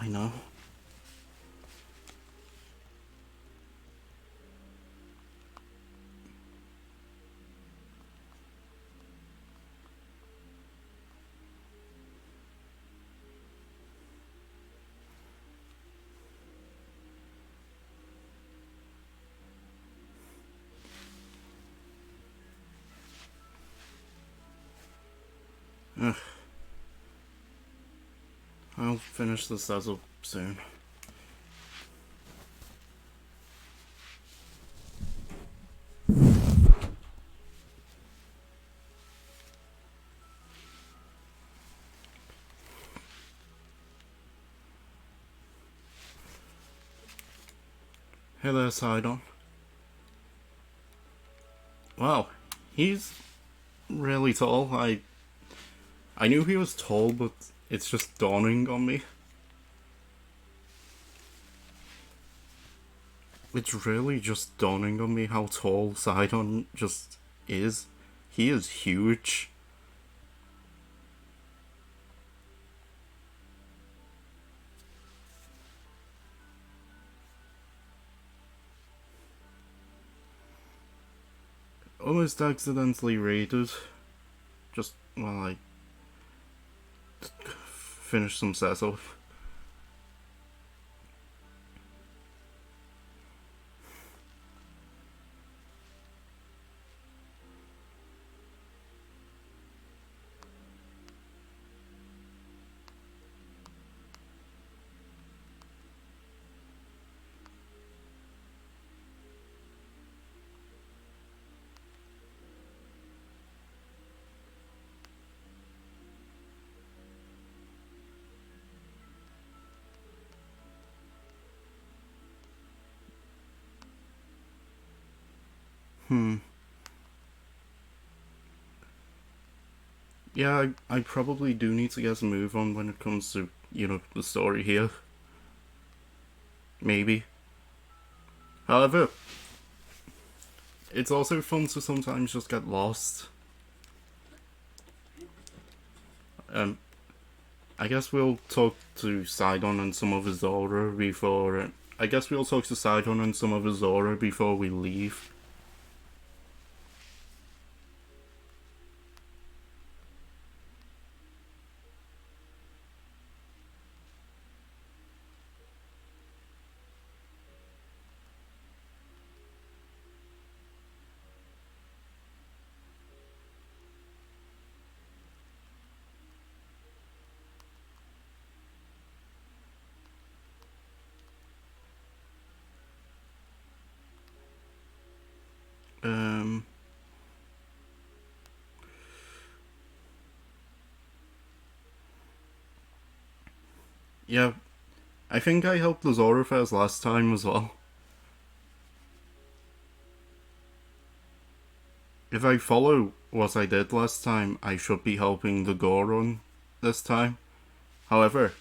I know. Ugh. I'll finish this up soon. Hey there, Sidon. Wow, he's really tall. I knew he was tall, but it's just dawning on me. It's really just dawning on me how tall Sidon just is. He is huge. Almost accidentally raided. Just while I finish some setup. Yeah, I probably do need to get a move on when it comes to, the story here. Maybe. However, it's also fun to sometimes just get lost. Um, I guess we'll talk to Sidon and some of Zora before. I guess we'll talk to Sidon and some of Zora before we leave. Um, yeah, I think I helped the Zora Fairs last time as well. If I follow what I did last time, I should be helping the Goron this time. However,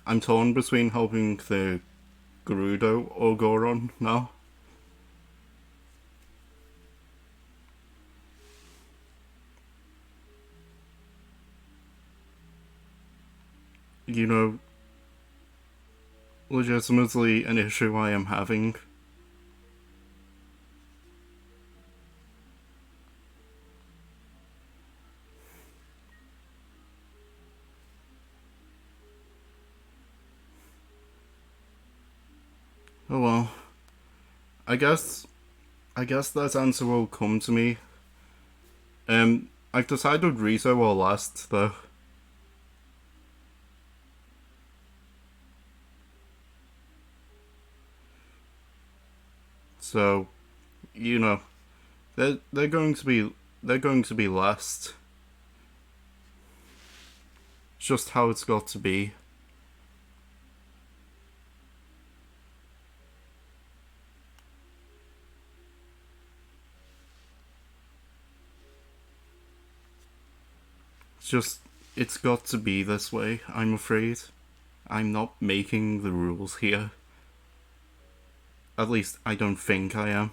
I'm torn between helping the Gerudo or Goron now. You know, legitimately an issue I am having. Oh well. I guess that answer will come to me. I've decided Rizzo will last though. So, you know, they're going to be last. It's just how it's got to be. It's got to be this way, I'm afraid. I'm not making the rules here. At least I don't think I am.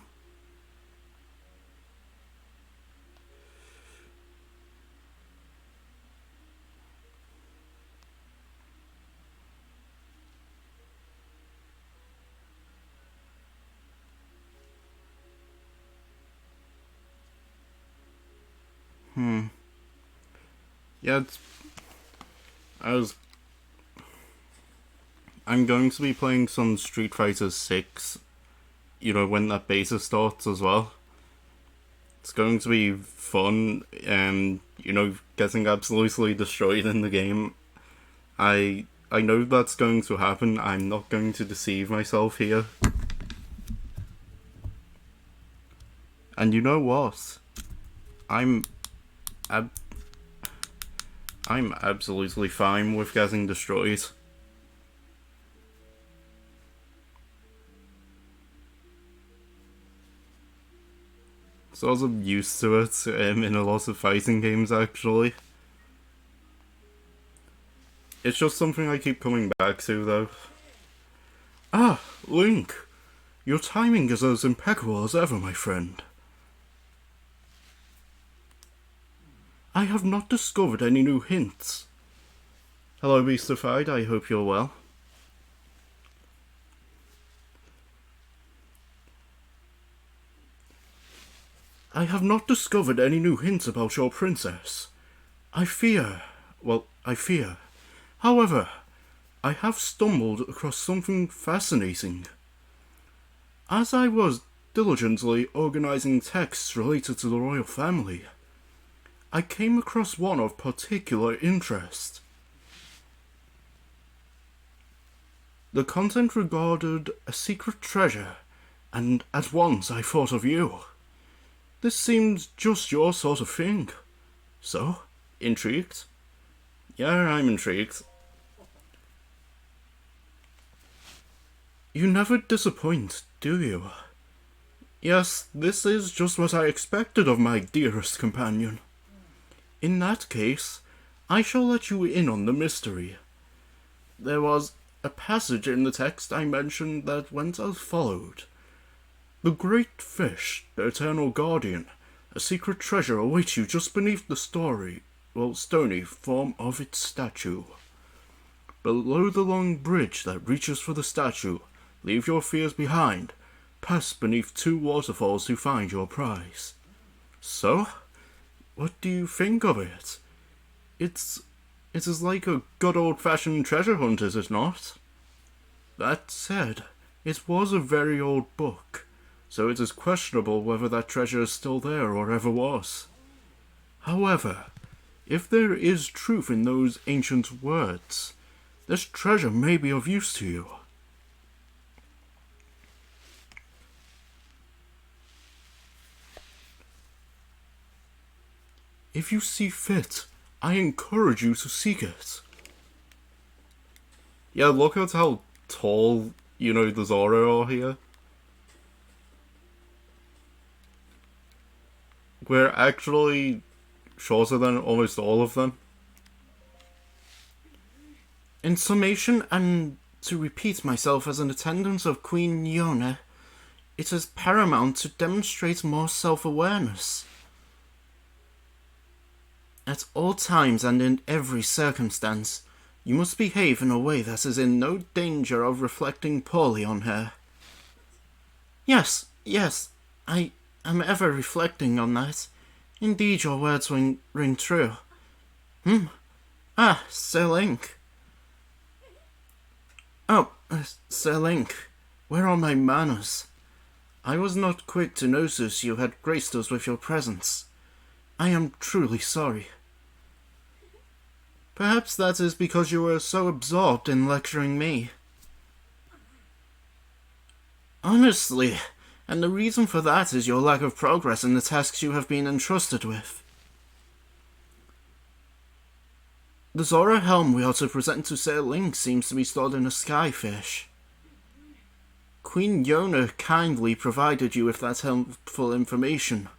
Yeah, I'm going to be playing some Street Fighter 6, when that beta starts as well. It's going to be fun, getting absolutely destroyed in the game. I know that's going to happen. I'm not going to deceive myself here. And you know what? I'm I'm absolutely fine with getting destroyed. Sort of used to it in a lot of fighting games, actually. It's just something I keep coming back to, though. Ah, Link! Your timing is as impeccable as ever, my friend. I have not discovered any new hints. Hello, Beastified, I hope you're well. I have not discovered any new hints about your princess. I fear. However, I have stumbled across something fascinating. As I was diligently organizing texts related to the royal family, I came across one of particular interest. The content regarded a secret treasure, and at once I thought of you. This seems just your sort of thing. So, intrigued? Yeah, I'm intrigued. You never disappoint, do you? Yes, this is just what I expected of my dearest companion. In that case, I shall let you in on the mystery. There was a passage in the text I mentioned that went as followed. The great fish, the eternal guardian, a secret treasure awaits you just beneath the stony form of its statue. Below the long bridge that reaches for the statue, leave your fears behind, pass beneath 2 waterfalls to find your prize. So, what do you think of it? It is like a good old-fashioned treasure hunt, is it not? That said, it was a very old book, so it is questionable whether that treasure is still there or ever was. However, if there is truth in those ancient words, this treasure may be of use to you. If you see fit, I encourage you to seek it. Yeah, look at how tall, the Zoro are here. We're actually shorter than almost all of them. In summation, and to repeat myself as an attendant of Queen Yona, it is paramount to demonstrate more self-awareness. At all times and in every circumstance, you must behave in a way that is in no danger of reflecting poorly on her. Yes, I am ever reflecting on that. Indeed, your words ring true. Sir Link. Oh, Sir Link, where are my manners? I was not quick to notice you had graced us with your presence. I am truly sorry. Perhaps that is because you were so absorbed in lecturing me. Honestly, and the reason for that is your lack of progress in the tasks you have been entrusted with. The Zora helm we are to present to Sir Link seems to be stored in a skyfish. Queen Yona kindly provided you with that helpful information,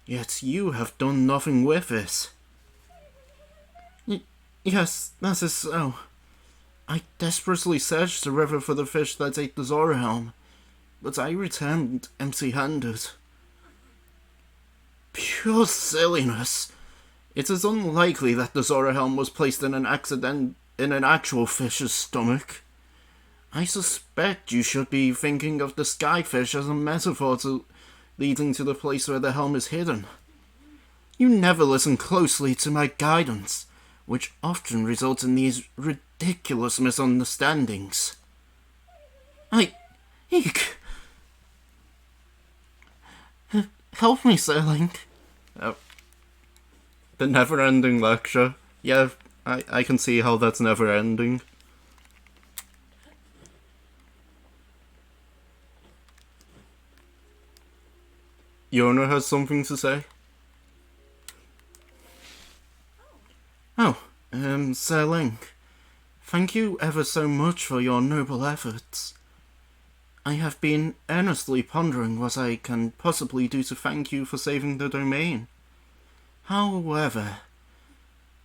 yet you have done nothing with it. Yes, that is so. I desperately searched the river for the fish that ate the Zora helm, but I returned empty-handed. Pure silliness. It is unlikely that the Zora helm was placed in an actual fish's stomach. I suspect you should be thinking of the skyfish as a metaphor leading to the place where the helm is hidden. You never listen closely to my guidance, which often results in these ridiculous misunderstandings. I. Eek. Help me, Sir Link. Uh, the never ending lecture. Yeah, I can see how that's never ending. Yona has something to say. Oh, Sir Link. Thank you ever so much for your noble efforts. I have been earnestly pondering what I can possibly do to thank you for saving the domain. However,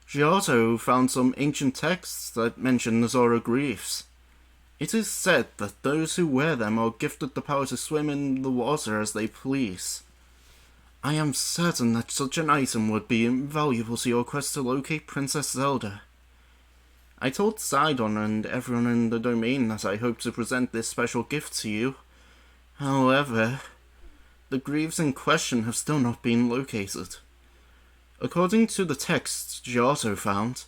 Giotto found some ancient texts that mention the Zora Griefs. It is said that those who wear them are gifted the power to swim in the water as they please. I am certain that such an item would be invaluable to your quest to locate Princess Zelda. I told Sidon and everyone in the domain that I hope to present this special gift to you. However, the Greaves in question have still not been located. According to the texts Giotto found,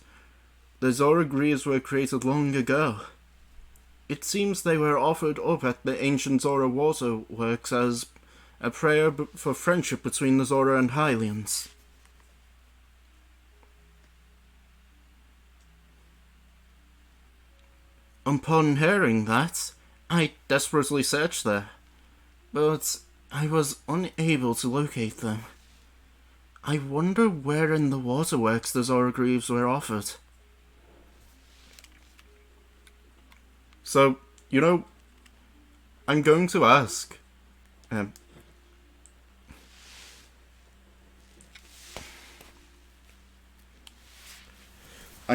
the Zora Greaves were created long ago. It seems they were offered up at the ancient Zora waterworks as a prayer for friendship between the Zora and Hylians. Upon hearing that, I desperately searched there, but I was unable to locate them. I wonder where in the waterworks the Zora Greaves were offered. So, I'm going to ask. I'm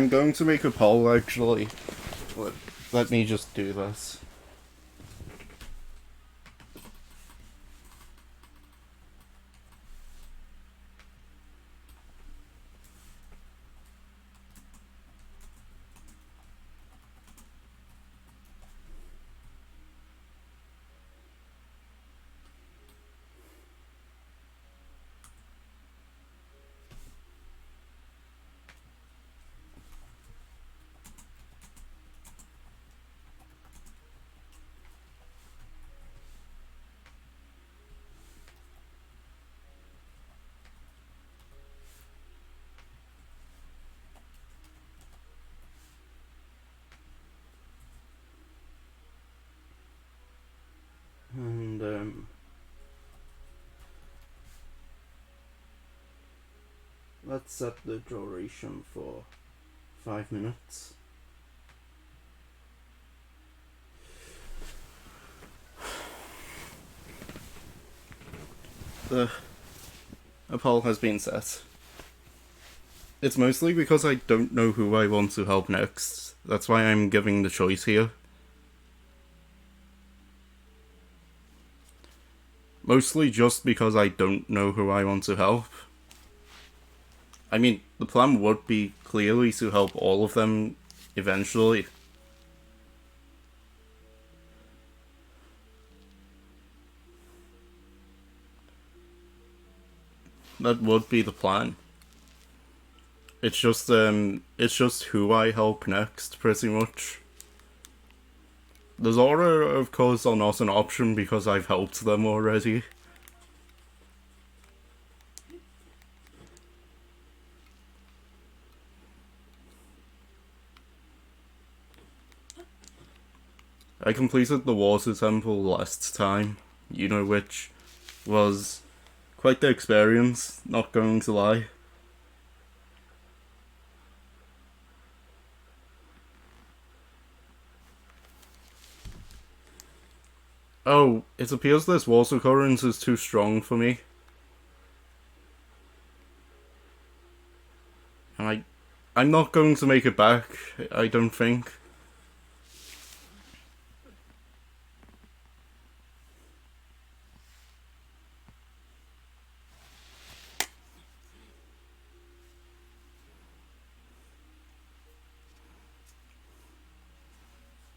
going to make a poll, actually. Let me just do this. And, let's set the duration for 5 minutes. A poll has been set. It's mostly because I don't know who I want to help next. That's why I'm giving the choice here. Mostly just because I don't know who I want to help. I mean, the plan would be clearly to help all of them eventually. That would be the plan. It's just who I help next, pretty much. The Zora, of course, are not an option because I've helped them already. I completed the water temple last time, which was quite the experience, not going to lie. Oh, it appears this water current is too strong for me. And I'm not going to make it back, I don't think.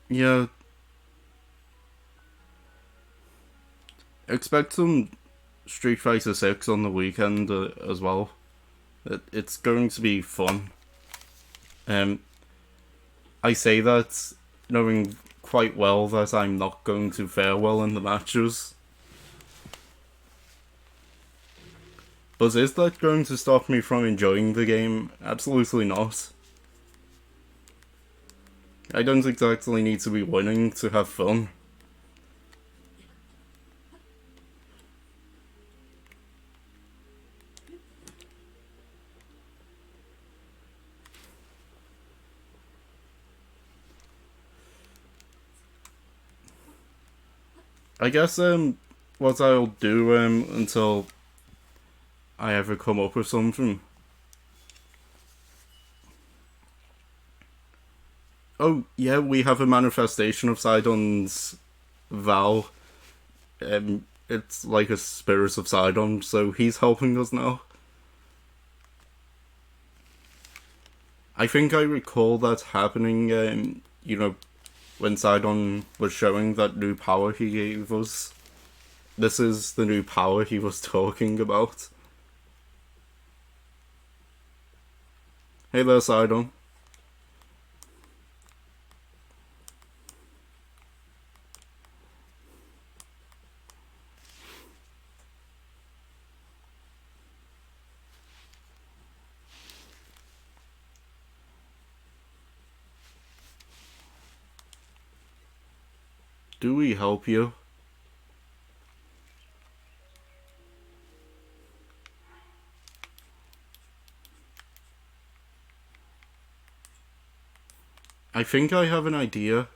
Yeah. Expect some Street Fighter 6 on the weekend as well. It's going to be fun. I say that knowing quite well that I'm not going to fare well in the matches. But is that going to stop me from enjoying the game? Absolutely not. I don't exactly need to be winning to have fun. I guess what I'll do until I ever come up with something. Oh yeah, we have a manifestation of Sidon's vow. It's like a spirit of Sidon, so he's helping us now. I think I recall that happening. When Sidon was showing that new power he gave us. This is the new power he was talking about. Hey there, Sidon. Do we help you? I think I have an idea.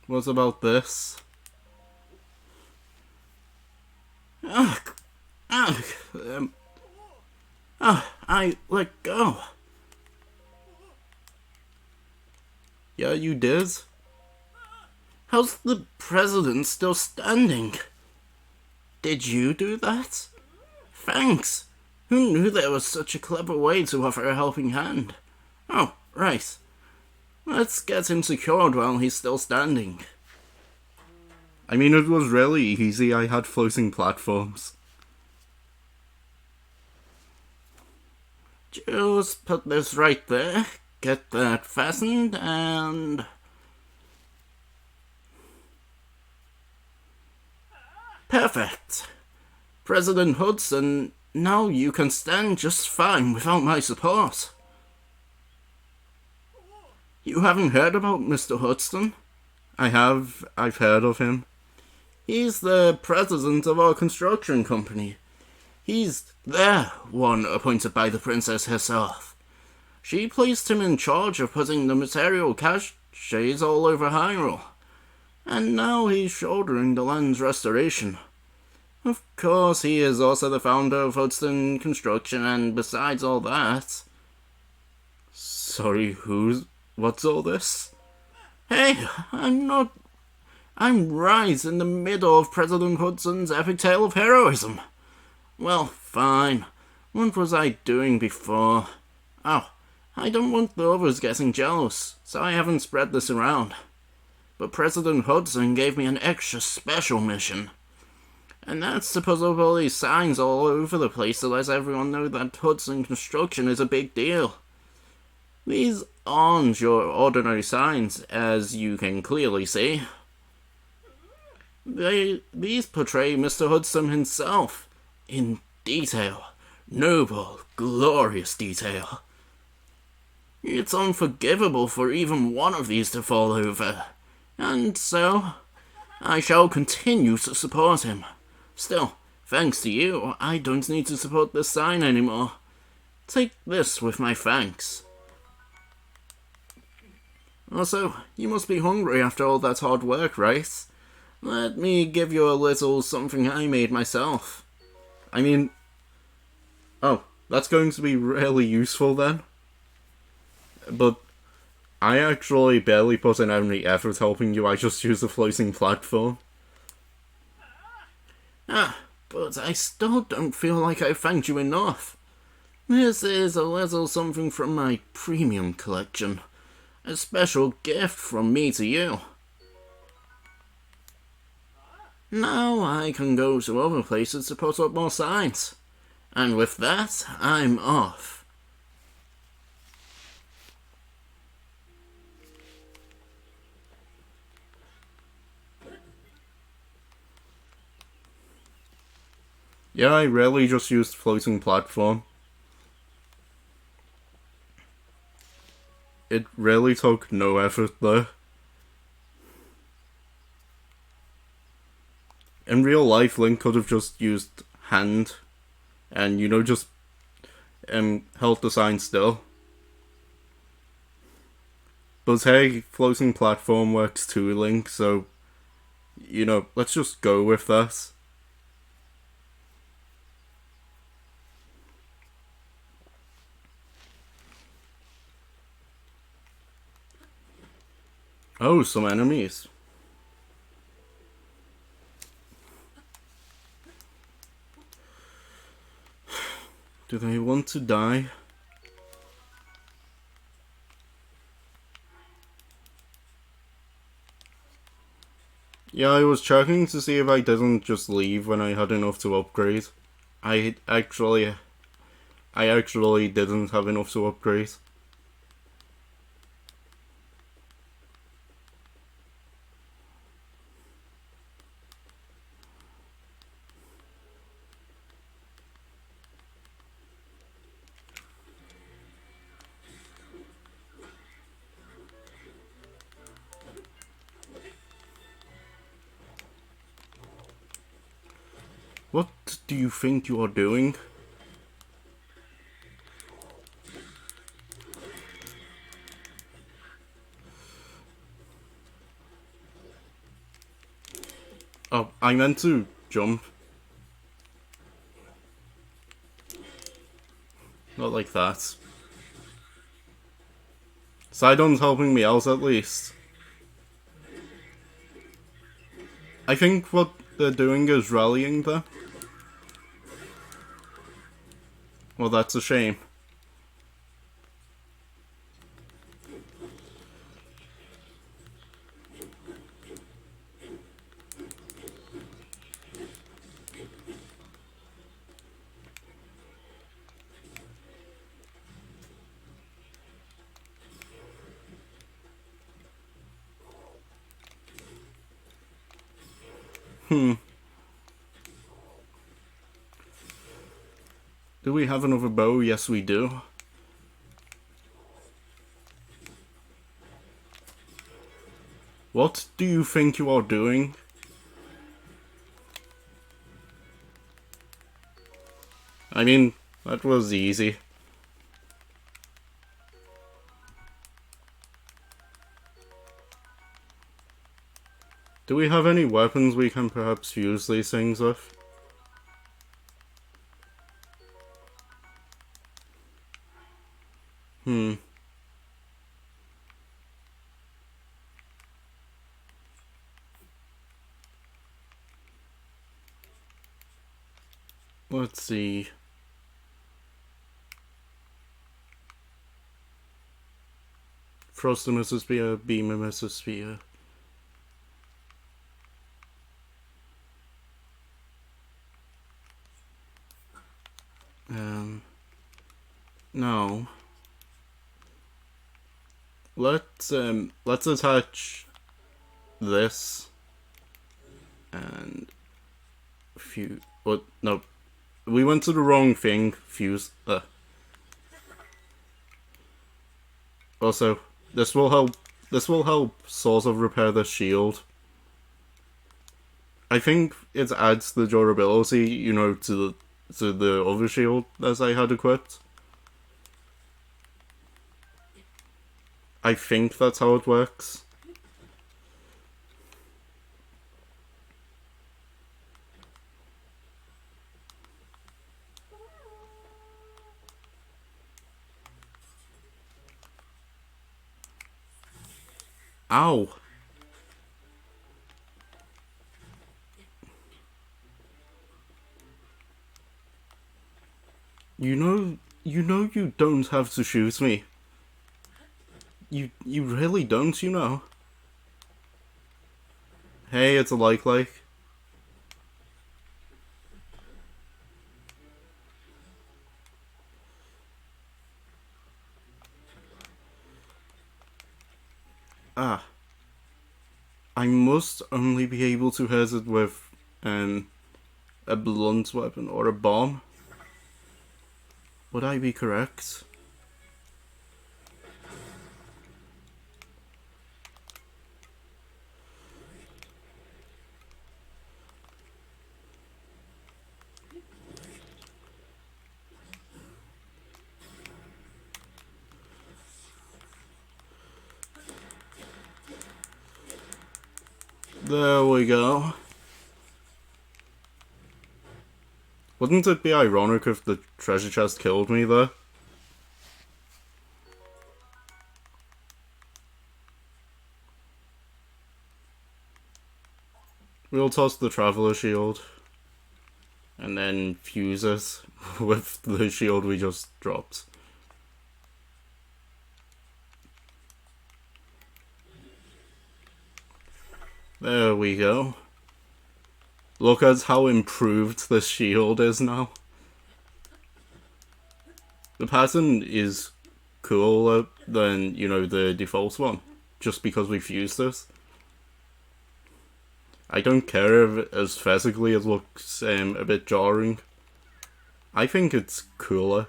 What about this? Ugh. Ugh. I let go. Yeah, you did? How's the president still standing? Did you do that? Thanks. Who knew there was such a clever way to offer a helping hand? Oh, right. Let's get him secured while he's still standing. I mean, it was really easy. I had floating platforms. Just put this right there. Get that fastened and... Perfect. President Hudson, now you can stand just fine without my support. You haven't heard about Mr. Hudson? I have. I've heard of him. He's the president of our construction company. He's the one appointed by the princess herself. She placed him in charge of putting the material caches all over Hyrule. And now he's shouldering the land's restoration. Of course, he is also the founder of Hudson Construction, and besides all that... Sorry, what's all this? Hey, I'm right in the middle of President Hudson's epic tale of heroism. Well, fine. What was I doing before? Oh, I don't want the others getting jealous, so I haven't spread this around. But President Hudson gave me an extra special mission. And that's to put up all these signs all over the place to let everyone know that Hudson Construction is a big deal. These aren't your ordinary signs, as you can clearly see. These portray Mr. Hudson himself, in detail. Noble, glorious detail. It's unforgivable for even one of these to fall over. And so, I shall continue to support him. Still, thanks to you, I don't need to support this sign anymore. Take this with my thanks. Also, you must be hungry after all that hard work, right? Let me give you a little something I made myself. I mean... Oh, that's going to be really useful then. But I actually barely put in any effort helping you, I just used a floating platform. Ah, but I still don't feel like I thanked you enough. This is a little something from my premium collection. A special gift from me to you. Now I can go to other places to put up more signs. And with that, I'm off. Yeah, I rarely just used floating platform. It really took no effort there. In real life, Link could have just used hand and, just held the sign still. But hey, floating platform works too, Link, so, let's just go with that. Oh, some enemies. Do they want to die? Yeah, I was checking to see if I didn't just leave when I had enough to upgrade. I actually didn't have enough to upgrade. What do you think you are doing? Oh, I meant to jump. Not like that. Sidon's helping me out at least. I think what they're doing is rallying there. Well, that's a shame. Do we have another bow? Yes, we do. What do you think you are doing? I mean, that was easy. Do we have any weapons we can perhaps use these things with? Let's see. Frost emitter spear, beam emitter spear. No. Let's attach this and fuse. What? No, we went to the wrong thing. Fuse. Also, this will help. This will help sort of repair the shield. I think it adds the durability, to the other shield as I had equipped. I think that's how it works. Ow! You know you don't have to shoot me. You really don't, you know. Hey, it's a like. Ah, I must only be able to hit it with a blunt weapon or a bomb. Would I be correct? There we go. Wouldn't it be ironic if the treasure chest killed me, though? We'll toss the Traveler Shield. And then fuse it with the shield we just dropped. There we go. Look at how improved this shield is now. The pattern is cooler than, you know, the default one, just because we fused this. I don't care if aesthetically it looks a bit jarring. I think it's cooler.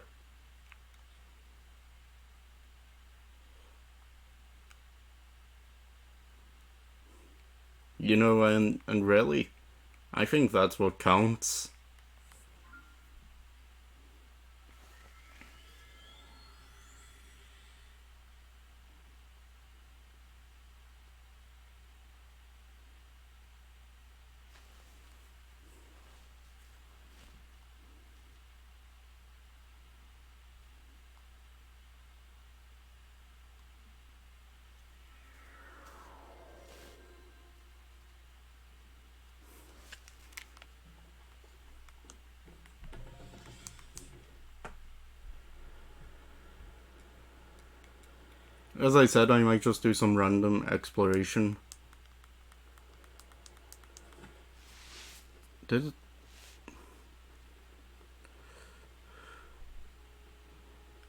You know, and really, I think that's what counts. As I said, I might just do some random exploration. Did it?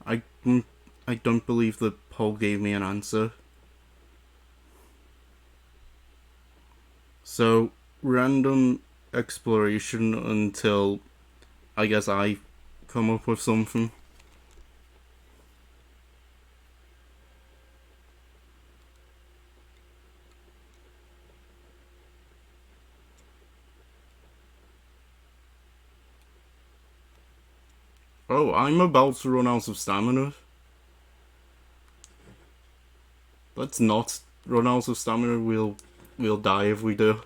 I, I don't believe the poll gave me an answer. So, random exploration until I guess I come up with something. Oh, I'm about to run out of stamina. Let's not run out of stamina, we'll die if we do.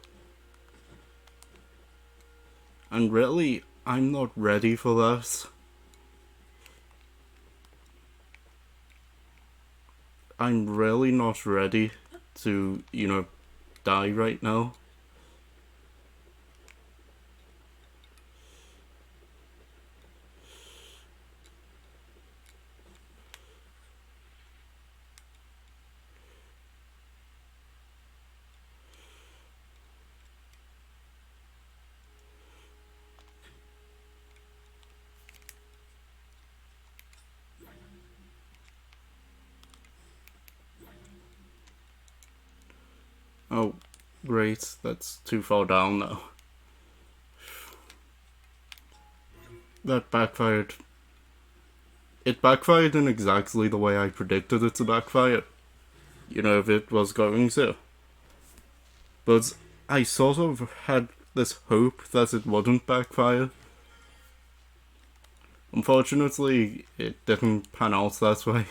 And really, I'm not ready for that. I'm really not ready to, you know, die right now. Oh, great, that's too far down now. That backfired. It backfired in exactly the way I predicted it to backfire. You know, if it was going to. But I sort of had this hope that it wouldn't backfire. Unfortunately, it didn't pan out that way.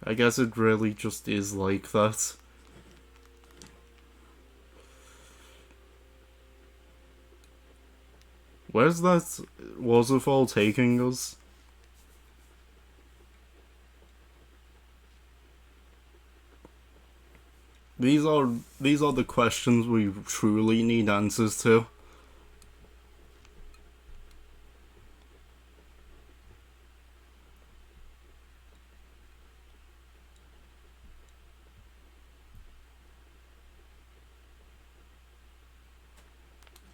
I guess it really just is like that. Where's that waterfall taking us? These are the questions we truly need answers to.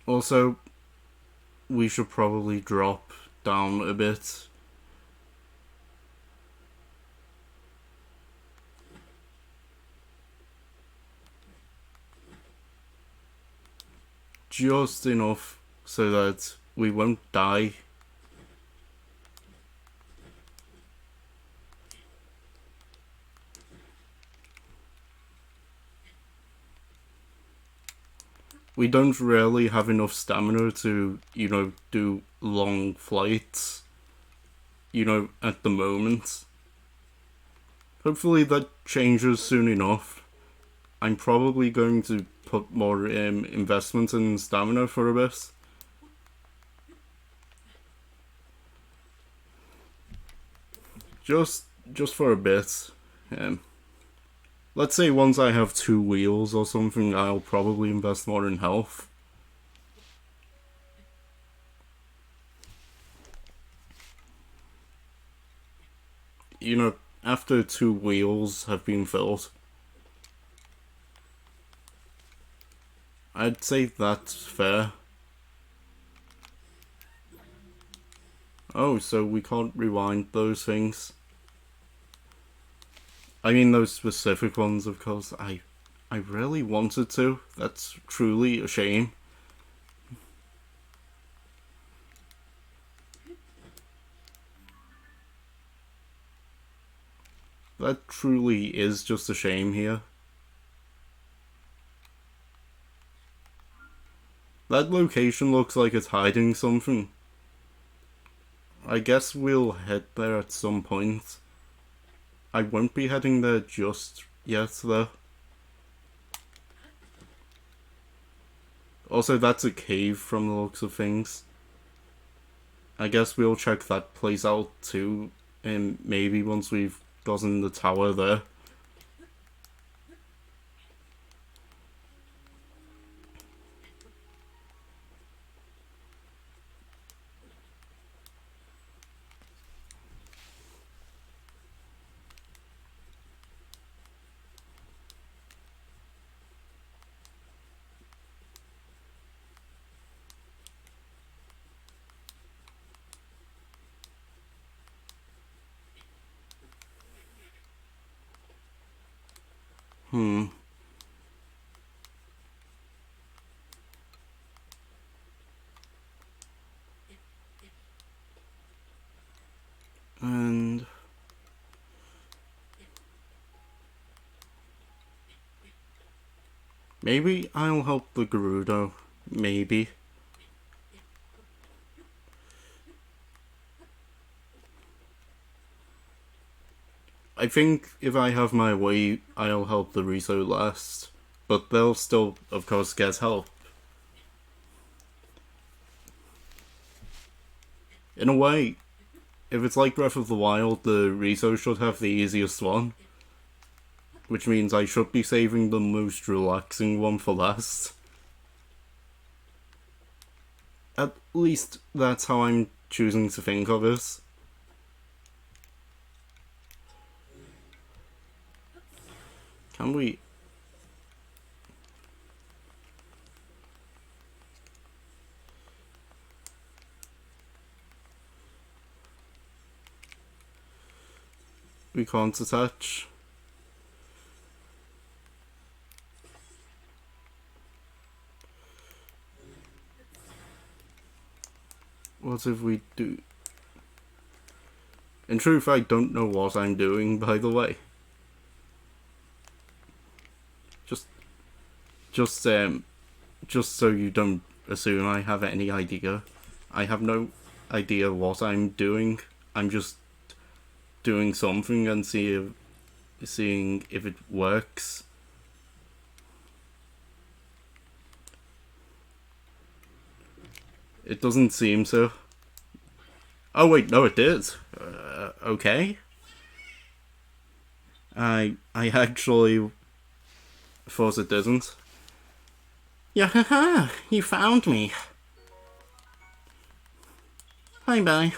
Also, we should probably drop down a bit. Just enough so that we won't die. We don't really have enough stamina to, do long flights, at the moment. Hopefully that changes soon enough. I'm probably going to put more investment in stamina for a bit. Just for a bit. Let's say once I have 2 wheels or something, I'll probably invest more in health. After 2 wheels have been filled, I'd say that's fair. Oh, so we can't rewind those things. I mean those specific ones, of course. I really wanted to. That's truly a shame. That truly is just a shame here. That location looks like it's hiding something. I guess we'll head there at some point. I won't be heading there just yet, though. Also, that's a cave from the looks of things. I guess we'll check that place out too, and maybe once we've gotten the tower there. Hmm. And maybe I'll help the Gerudo. Maybe. I think if I have my way, I'll help the Riso last. But they'll still, of course, get help. In a way, if it's like Breath of the Wild, the Riso should have the easiest one. Which means I should be saving the most relaxing one for last. At least that's how I'm choosing to think of it. Can we... We can't attach. What if we do... In truth, I don't know what I'm doing, by the way. Just so you don't assume I have any idea. I have no idea what I'm doing. I'm just doing something and seeing if it works. It doesn't seem so. Oh wait, no, it did. Okay. I actually thought it didn't. Yeah, you found me. Bye bye.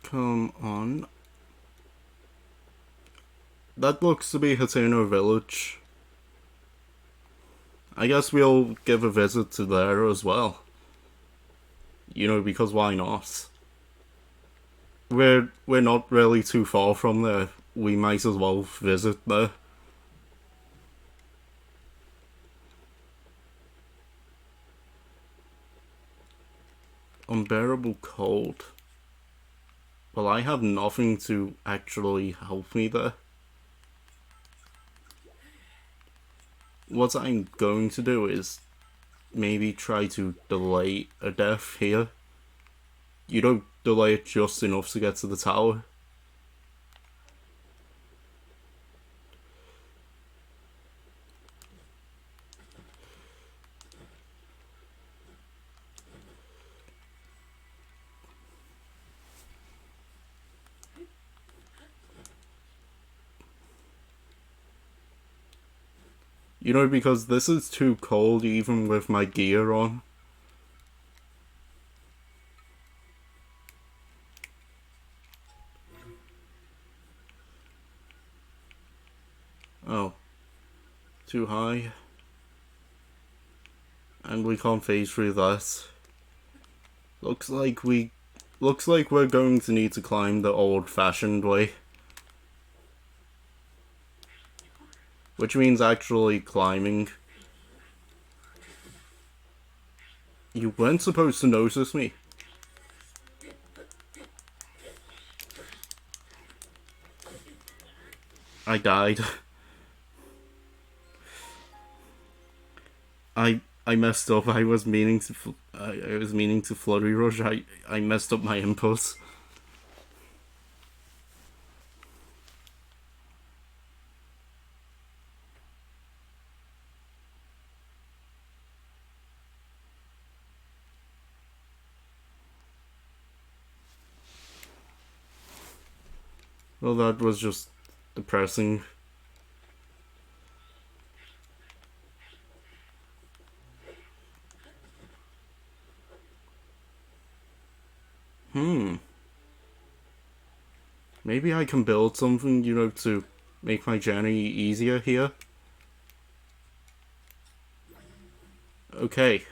Come on. That looks to be Hateno Village. I guess we'll give a visit to there as well. You know, because why not? We're not really too far from there. We might as well visit there. Unbearable cold. Well, I have nothing to actually help me there. What I'm going to do is maybe try to delay a death here. You don't delay it just enough to get to the tower. You know, because this is too cold even with my gear on. Oh. Too high. And we can't phase through that. Looks like we're going to need to climb the old-fashioned way. Which means actually climbing. You weren't supposed to notice me. I died. I messed up. I was meaning to flurry rush. I messed up my inputs. Well, that was just depressing. Maybe I can build something, you know, to make my journey easier here. Okay.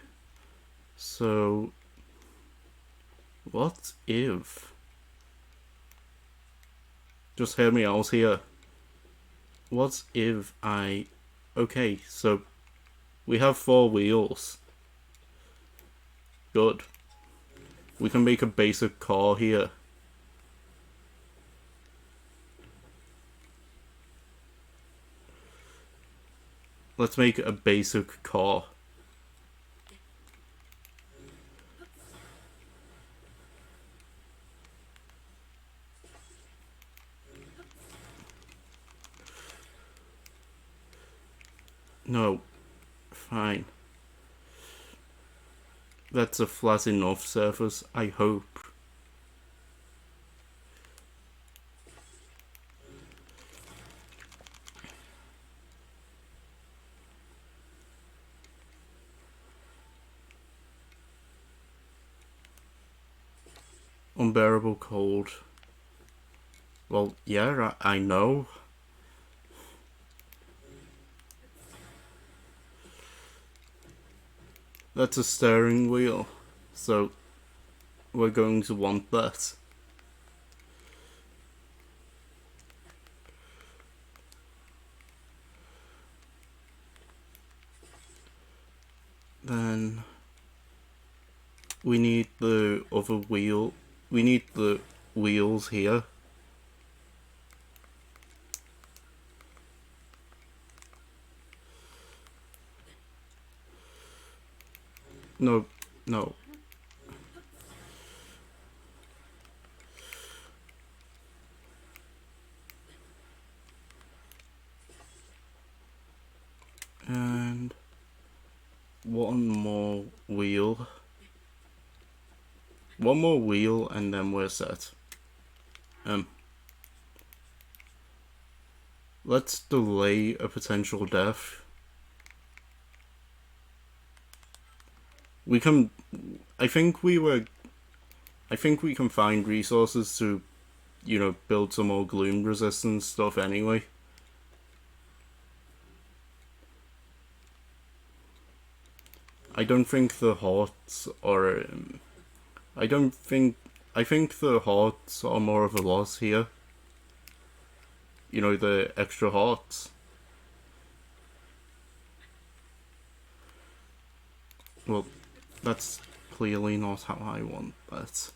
So, what if... Just hear me out here. What if I... Okay, so we have 4 wheels. Good. We can make a basic car here. Let's make a basic car. No. Fine. That's a flat enough surface, I hope. Unbearable cold. Well, yeah, I know. That's a steering wheel, so we're going to want that. Then we need the other wheel. We need the wheels here. No, no. one more wheel. One more wheel and then we're set. Let's delay a potential death. We can... I think we can find resources to, build some more gloom resistance stuff anyway. I don't think the hearts are... I think the hearts are more of a loss here. The extra hearts. Well, that's clearly not how I want that.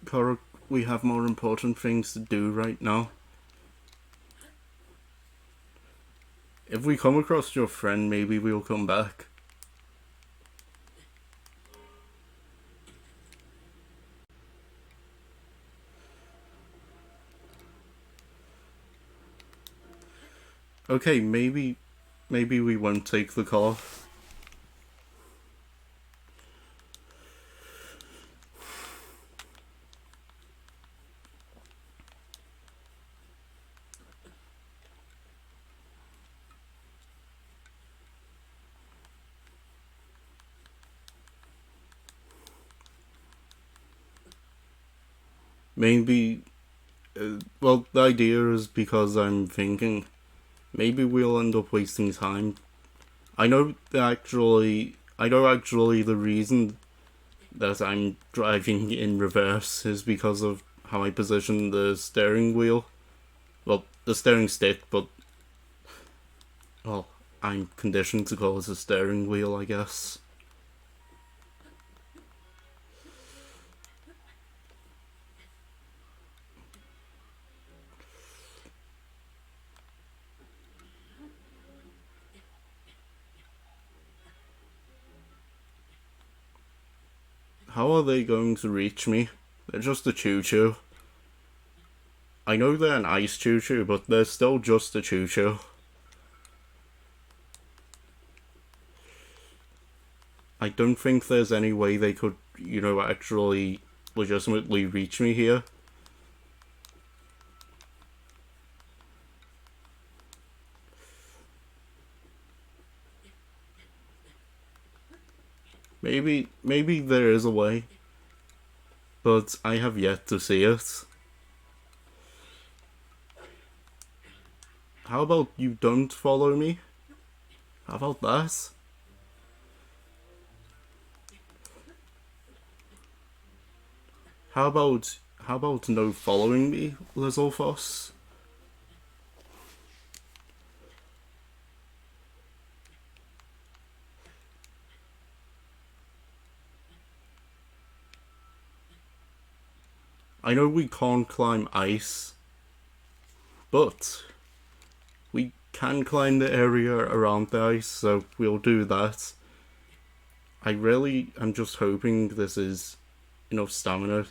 Korok, we have more important things to do right now. If we come across your friend, maybe we'll come back. Okay, maybe we won't take the car. Maybe, well, the idea is because I'm thinking maybe we'll end up wasting time. I know actually the reason that I'm driving in reverse is because of how I position the steering wheel. Well, the steering stick, but, well, I'm conditioned to call it a steering wheel, I guess. How are they going to reach me? They're just a choo-choo. I know they're an ice choo-choo, but they're still just a choo-choo. I don't think there's any way they could, actually legitimately reach me here. Maybe there is a way, but I have yet to see it. How about you don't follow me? How about that? How about no following me, Lizalfos? I know we can't climb ice, but we can climb the area around the ice, so we'll do that. I really am just hoping this is enough stamina.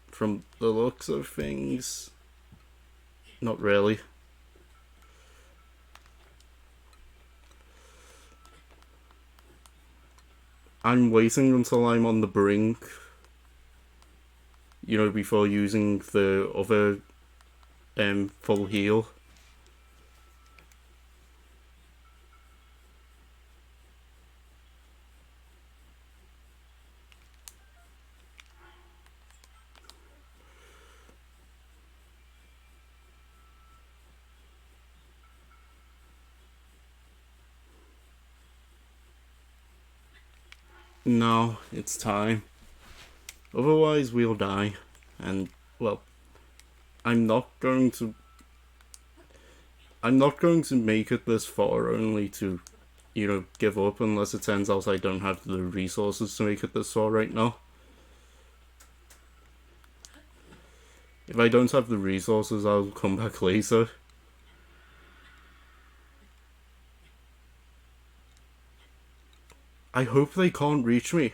From the looks of things, not really. I'm waiting until I'm on the brink, before using the other full heal. No, it's time. Otherwise, we'll die. And, well, I'm not going to make it this far only to, give up unless it turns out I don't have the resources to make it this far right now. If I don't have the resources, I'll come back later. I hope they can't reach me.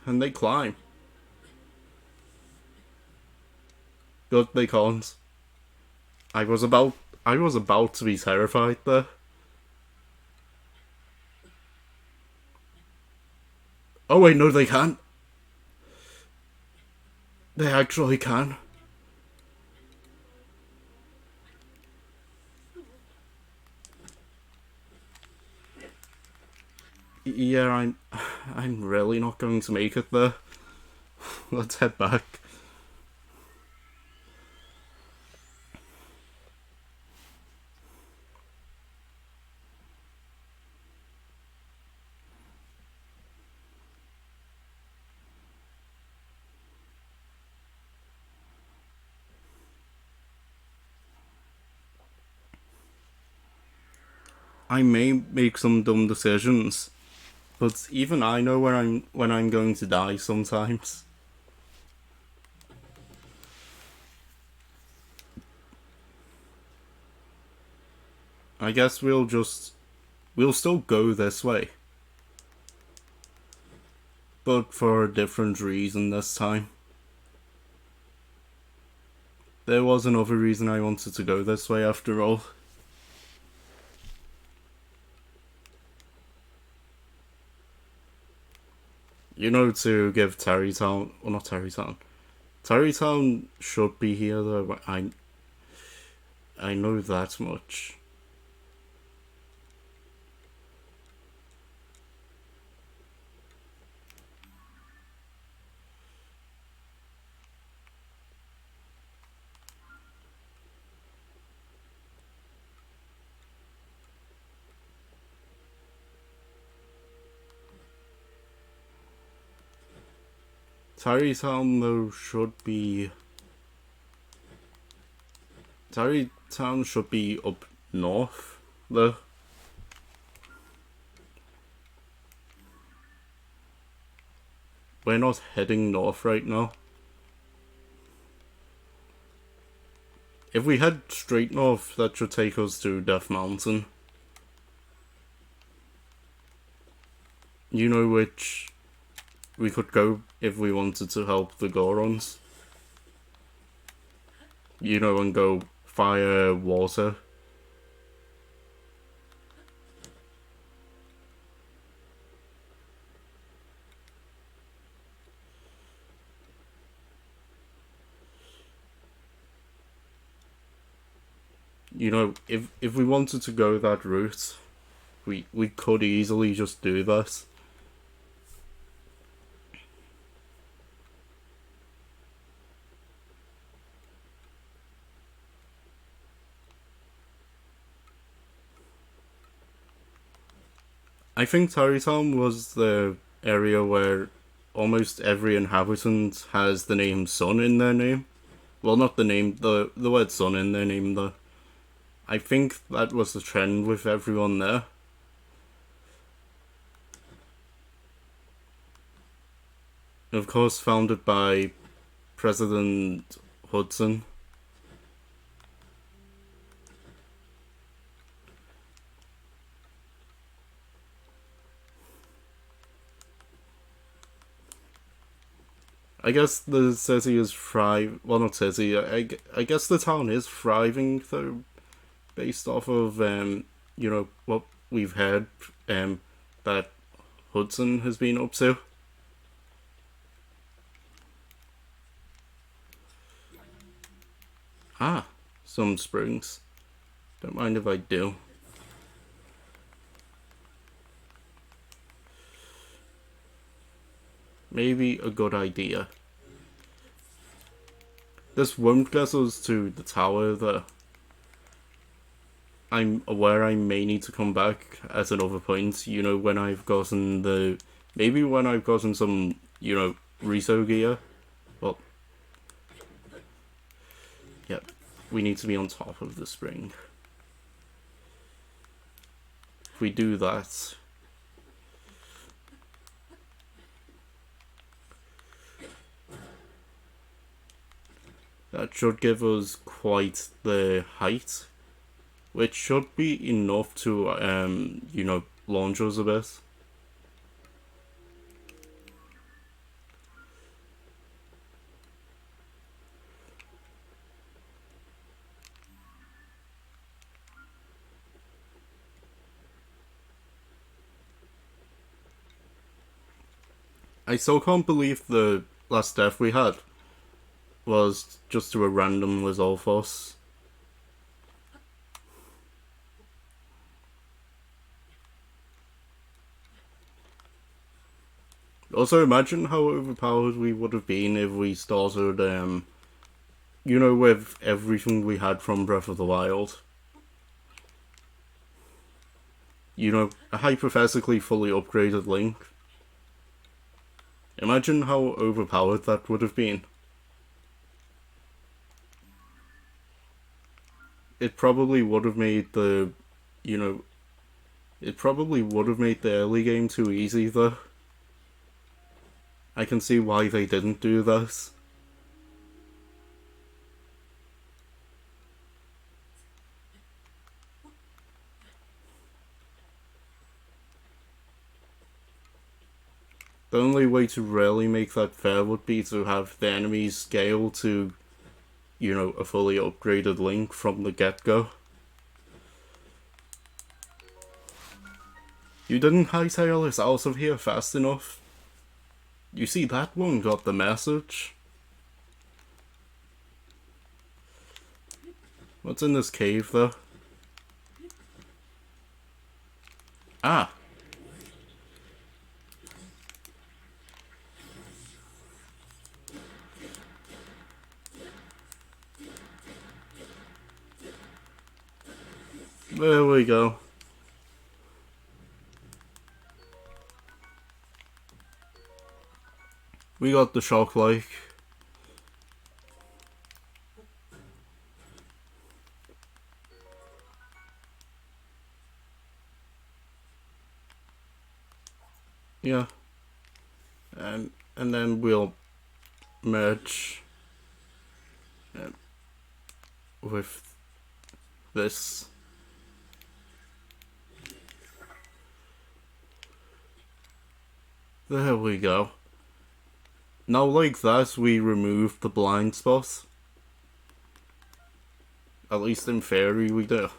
Can they climb? Good, they can't. I was about to be terrified there. Oh wait, no, they can. They actually can. Yeah, I'm really not going to make it there. Let's head back. I may make some dumb decisions, but even I know when I'm going to die sometimes. I guess we'll still go this way, but for a different reason this time. There was another reason I wanted to go this way after all. You know, to give Terrytown, well, not Terrytown. Terrytown should be here though. But I know that much. Terrytown though should be. Terrytown should be up north though. We're not heading north right now. If we head straight north, that should take us to Death Mountain. You know which we could go if we wanted to help the Gorons. You know, and go fire, water. You know, if we wanted to go that route, we could easily just do that. I think Tarrytown was the area where almost every inhabitant has the name Sun in their name. Well, not the name, the word Sun in their name though. I think that was the trend with everyone there. Of course, founded by President Hudson. I guess the city is thriving. Well, not city. I guess the town is thriving though, based off of you know what we've heard that Hudson has been up to. Ah, some springs. Don't mind if I do. Maybe a good idea. This won't get us to the tower though. I'm aware I may need to come back at another point, you know, when I've gotten the. Maybe when I've gotten some, you know, Riso gear. Well, yep. We need to be on top of the spring. If we do that. That should give us quite the height, which should be enough to, launch us a bit. I still can't believe the last death we had was just to a random Lizalfos. Also, imagine how overpowered we would have been if we started, with everything we had from Breath of the Wild. A hypothetically fully upgraded Link. Imagine how overpowered that would have been. It probably would have made the, you know, it probably would have made the early game too easy, though. I can see why they didn't do this. The only way to really make that fair would be to have the enemies scale to, a fully upgraded Link from the get-go. You didn't hightail us out of here fast enough. You see, that one got the message. What's in this cave, though? Ah. There we go. We got the shock like. Yeah. And then we'll merge with this. There we go. Now like that, we remove the blind spot. At least in theory we do.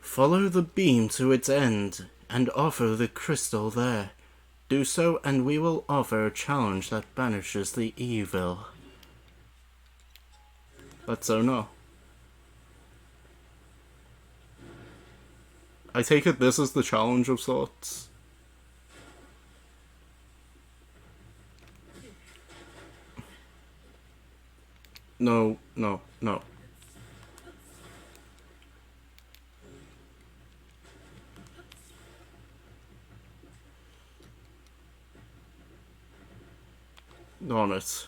Follow the beam to its end, and offer the crystal there. Do so, and we will offer a challenge that banishes the evil. Let's so know. I take it this is the challenge of sorts. No. Darn it.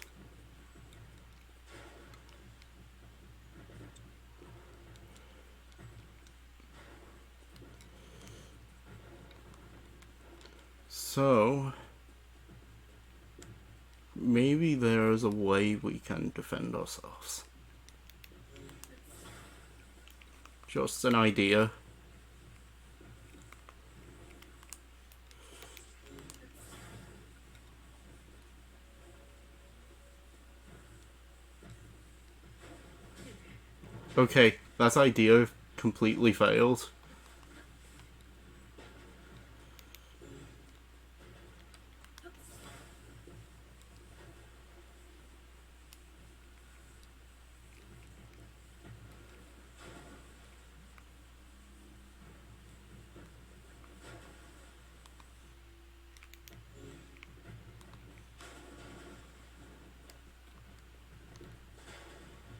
So, maybe there's a way we can defend ourselves. Just an idea. Okay, that idea completely failed.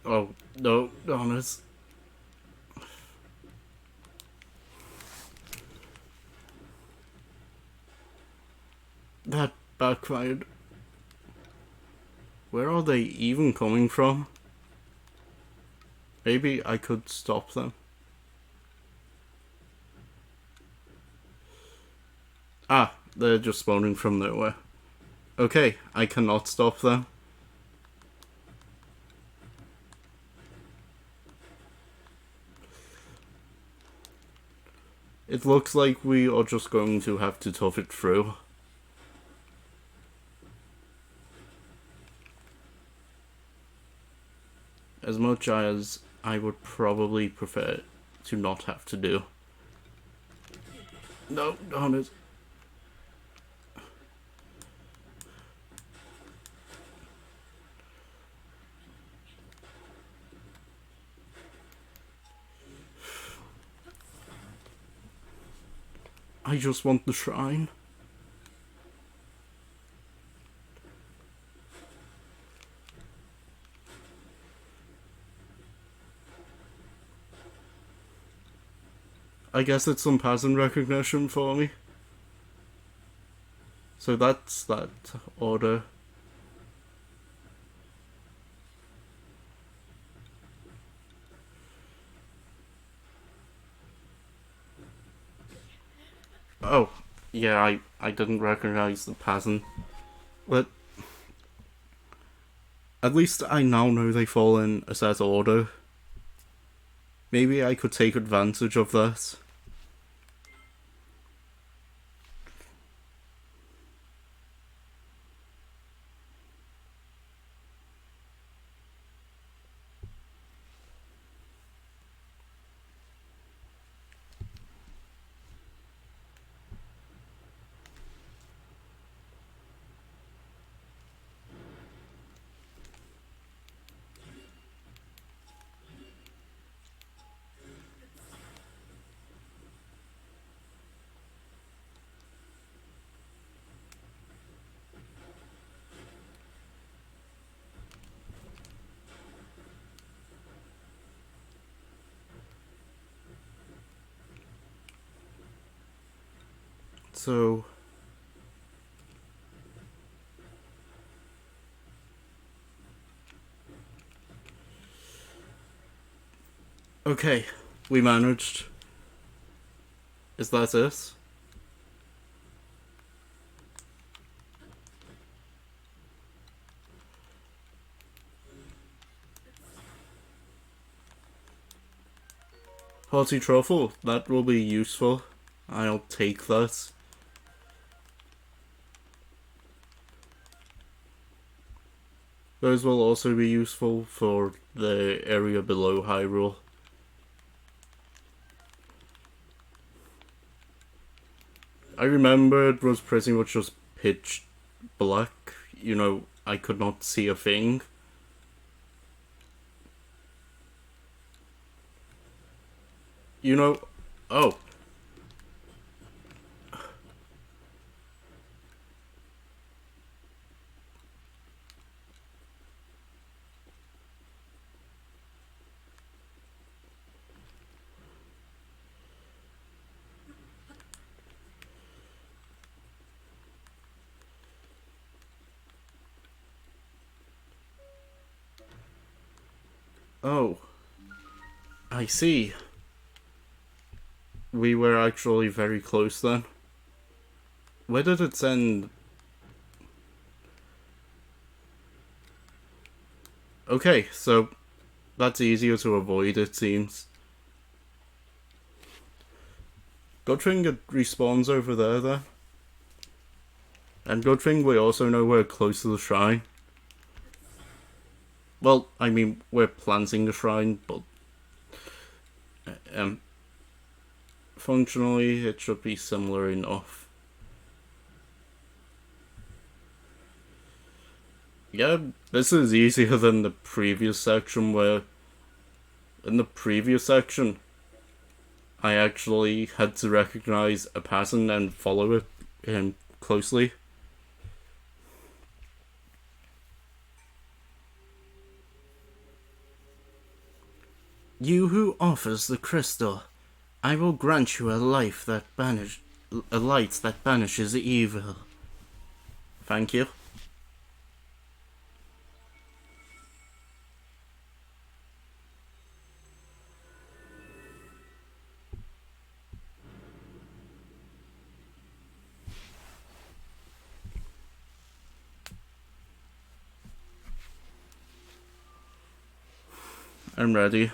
Oh, no, darn it. That backfired. Where are they even coming from? Maybe I could stop them. Ah, They're just spawning from nowhere. Okay, I cannot stop them. It looks like we are just going to have to tough it through. As much as I would probably prefer to not have to do. No, darn it. I just want the shrine. I guess it's some pattern recognition for me. So that's that order. Oh, yeah, I didn't recognize the pattern. But at least I now know they fall in a set order. Maybe I could take advantage of this. So okay, we managed. Is that it? Party truffle, that will be useful. I'll take that. Those will also be useful for the area below Hyrule. I remember it was pretty much just pitch black. You know, I could not see a thing. You know, oh. Oh. I see. We were actually very close then. Where did it end? Okay, so that's easier to avoid, it seems. Good thing it respawns over there then. And good thing we also know we're close to the shrine. Well, I mean, we're planting the shrine, but functionally it should be similar enough. Yeah, this is easier than the previous section where in the previous section I actually had to recognize a pattern and follow it closely. You who offers the crystal, I will grant you a light that banishes evil. Thank you. I'm ready.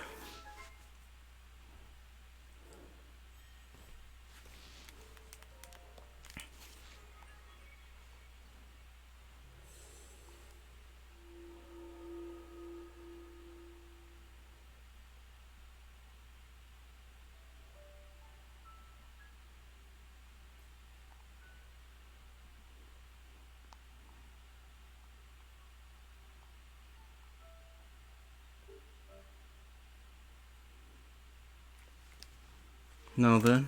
Now then.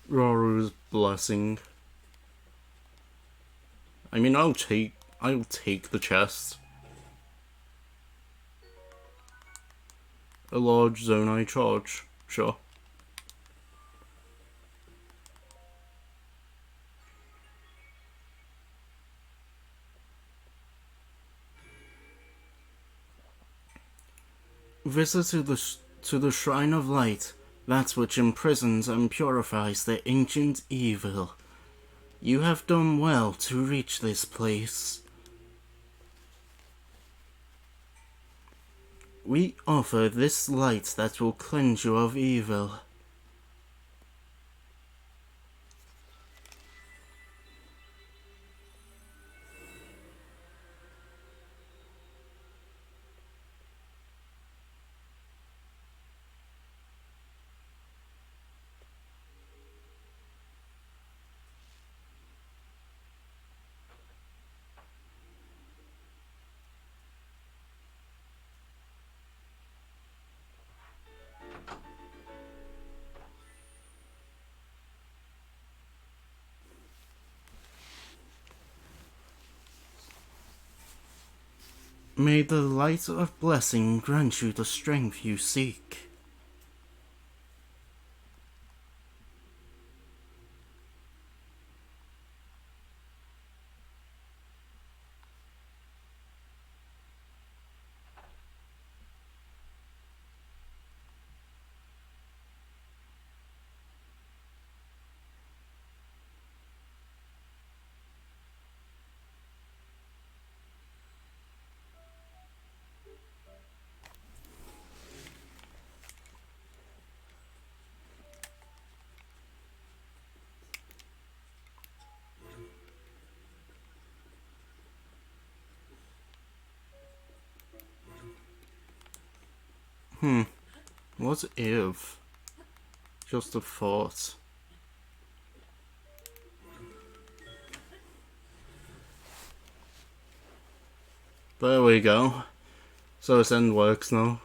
Roru's blessing. I mean, I'll take the chest. A large zonai charge, sure. Visit to the Shrine of Light, that which imprisons and purifies the ancient evil. You have done well to reach this place. We offer this light that will cleanse you of evil. May the light of blessing grant you the strength you seek. What if? Just a thought. There we go. So this end works now.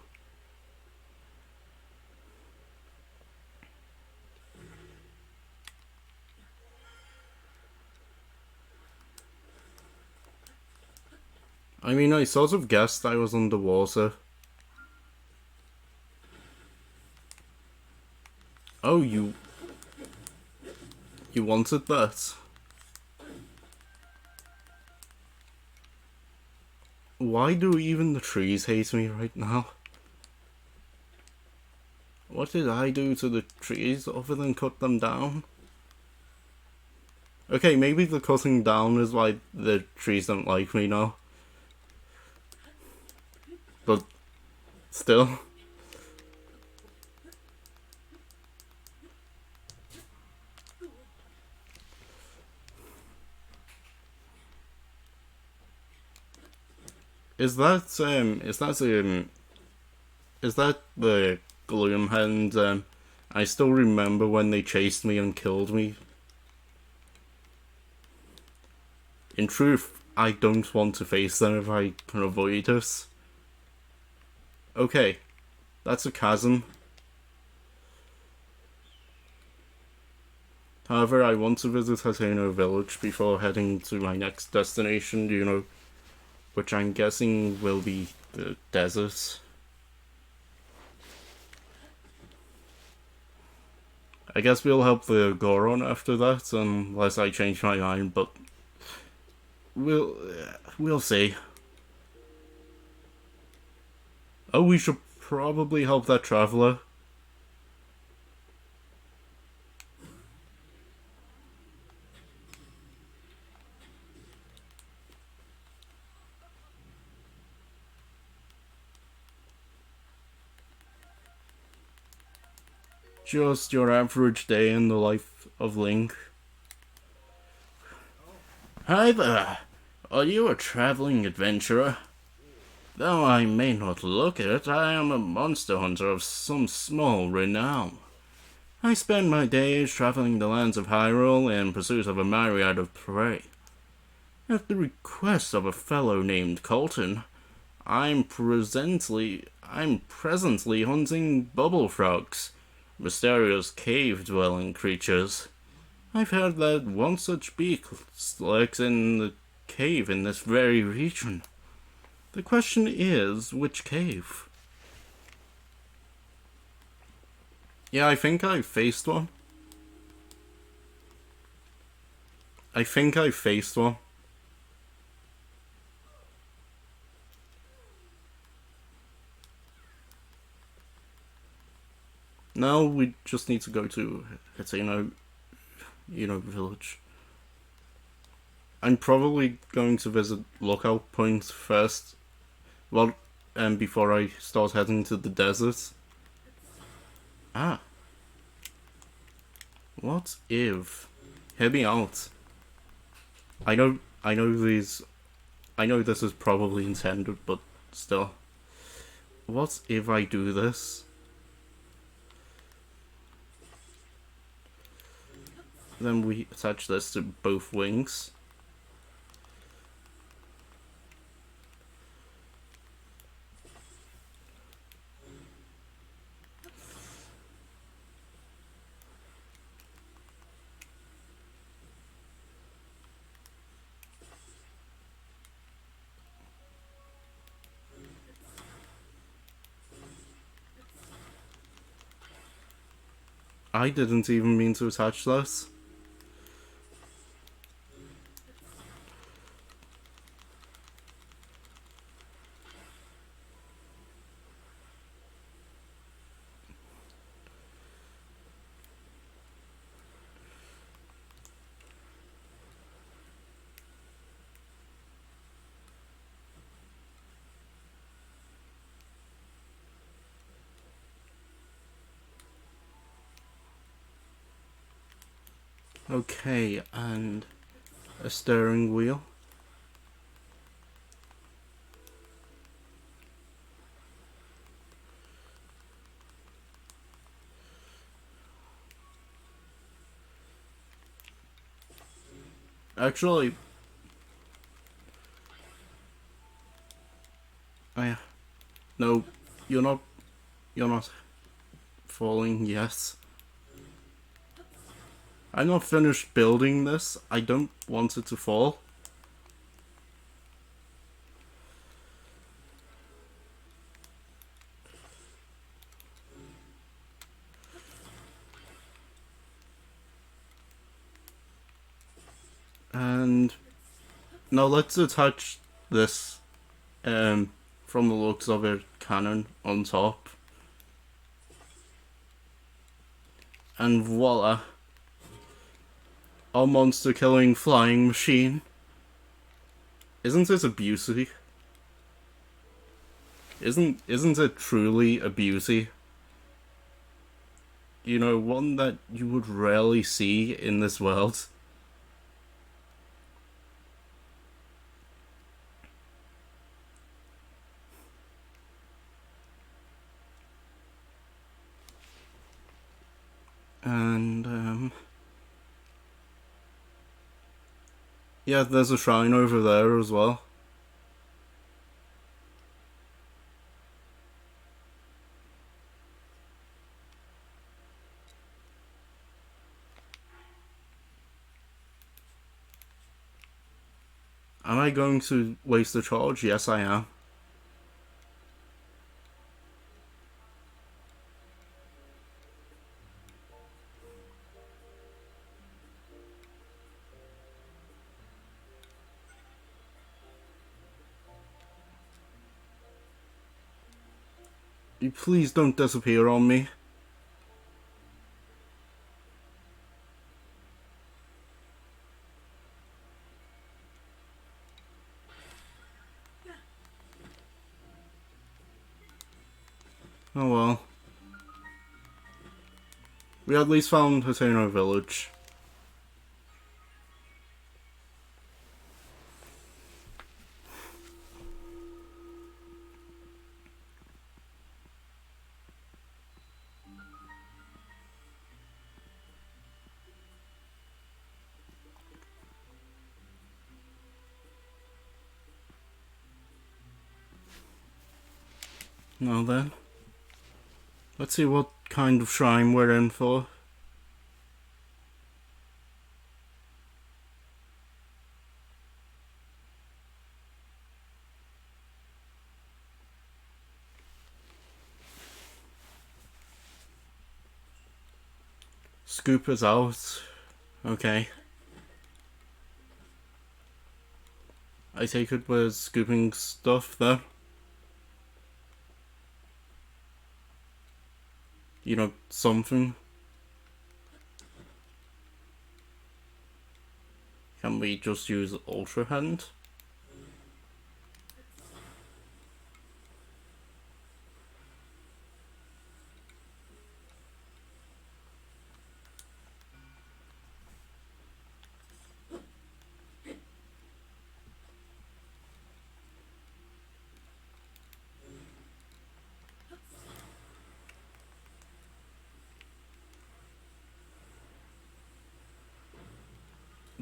I mean, I sort of guessed I was underwater. Oh, you wanted that? Why do even the trees hate me right now? What did I do to the trees other than cut them down? Okay, maybe the cutting down is why the trees don't like me now. But still. Is that the Gloomhound? I still remember when they chased me and killed me. In truth, I don't want to face them if I can avoid it. Okay, that's a chasm. However, I want to visit Hateno Village before heading to my next destination, which I'm guessing will be the desert. I guess we'll help the Goron after that, unless I change my mind, but we'll see. Oh, we should probably help that traveler. Just your average day in the life of Link. Hi there. Are you a traveling adventurer? Though I may not look it, I am a monster hunter of some small renown. I spend my days traveling the lands of Hyrule in pursuit of a myriad of prey. At the request of a fellow named Colton, I'm presently hunting bubble frogs, mysterious cave-dwelling creatures. I've heard that one such beast lurks in the cave in this very region. The question is, which cave? Yeah, I think I faced one. Now we just need to go to Hateno, village. I'm probably going to visit Lookout Point first. Well, before I start heading to the desert. Ah, what if? Hear me out. I know these. I know this is probably intended, but still. What if I do this? Then we attach this to both wings. I didn't even mean to attach this. Okay, and a steering wheel. Actually, I no, you're not. You're not falling. Yes, I'm not finished building this. I don't want it to fall. And now let's attach this, from the looks of it, cannon on top. And voila. Our monster killing flying machine. Isn't it a beauty? Isn't it truly a beauty? You know, one that you would rarely see in this world. And yeah, there's a shrine over there as well. Am I going to waste a charge? Yes, I am. You please don't disappear on me. Oh well. We at least found Hateno Village. Now then, let's see what kind of shrine we're in for. Scoop is out. Okay. I take it we're scooping stuff there. You know, something. Can we just use Ultra Hand?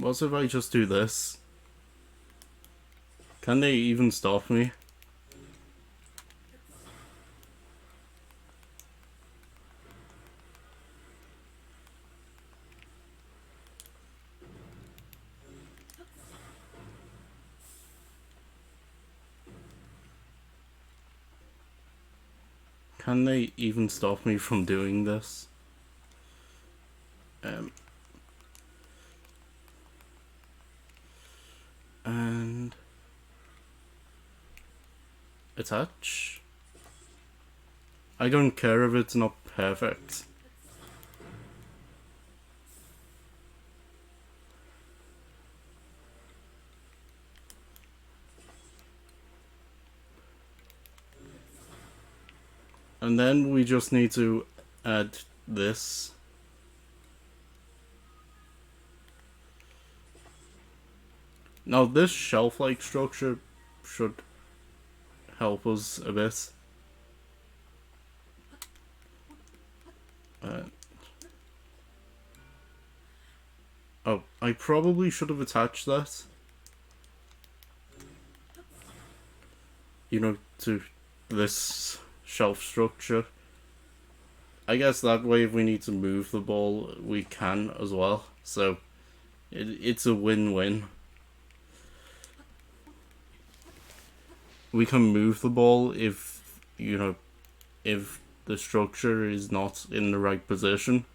What if I just do this? Can they even stop me? Can they even stop me from doing this? And attach. I don't care if it's not perfect. And then we just need to add this. Now this shelf-like structure should help us a bit. Oh, I probably should have attached that. You know, to this shelf structure. I guess that way if we need to move the ball, we can as well. So, it's a win-win. We can move the ball if, you know, if the structure is not in the right position.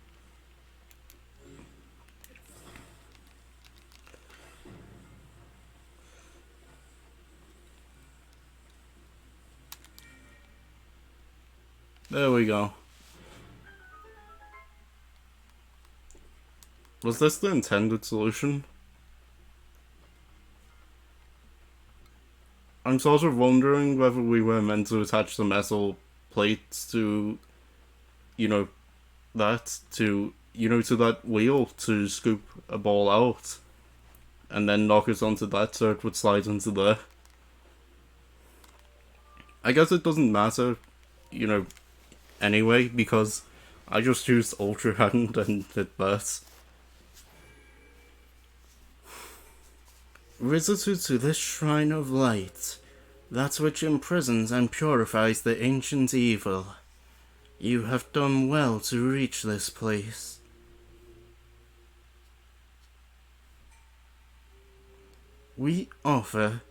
There we go. Was this the intended solution? I'm sort of wondering whether we were meant to attach the metal plates to, you know, to that wheel to scoop a ball out and then knock it onto that so it would slide into there. I guess it doesn't matter, you know, anyway, because I just used Ultra Hand and did that. Visitor to this shrine of light, that which imprisons and purifies the ancient evil. You have done well to reach this place. We offer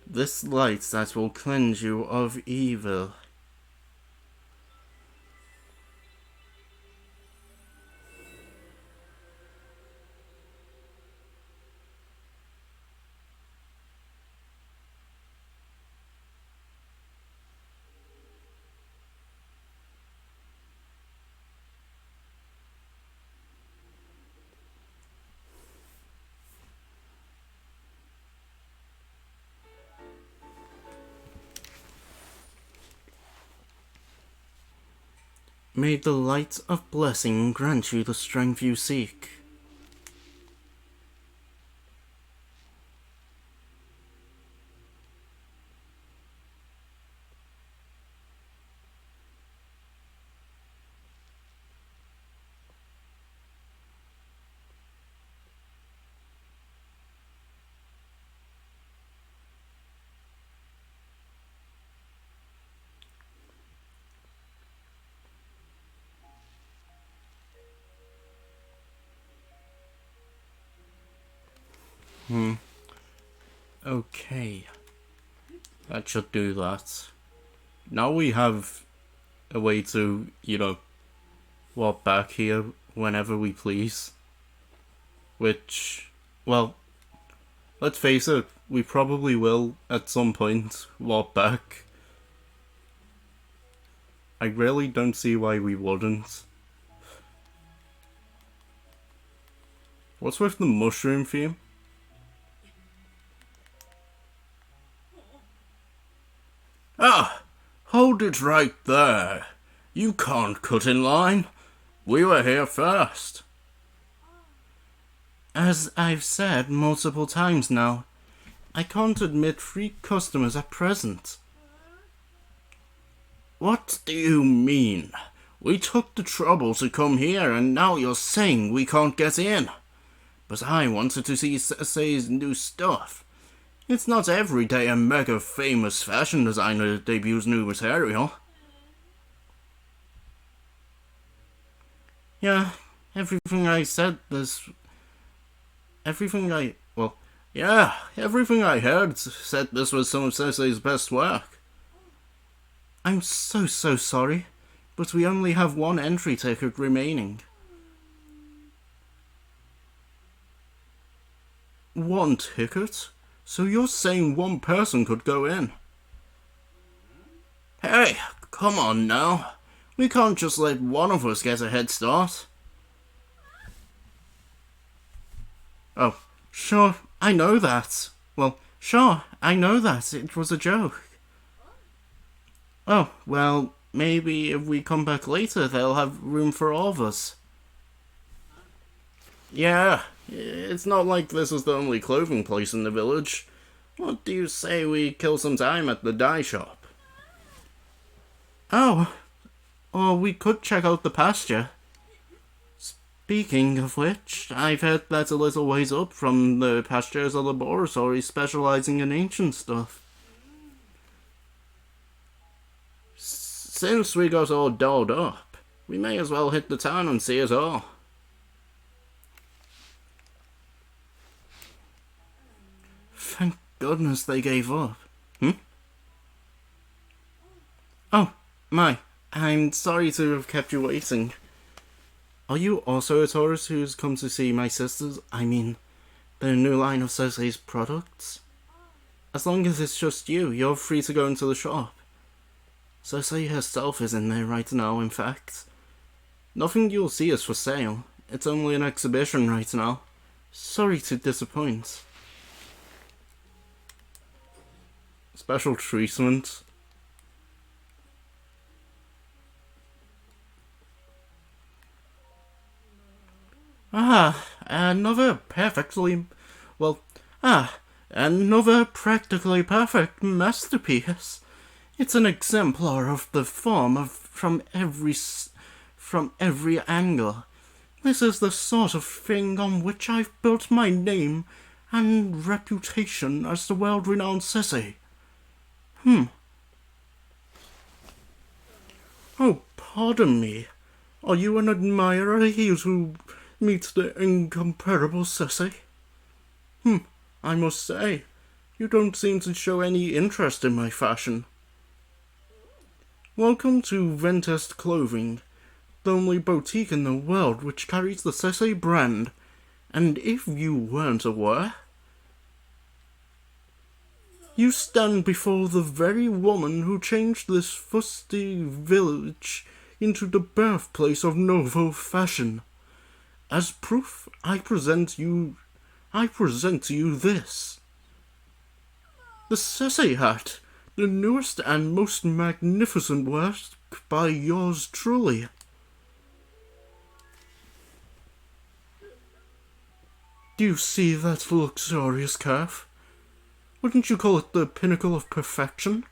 this light that will cleanse you of evil. May the light of blessing grant you the strength you seek. Okay. That should do that. Now we have a way to, walk back here whenever we please. Which, well, let's face it, we probably will at some point walk back. I really don't see why we wouldn't. What's with the mushroom theme? Ah! Hold it right there. You can't cut in line. We were here first. As I've said multiple times now, I can't admit free customers at present. What do you mean? We took the trouble to come here and now you're saying we can't get in. But I wanted to see Sesei's new stuff. It's not every day a mega famous fashion designer debuts new material. Yeah, everything I heard said this was some of Sesei's best work. I'm so sorry, but we only have one entry ticket remaining. One ticket? So you're saying one person could go in? Hey, come on now. We can't just let one of us get a head start. Oh, sure, I know that. Well, sure, I know that. It was a joke. Oh, well, maybe if we come back later, they'll have room for all of us. Yeah, it's not like this is the only clothing place in the village. What do you say we kill some time at the dye shop? Oh, or we could check out the pasture. Speaking of which, I've heard that's a little ways up from the pasture's a laboratory specializing in ancient stuff. Since we got all dolled up, we may as well hit the town and see it all. Thank goodness they gave up. Oh, my. I'm sorry to have kept you waiting. Are you also a tourist who's come to see my sisters? I mean, the new line of Sesei's products? As long as it's just you, you're free to go into the shop. Sesei herself is in there right now, in fact. Nothing you'll see is for sale. It's only an exhibition right now. Sorry to disappoint. Special treatment. Another practically perfect masterpiece. It's an exemplar of the form from every angle. This is the sort of thing on which I've built my name and reputation as the world-renowned Sesei. Oh, pardon me. Are you an admirer here to meet the incomparable Sesei? I must say, you don't seem to show any interest in my fashion. Welcome to Ventest Clothing, the only boutique in the world which carries the Sesei brand. And if you weren't aware, you stand before the very woman who changed this fusty village into the birthplace of nouveau fashion. As proof, I present to you this. The Sesei hat, the newest and most magnificent work by yours truly. Do you see that luxurious curve? Wouldn't you call it the pinnacle of perfection?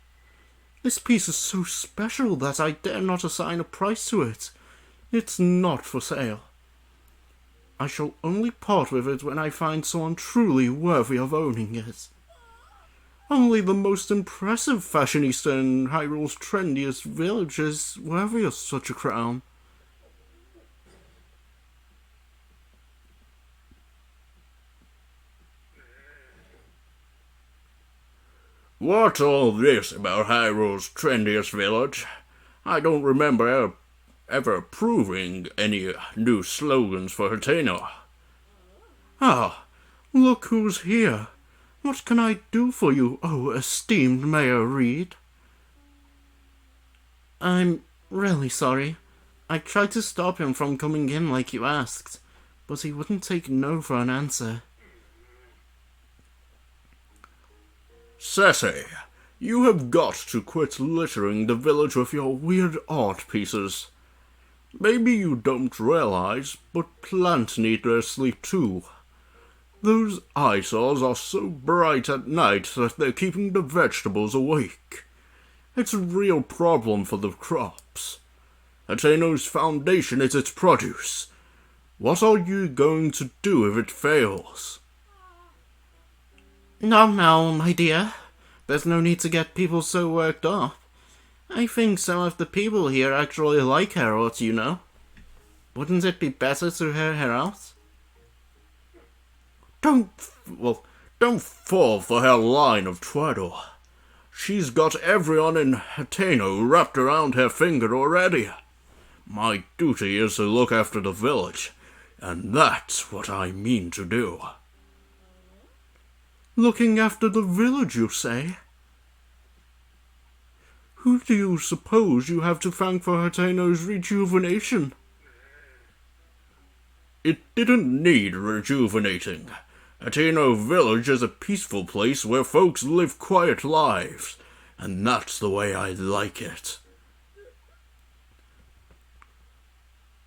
This piece is so special that I dare not assign a price to it. It's not for sale. I shall only part with it when I find someone truly worthy of owning it. Only the most impressive fashionista in Hyrule's trendiest village is worthy of such a crown. What's all this about Hyrule's trendiest village? I don't remember ever approving any new slogans for Hateno. Ah, look who's here. What can I do for you, oh esteemed Mayor Reed? I'm really sorry. I tried to stop him from coming in like you asked, but he wouldn't take no for an answer. Sassy, you have got to quit littering the village with your weird art pieces. Maybe you don't realize, but plants need their sleep too. Those eyesores are so bright at night that they're keeping the vegetables awake. It's a real problem for the crops. Ateno's foundation is its produce. What are you going to do if it fails? No, my dear. There's no need to get people so worked up. I think some of the people here actually like her art, you know. Wouldn't it be better to hear her out? Don't fall for her line of twaddle. She's got everyone in Hateno wrapped around her finger already. My duty is to look after the village, and that's what I mean to do. Looking after the village, you say? Who do you suppose you have to thank for Hateno's rejuvenation? It didn't need rejuvenating. Hateno Village is a peaceful place where folks live quiet lives, and that's the way I like it.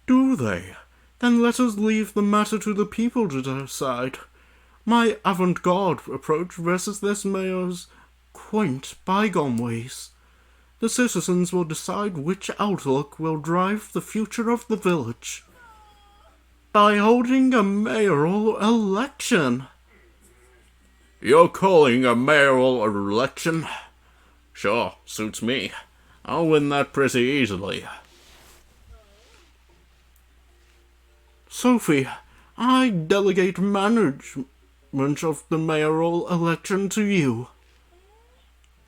Do they? Then let us leave the matter to the people to decide. My avant-garde approach versus this mayor's quaint, bygone ways. The citizens will decide which outlook will drive the future of the village. By holding a mayoral election. You're calling a mayoral election? Sure, suits me. I'll win that pretty easily. Sophie, I delegate management of the mayoral election to you.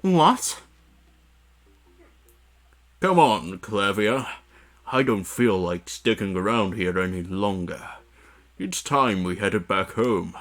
What? Come on, Clavia. I don't feel like sticking around here any longer. It's time we headed back home.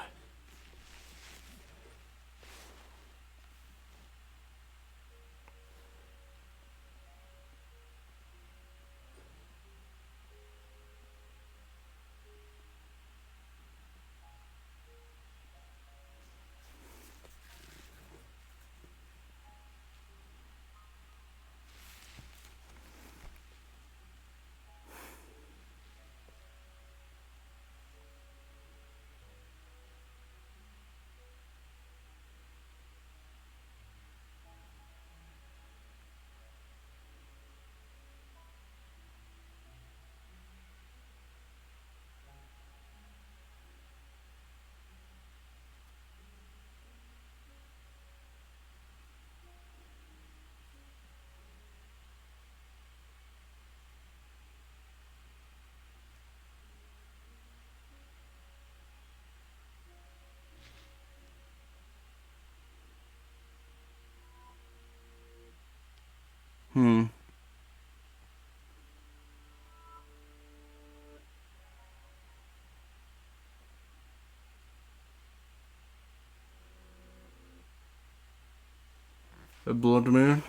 A blood moon?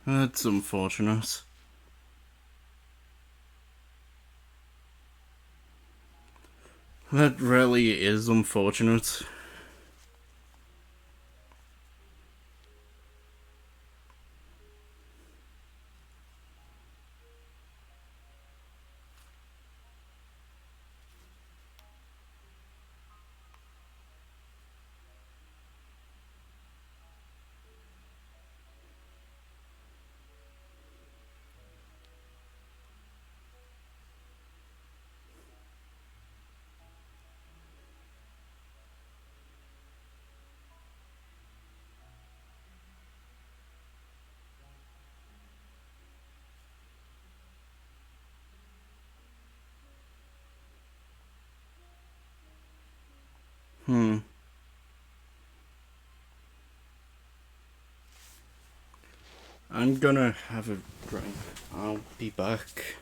That's unfortunate. That really is unfortunate. Hmm. I'm gonna have a drink. I'll be back.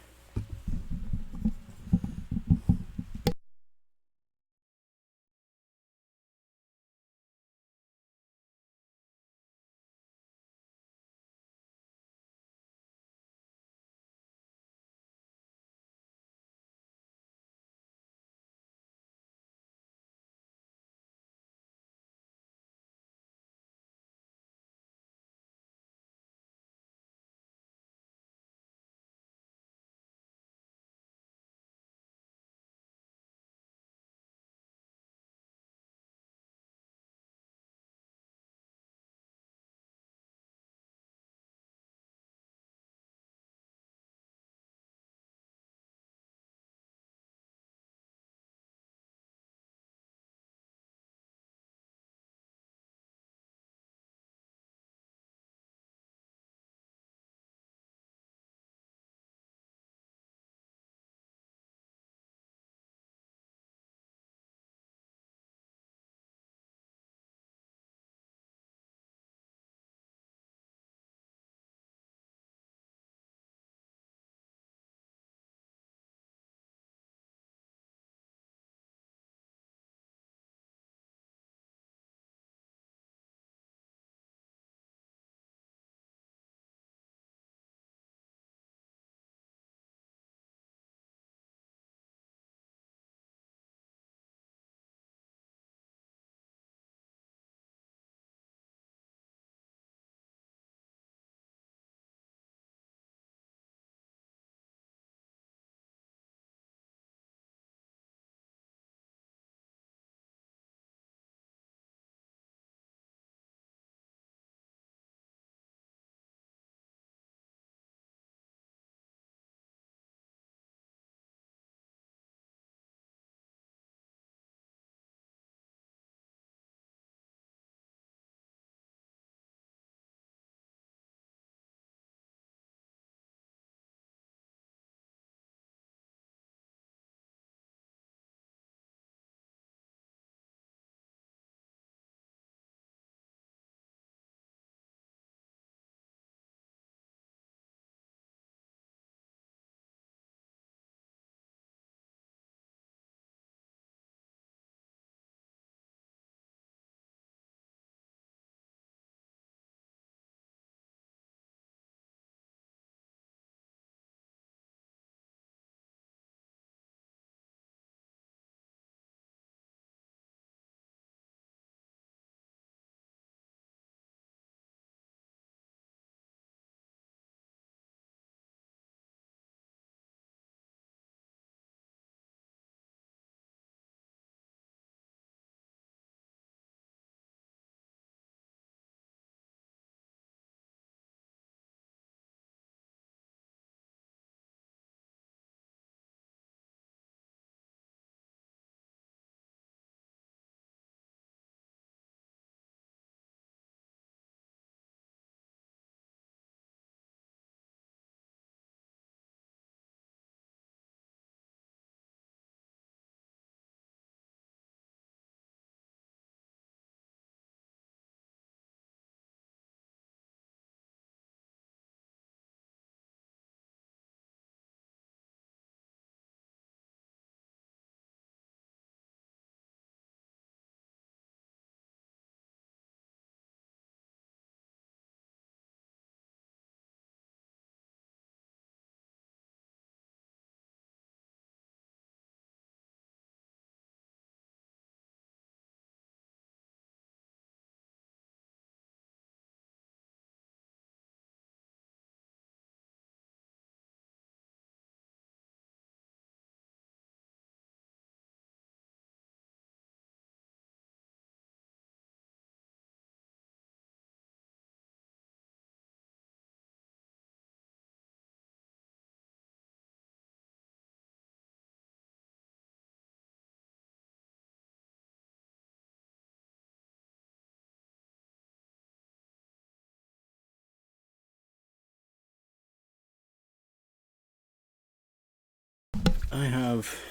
I have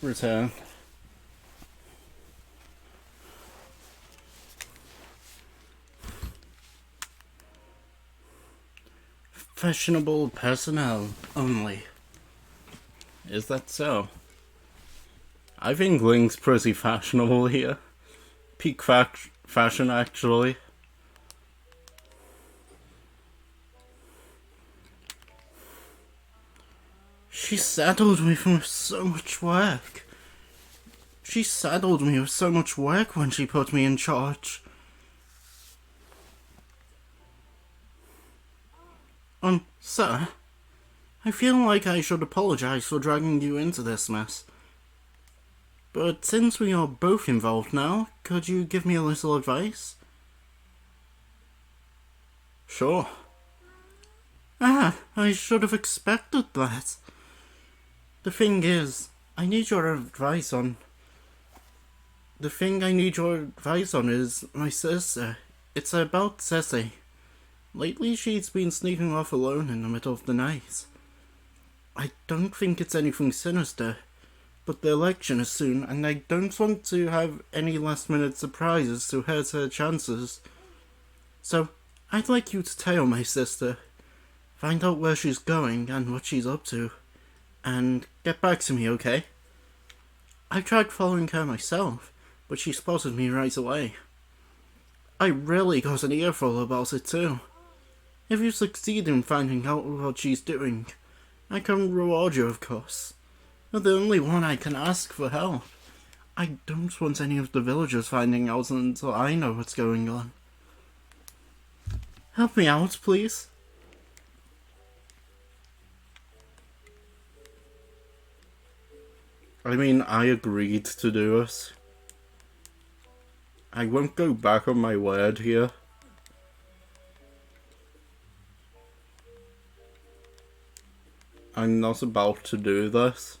returned. Fashionable personnel only. Is that so? I think Link's pretty fashionable here. Peak fashion, actually. She saddled me with so much work. She saddled me with so much work when she put me in charge. Sir, I feel like I should apologize for dragging you into this mess. But since we are both involved now, could you give me a little advice? Sure. I should have expected that. The thing I need your advice on... The thing I need your advice on is my sister. It's about Ceci. Lately she's been sneaking off alone in the middle of the night. I don't think it's anything sinister, but the election is soon and I don't want to have any last-minute surprises to hurt her chances. So, I'd like you to tail my sister, find out where she's going and what she's up to, and get back to me, okay? I tried following her myself, but she spotted me right away. I really got an earful about it too. If you succeed in finding out what she's doing, I can reward you, of course. You're the only one I can ask for help. I don't want any of the villagers finding out until I know what's going on. Help me out, please. I mean, I agreed to do it. I won't go back on my word here. I'm not about to do this.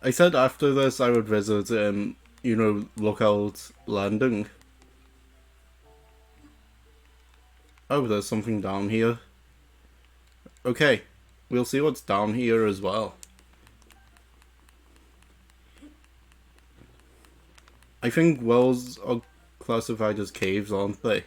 I said after this I would visit, Lookout Landing. Oh, there's something down here. Okay, we'll see what's down here as well. I think wells are classified as caves, aren't they?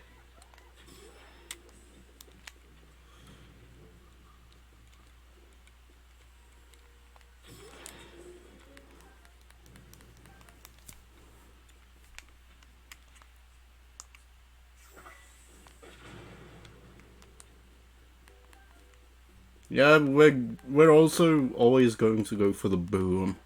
Yeah, we're also always going to go for the boom.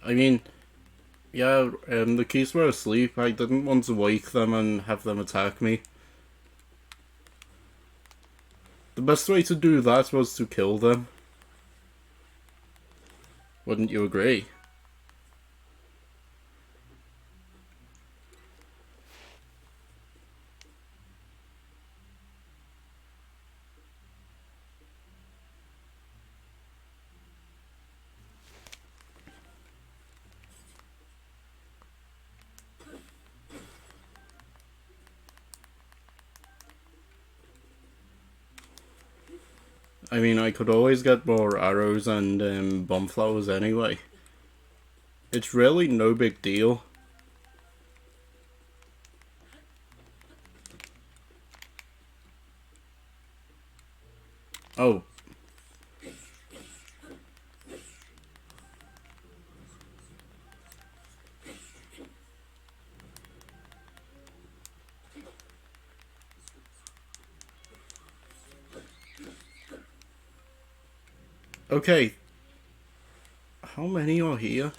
I mean, yeah, the keys were asleep. I didn't want to wake them and have them attack me. The best way to do that was to kill them. Wouldn't you agree? I mean, I could always get more arrows and bomb flowers anyway. It's really no big deal. Oh. Okay. How many are here?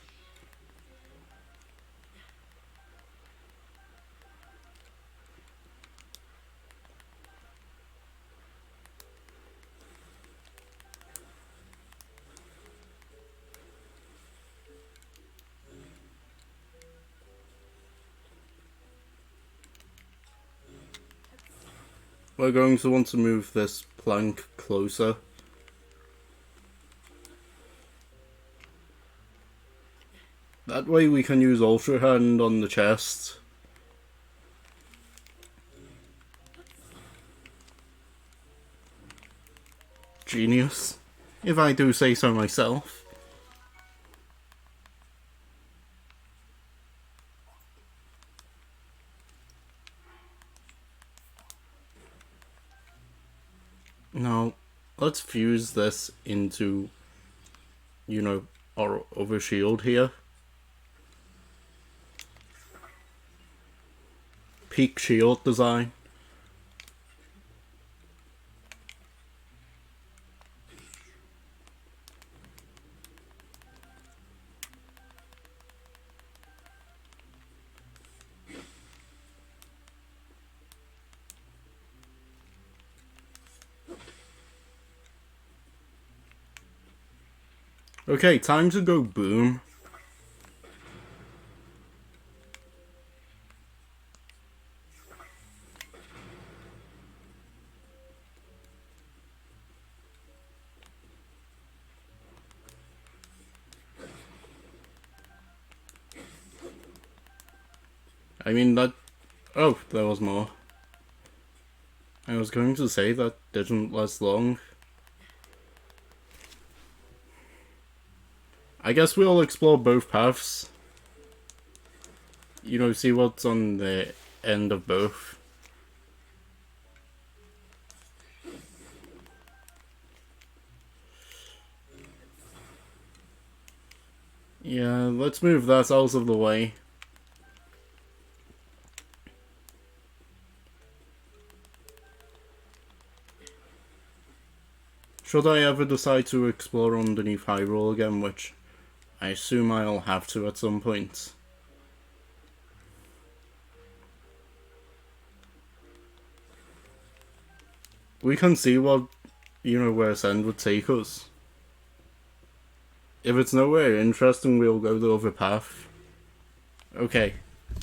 we're going to want to move this plank closer. That way we can use Ultra Hand on the chest. Genius, if I do say so myself. Now, let's fuse this into, our other shield here. Peak shield design. Okay, time to go boom. I mean that... Oh, there was more. I was going to say that didn't last long. I guess we'll explore both paths. See what's on the end of both. Yeah, let's move that out of the way. Should I ever decide to explore underneath Hyrule again, which I assume I'll have to at some point. We can see what, where Ascend would take us. If it's nowhere interesting, we'll go the other path. Okay,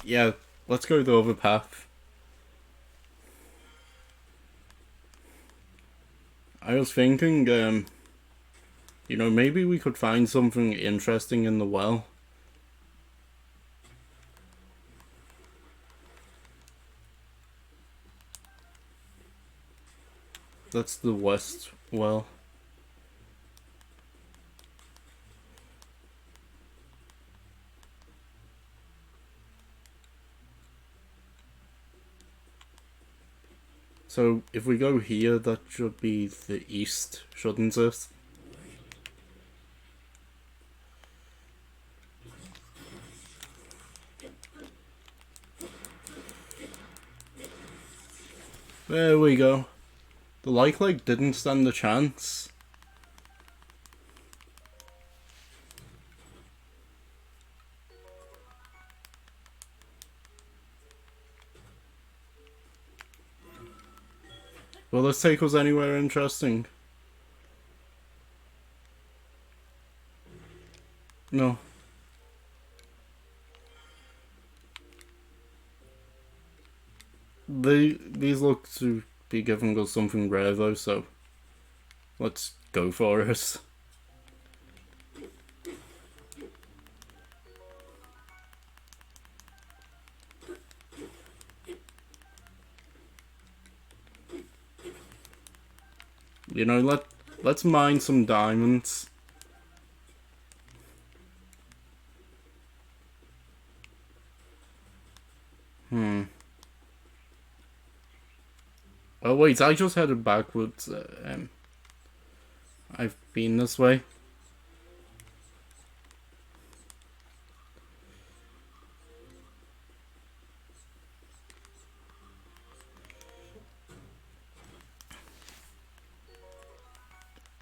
yeah, let's go the other path. I was thinking, maybe we could find something interesting in the well. That's the west well. So if we go here, that should be the east, shouldn't it? There we go. The like didn't stand a chance. Will this take us anywhere interesting? No. These look to be giving us something rare though, so let's go for it. Let's mine some diamonds. Oh wait, I just headed backwards. I've been this way.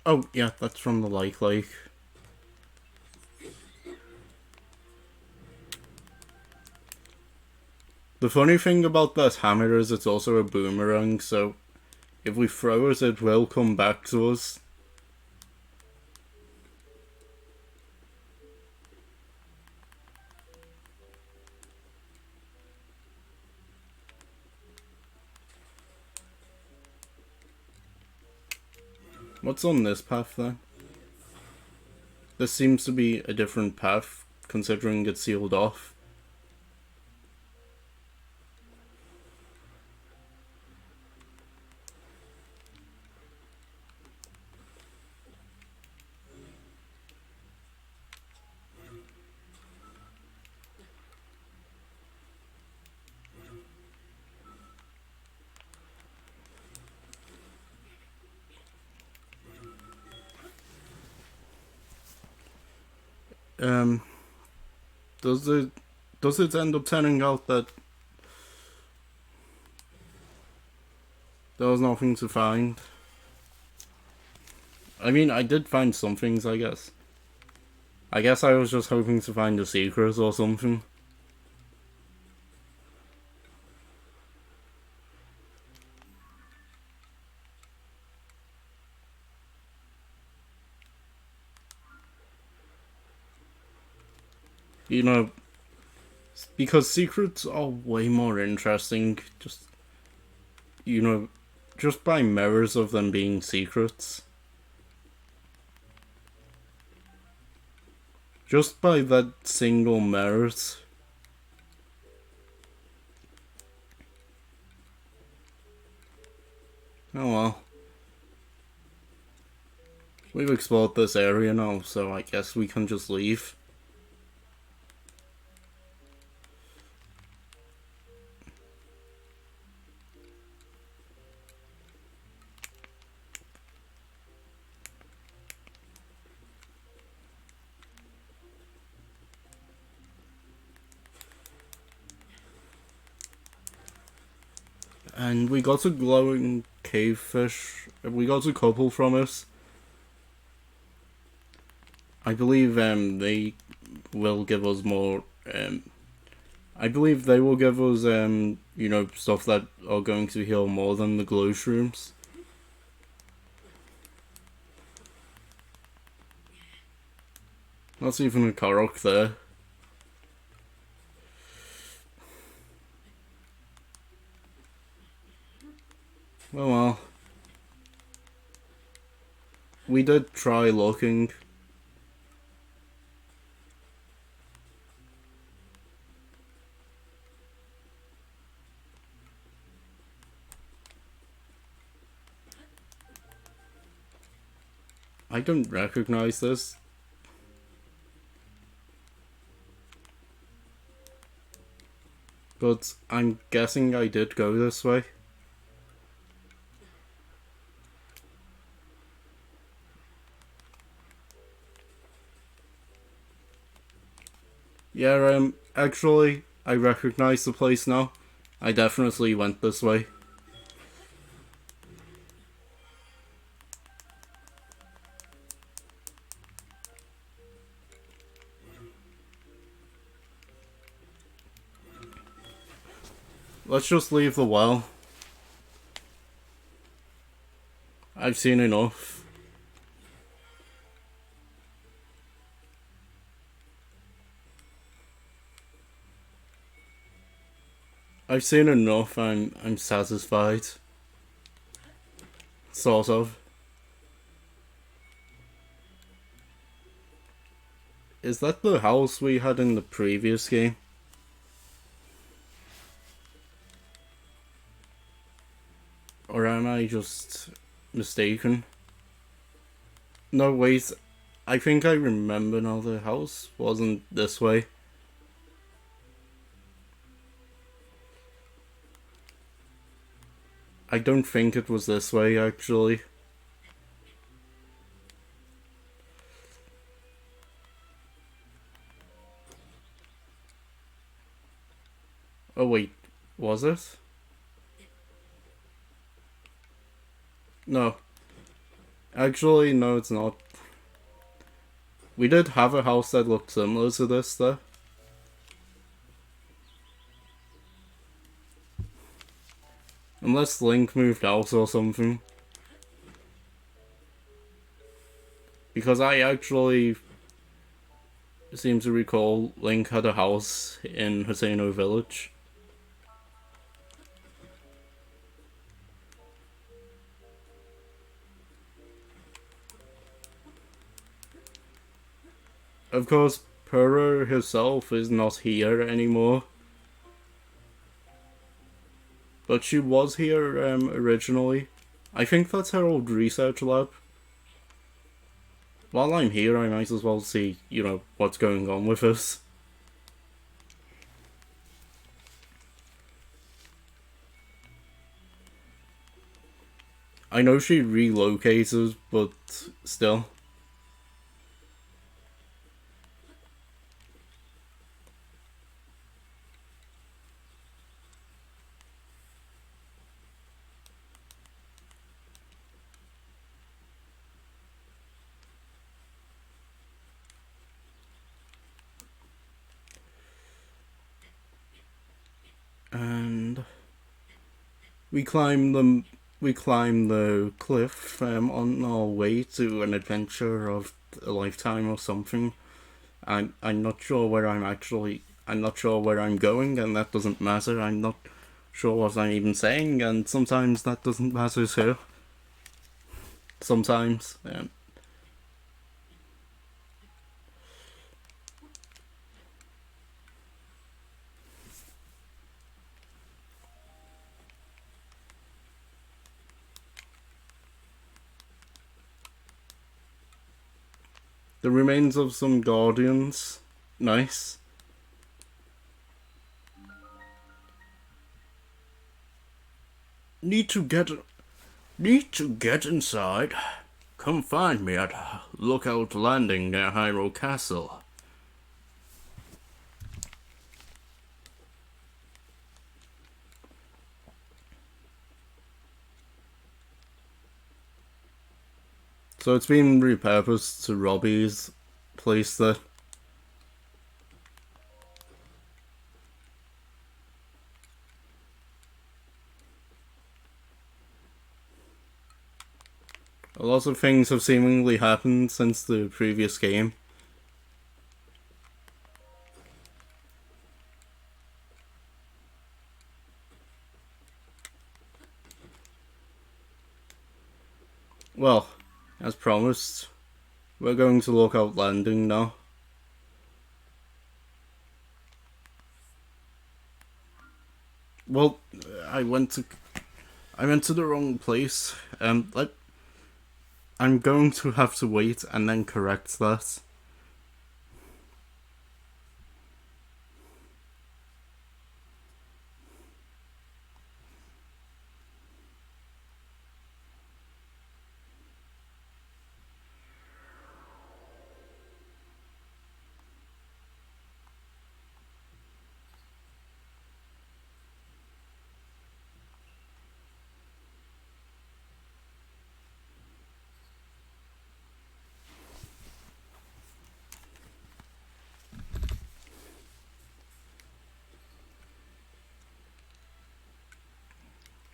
Oh yeah, that's from the lake. The funny thing about that hammer is it's also a boomerang, so if we throw it, it will come back to us. What's on this path then? This seems to be a different path, considering it's sealed off. Um, does it end up turning out that there was nothing to find? I mean, I did find some things, I guess. I guess I was just hoping to find a secret or something. You know, because secrets are way more interesting, just by mirrors of them being secrets. Just by that single merit. Oh well. We've explored this area now, so I guess we can just leave. And we got a glowing cave fish. We got a couple from it. I believe they will give us more. I believe they will give us stuff that are going to heal more than the glow shrooms. That's even a Korok there. Oh well. We did try looking. I don't recognize this. But I'm guessing I did go this way. Yeah, actually, I recognize the place now. I definitely went this way. Let's just leave the well. I've seen enough. I've seen enough. I'm satisfied. Sort of. Is that the house we had in the previous game? Or am I just mistaken? No, wait. I think I remember now the house wasn't this way. I don't think it was this way, actually. Oh wait, was it? No. Actually, no, it's not. We did have a house that looked similar to this, though. Unless Link moved out or something. Because I actually seem to recall Link had a house in Hateno Village. Of course, Purah herself is not here anymore. But she was here originally. I think that's her old research lab. While I'm here, I might as well see, what's going on with us. I know she relocated, but still. And we climb the cliff on our way to an adventure of a lifetime or something. I'm not sure where I'm not sure where I'm going, and that doesn't matter. I'm not sure what I'm even saying, and sometimes that doesn't matter too. Sometimes. The remains of some guardians. Nice. Need to get inside. Come find me at Lookout Landing near Hyrule Castle. So it's been repurposed to Robbie's place there. A lot of things have seemingly happened since the previous game. Well, as promised, we're going to Lookout Landing now. Well, I went to the wrong place. I'm going to have to wait and then correct that.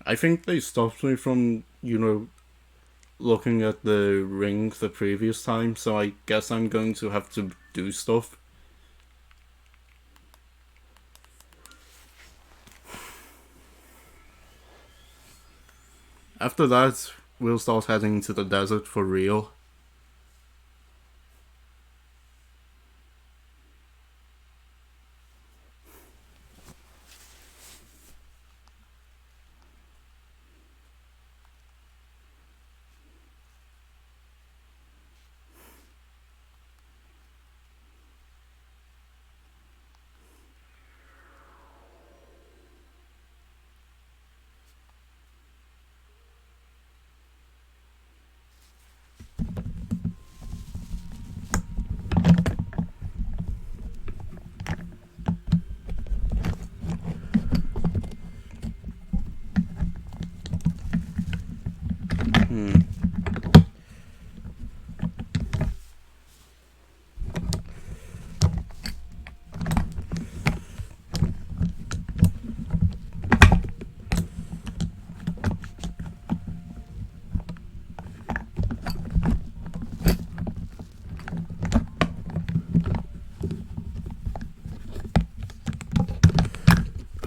I think they stopped me from, looking at the ring the previous time, so I guess I'm going to have to do stuff. After that, we'll start heading to the desert for real.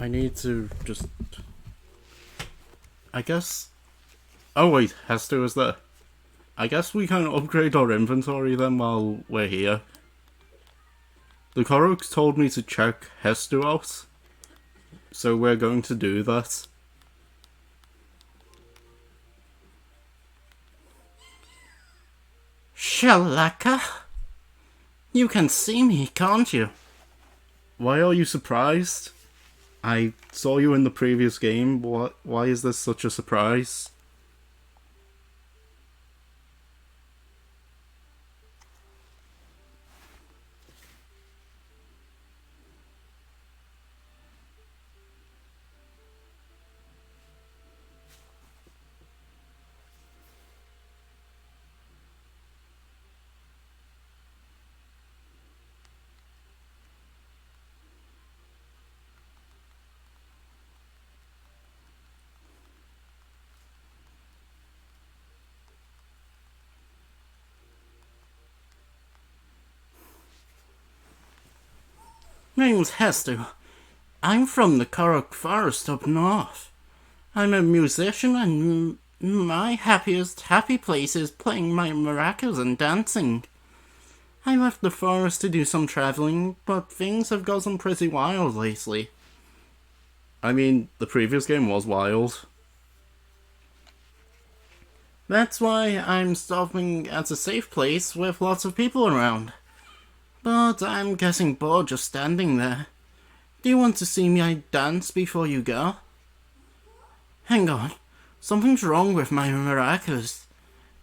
I need to just... I guess... Oh wait, Hester is there. I guess we can upgrade our inventory then while we're here. The Koroks told me to check Hestu out, so we're going to do that. Shalaka? You can see me, can't you? Why are you surprised? I saw you in the previous game. Why is this such a surprise? Name's Hester. I'm from the Korok Forest up north. I'm a musician and my happy place is playing my maracas and dancing. I left the forest to do some traveling, but things have gotten pretty wild lately. I mean, the previous game was wild. That's why I'm stopping at a safe place with lots of people around. But I'm getting bored just standing there. Do you want to see me dance before you go? Hang on. Something's wrong with my maracas.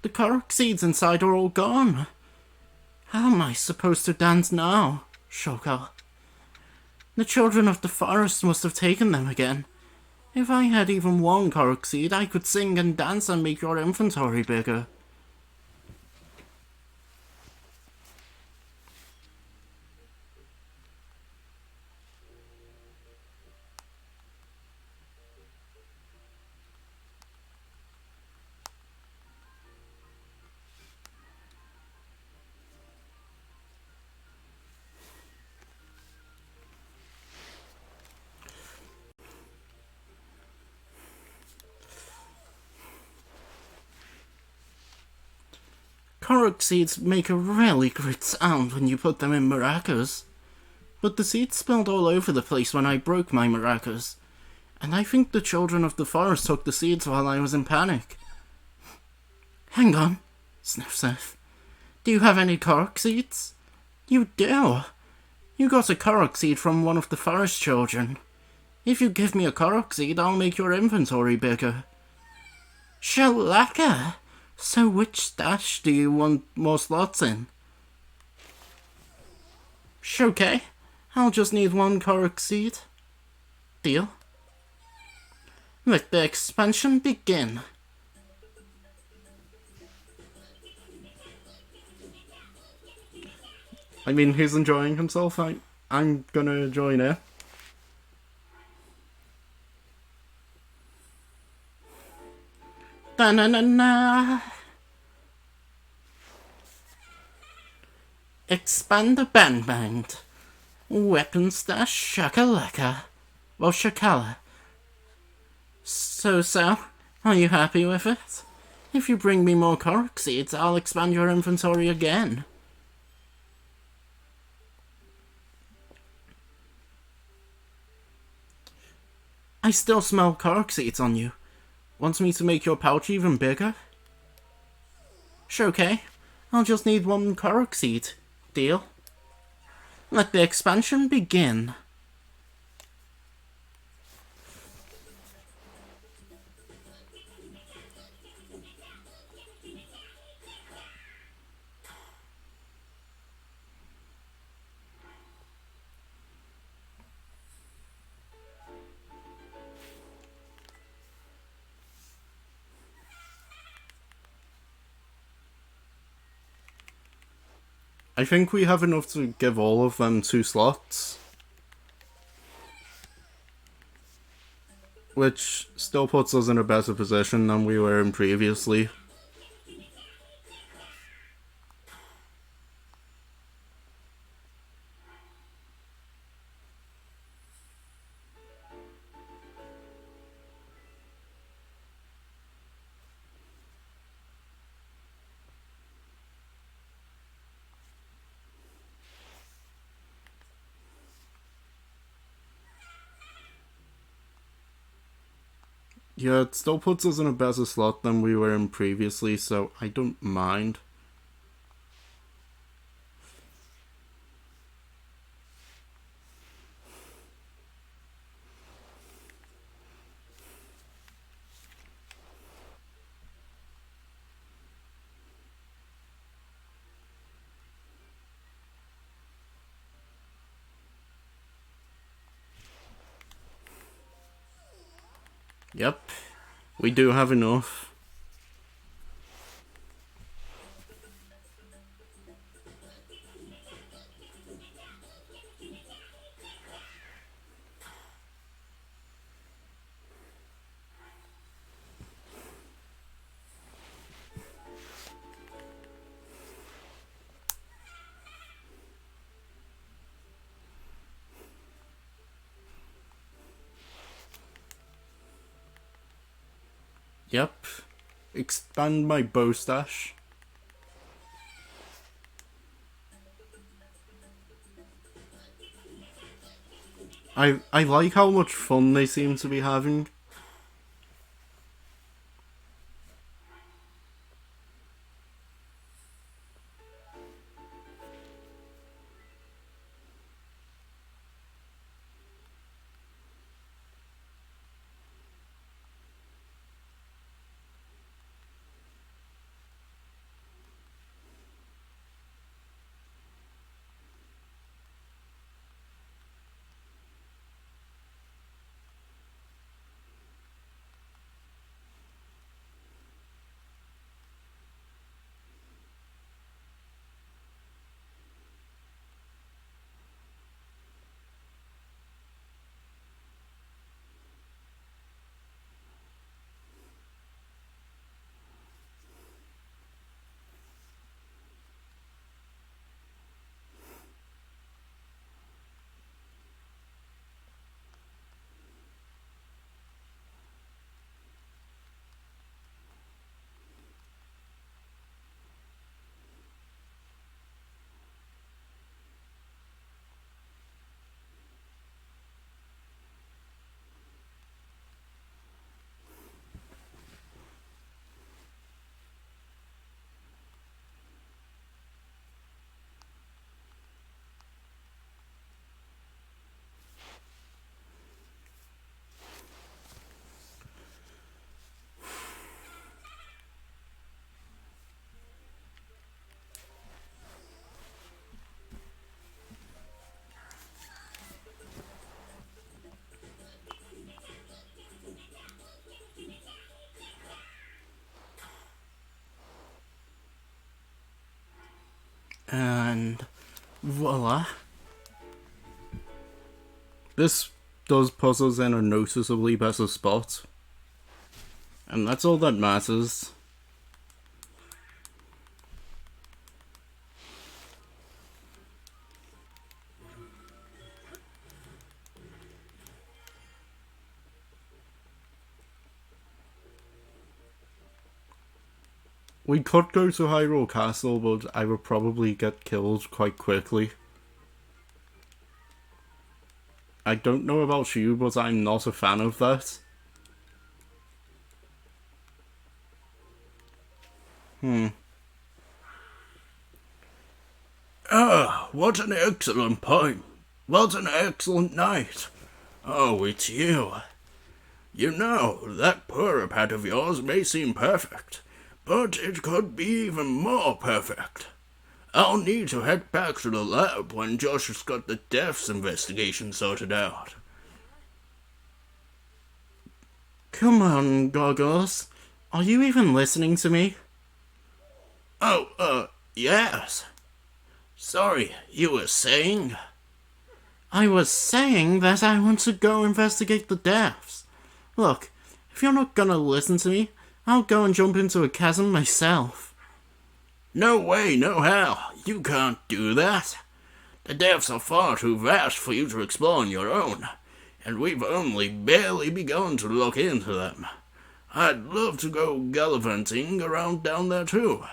The korok seeds inside are all gone. How am I supposed to dance now, Shoko? The children of the forest must have taken them again. If I had even one korok seed, I could sing and dance and make your inventory bigger. Korok seeds make a really great sound when you put them in maracas. But the seeds spilled all over the place when I broke my maracas. And I think the children of the forest took the seeds while I was in panic. Hang on. Sniff, sniff. Do you have any korok seeds? You do. You got a korok seed from one of the forest children. If you give me a korok seed, I'll make your inventory bigger. Shalaka! So which stash do you want more slots in? Okay, I'll just need one korok seed. Deal. Let the expansion begin. I mean, he's enjoying himself. I'm gonna join in. Da-na-na-na. Expand the band. Weapon stash shakalaka. Well, shakala. So, are you happy with it? If you bring me more korok seeds, I'll expand your inventory again. I still smell korok seeds on you. Want me to make your pouch even bigger? Sure, okay. I'll just need one korok seed. Deal? Let the expansion begin. I think we have enough to give all of them 2 slots. Which still puts us in a better position than we were in previously. Yeah, it still puts us in a better slot than we were in previously, so I don't mind. Yep, we do have enough. Yep. Expand my bow stash. I like how much fun they seem to be having. And voila. This does put us in a noticeably better spot. And that's all that matters. We could go to Hyrule Castle, but I would probably get killed quite quickly. I don't know about you, but I'm not a fan of that. Ah, what an excellent poem. What an excellent night. Oh, it's you. You know, that purr pad of yours may seem perfect, but it could be even more perfect. I'll need to head back to the lab when Josh has got the deaths investigation sorted out. Come on, Goggles. Are you even listening to me? Oh, yes. Sorry, you were saying? I was saying that I want to go investigate the deaths. Look, if you're not gonna listen to me, I'll go and jump into a chasm myself. No way, no how. You can't do that. The depths are far too vast for you to explore on your own, and we've only barely begun to look into them. I'd love to go gallivanting around down there too.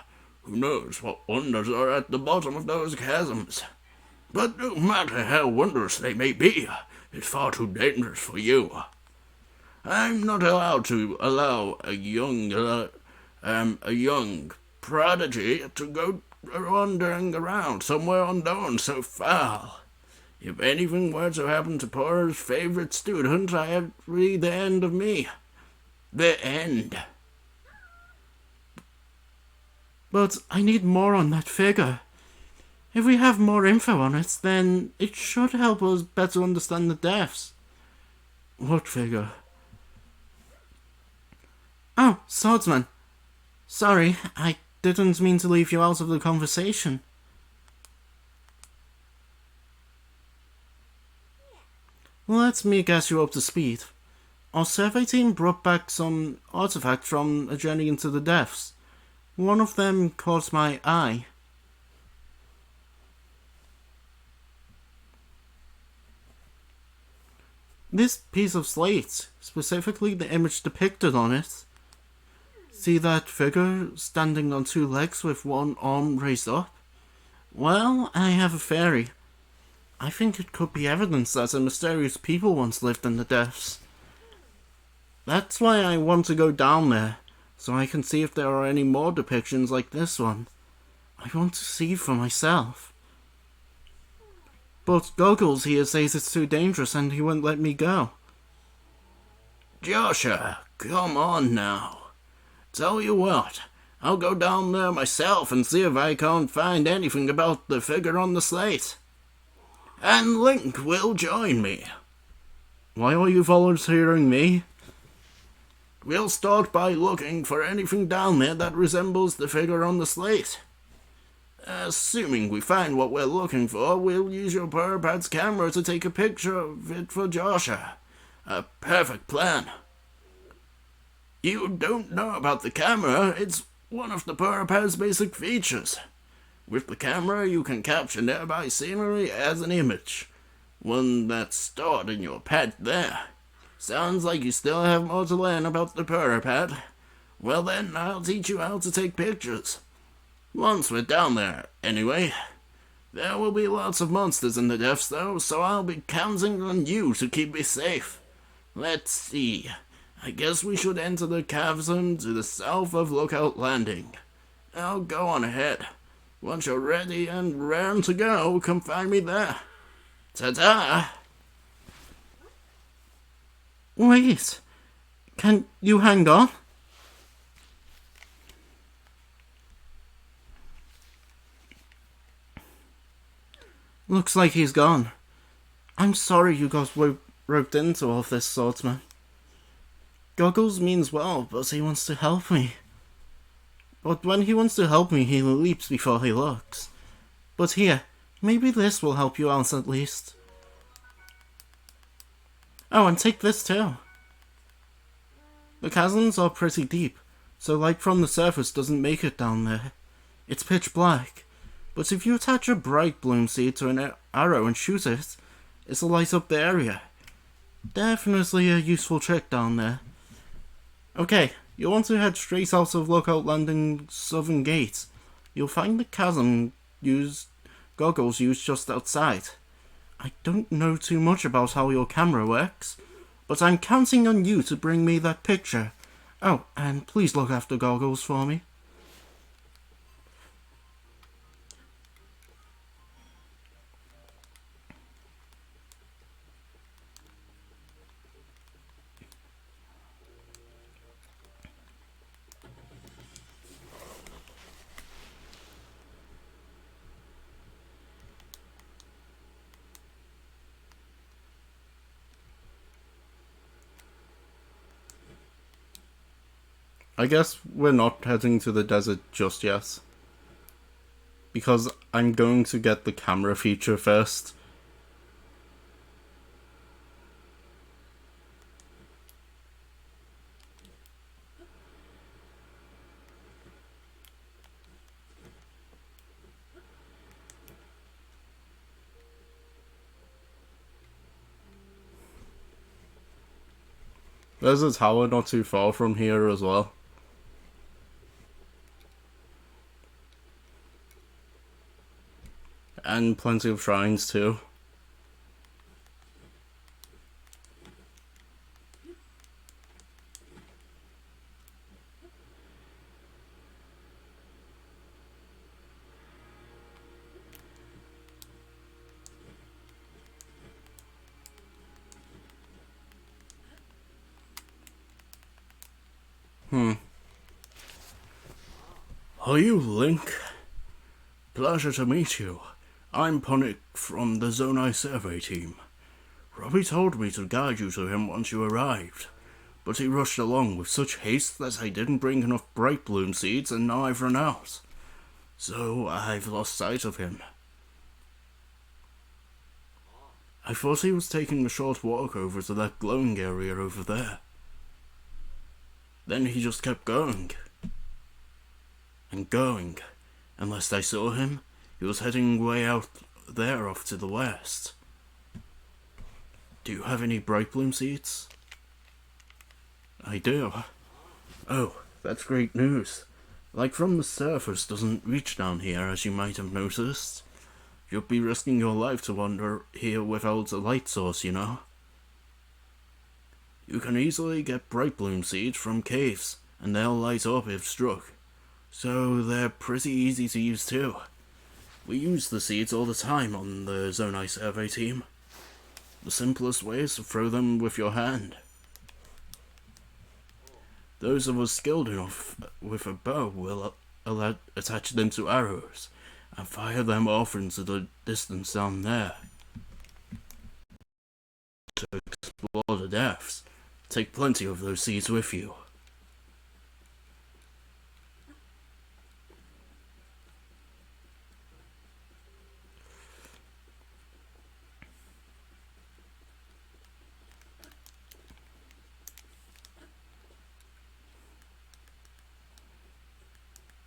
Who knows what wonders are at the bottom of those chasms? But no matter how wondrous they may be, it's far too dangerous for you. I'm not allowed to allow a young prodigy to go wandering around somewhere unknown so foul. If anything were to happen to Poirot's favourite student, I have really the end of me. The end. But I need more on that figure. If we have more info on it, then it should help us better understand the deaths. What figure? Oh, swordsman. Sorry, I didn't mean to leave you out of the conversation. Let me get you up to speed. Our survey team brought back some artifacts from a journey into the depths. One of them caught my eye. This piece of slate, specifically the image depicted on it. See that figure standing on two legs with one arm raised up? Well, I have a theory. I think it could be evidence that a mysterious people once lived in the depths. That's why I want to go down there, so I can see if there are any more depictions like this one. I want to see for myself. But Goggles here says it's too dangerous and he won't let me go. Joshua, come on now. Tell you what, I'll go down there myself and see if I can't find anything about the figure on the slate. And Link will join me. Why are you volunteering me? We'll start by looking for anything down there that resembles the figure on the slate. Assuming we find what we're looking for, we'll use your Purrpad's camera to take a picture of it for Joshua. A perfect plan. You don't know about the camera, it's one of the Purrpad's basic features. With the camera, you can capture nearby scenery as an image. One that's stored in your pad there. Sounds like you still have more to learn about the Purrpad. Well then, I'll teach you how to take pictures. Once we're down there, anyway. There will be lots of monsters in the depths though, so I'll be counting on you to keep me safe. Let's see. I guess we should enter the chasm to the south of Lookout Landing. I'll go on ahead. Once you're ready and raring to go, come find me there. Ta-ta! Wait. Can you hang on? Looks like he's gone. I'm sorry you got roped into all this, swordsman. Goggles means well, but he wants to help me. But when he wants to help me, he leaps before he looks. But here, maybe this will help you out at least. Oh, and take this too. The chasms are pretty deep, so light from the surface doesn't make it down there. It's pitch black. But if you attach a bright bloom seed to an arrow and shoot it, it'll light up the area. Definitely a useful trick down there. Okay, you'll want to head straight out of Lookout Landing southern gate. You'll find the chasm Goggles used just outside. I don't know too much about how your camera works, but I'm counting on you to bring me that picture. Oh, and please look after Goggles for me. I guess we're not heading to the desert just yet. Because I'm going to get the camera feature first. There's a tower not too far from here as well. And plenty of shrines too. Are you Link? Pleasure to meet you. I'm Punik from the Zonai survey team. Robbie told me to guide you to him once you arrived, but he rushed along with such haste that I didn't bring enough bright bloom seeds and now I've run out. So I've lost sight of him. I thought he was taking a short walk over to that glowing area over there. Then he just kept going. And going. And last I saw him, he was heading way out there off to the west. Do you have any bright bloom seeds? I do. Oh, that's great news. Light from the surface doesn't reach down here, as you might have noticed. You'd be risking your life to wander here without a light source, you know. You can easily get bright bloom seeds from caves, and they'll light up if struck. So they're pretty easy to use too. We use the seeds all the time on the Zonai survey team. The simplest way is to throw them with your hand. Those of us skilled enough with a bow will attach them to arrows and fire them off into the distance down there. To explore the depths, take plenty of those seeds with you.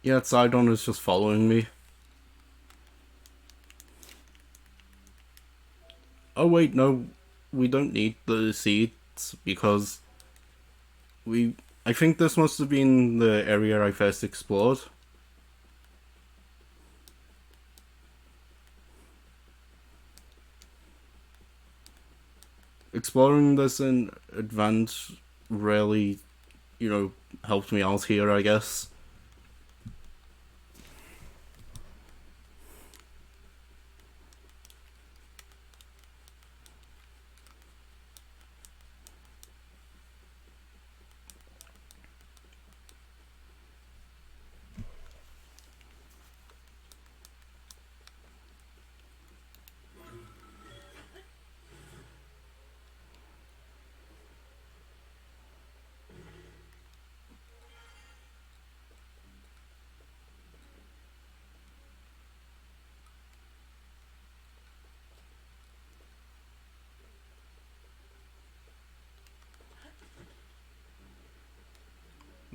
Yeah, Sidon is just following me. Oh wait, no, we don't need the seeds because I think this must have been the area I first explored. Exploring this in advance really, helped me out here, I guess.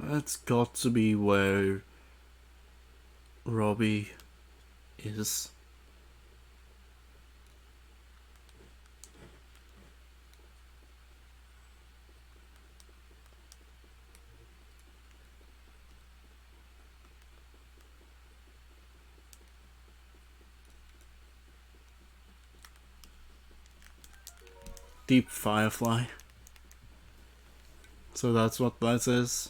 That's got to be where Robbie is. Deep Firefly. So that's what that is.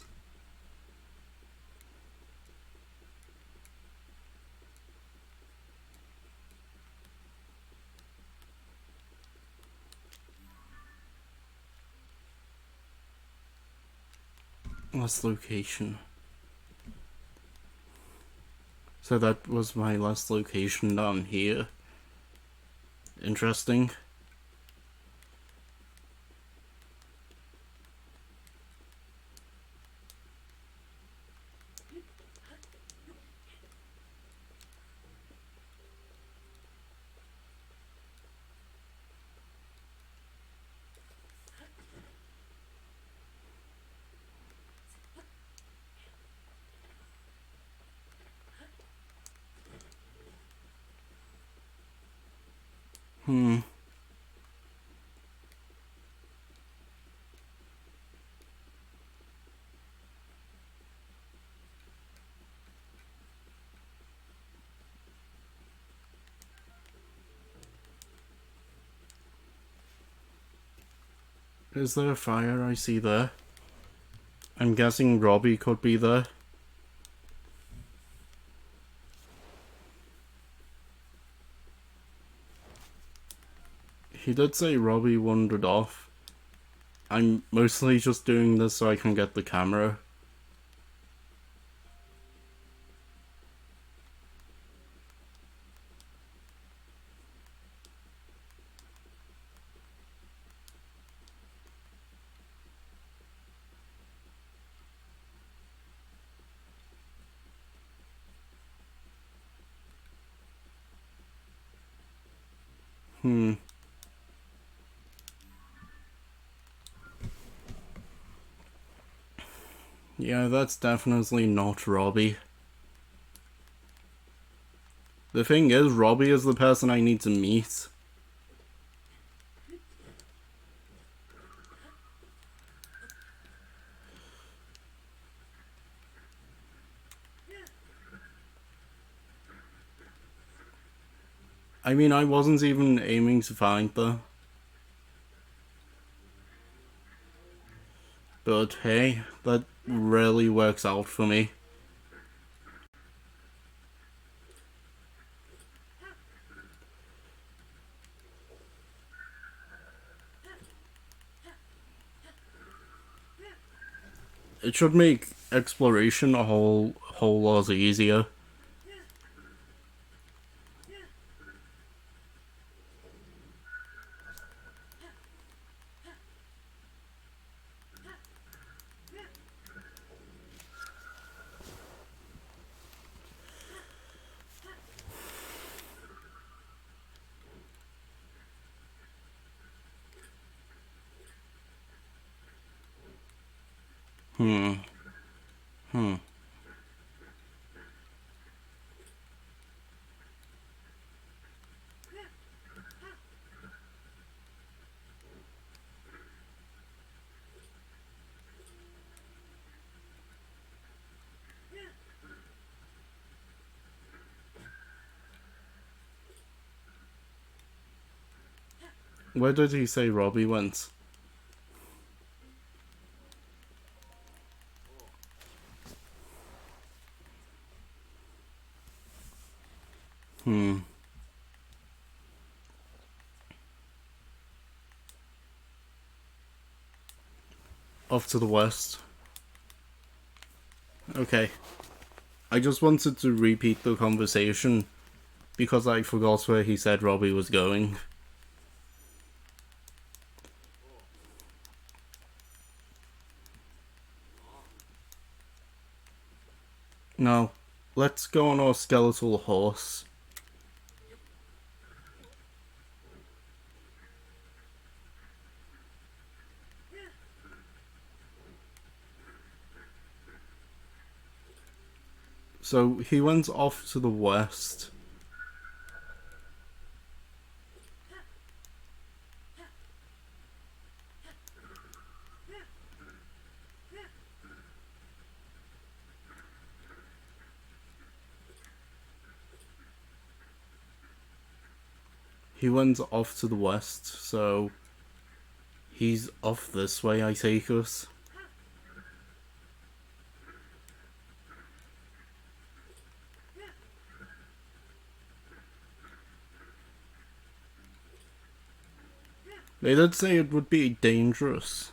Last location. So that was my last location down here. Interesting. Is there a fire I see there? I'm guessing Robbie could be there. He did say Robbie wandered off. I'm mostly just doing this so I can get the camera Yeah, that's definitely not Robbie. The thing is, Robbie is the person I need to meet. I mean, I wasn't even aiming to find her. But hey, that really works out for me. It should make exploration a whole lot easier. Hmm. Hmm. Where did he say Robbie went? Hmm. Off to the west. Okay. I just wanted to repeat the conversation because I forgot where he said Robbie was going. Now, let's go on our skeletal horse. So he went off to the west. He went off to the west, so he's off this way, I take it. They did say it would be dangerous.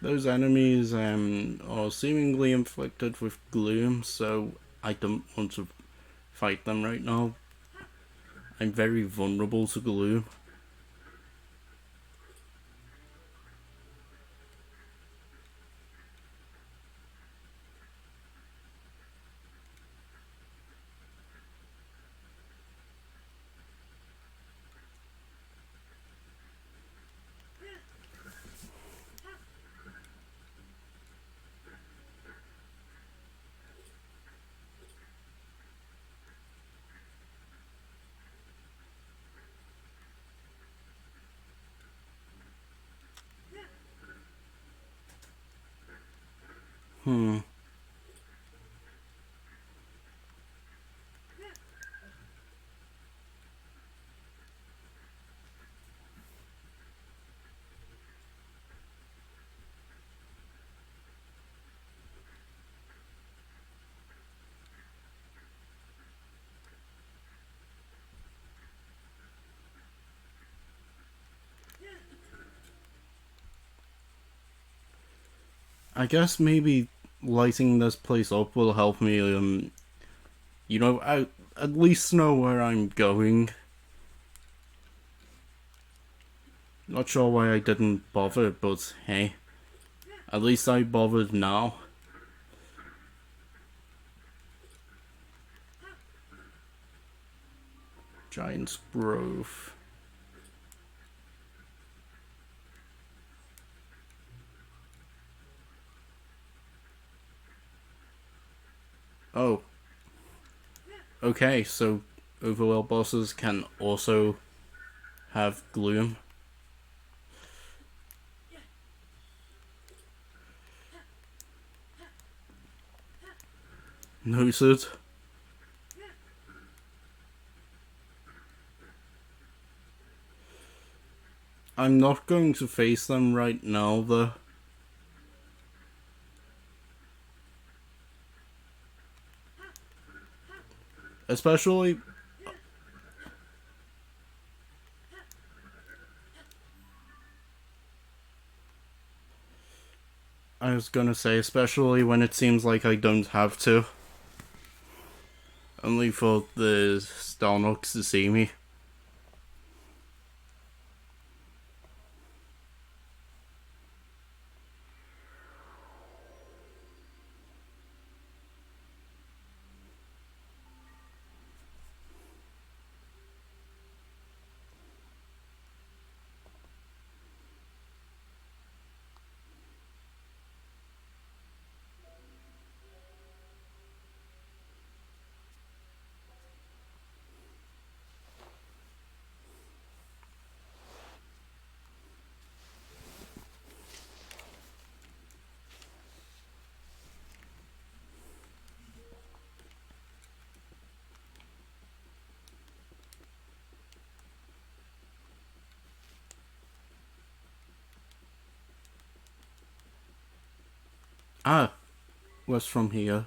Those enemies are seemingly inflicted with gloom, so I don't want to fight them right now. I'm very vulnerable to gloom. Hmm. I guess maybe lighting this place up will help me, at least know where I'm going. Not sure why I didn't bother, but hey, at least I bothered now. Giant's Grove. Oh. Okay, so overworld bosses can also have gloom. Noted. I'm not going to face them right now, though. Especially... I was gonna say, especially when it seems like I don't have to. Only for the Starnox to see me. Ah, what's from here?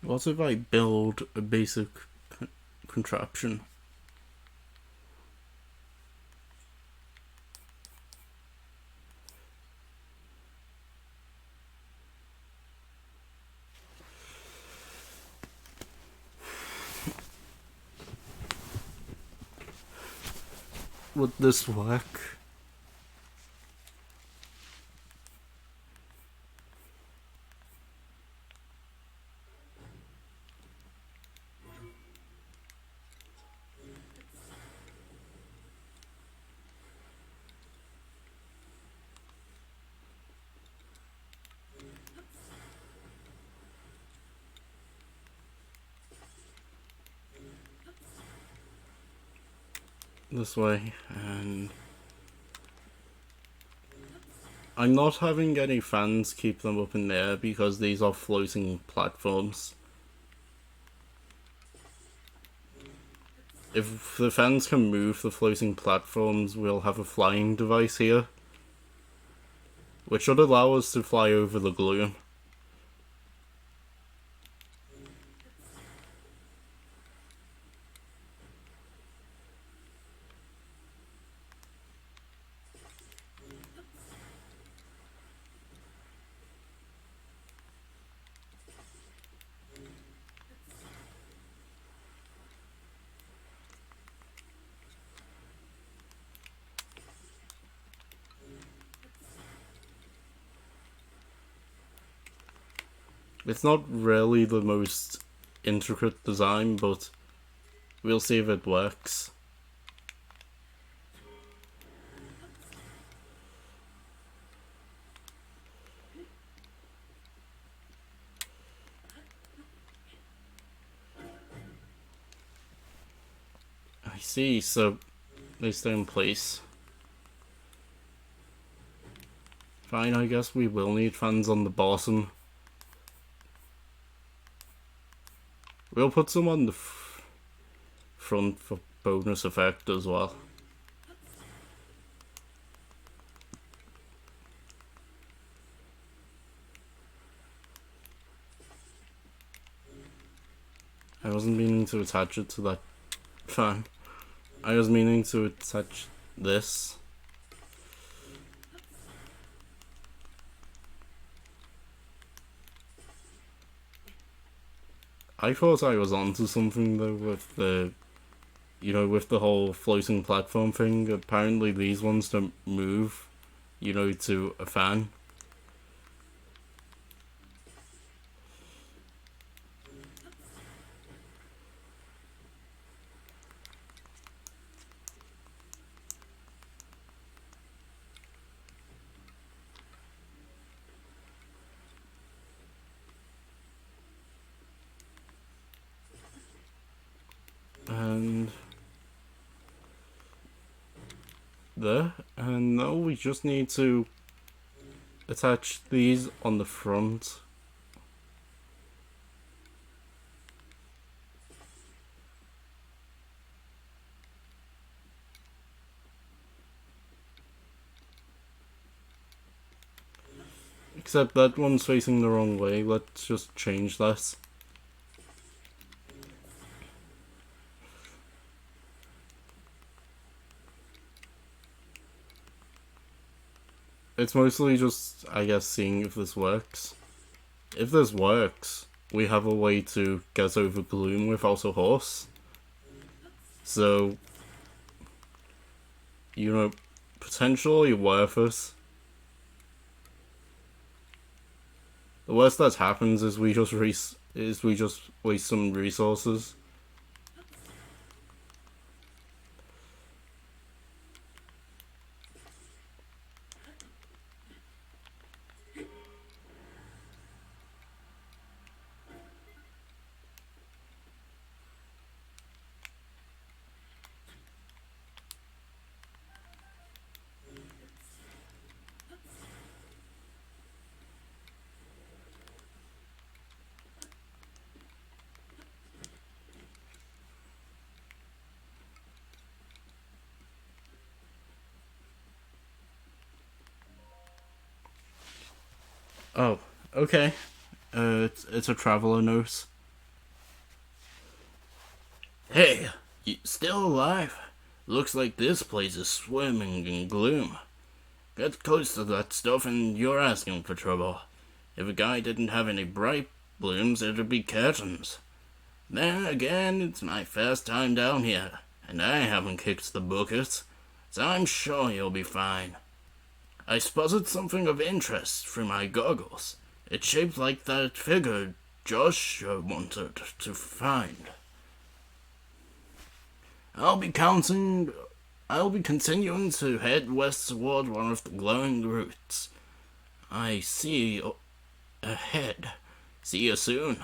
What if I build a basic contraption? Would this work? This way, and I'm not having any fans keep them up in the air because these are floating platforms. If the fans can move the floating platforms, we'll have a flying device here, which should allow us to fly over the gloom. It's not really the most intricate design, but we'll see if it works. I see, so they stay in place. Fine, I guess we will need fans on the bottom. We'll put some on the front for bonus effect as well. I wasn't meaning to attach it to that fan. I was meaning to attach this. I thought I was onto something though with the with the whole floating platform thing, apparently these ones don't move, to a fan. And there, and now we just need to attach these on the front. Except that one's facing the wrong way. Let's just change that. It's mostly just, I guess, seeing if this works. If this works, we have a way to get over Gloom without a horse. So, potentially worth it. The worst that happens is we just waste some resources. Oh, okay. It's a traveler note. Hey, you still alive? Looks like this place is swimming in gloom. Get close to that stuff and you're asking for trouble. If a guy didn't have any bright blooms, it'd be curtains. Then again, it's my first time down here, and I haven't kicked the bucket, so I'm sure you'll be fine. I spotted something of interest through my goggles. It's shaped like that figure Josh wanted to find. I'll be continuing to head west toward one of the glowing routes. I see you ahead. See you soon.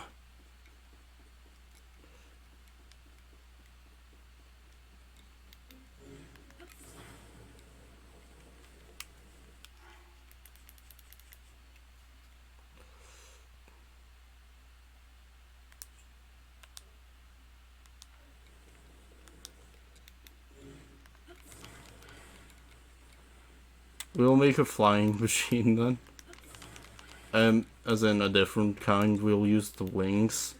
We'll make a flying machine then. As in a different kind, we'll use the wings.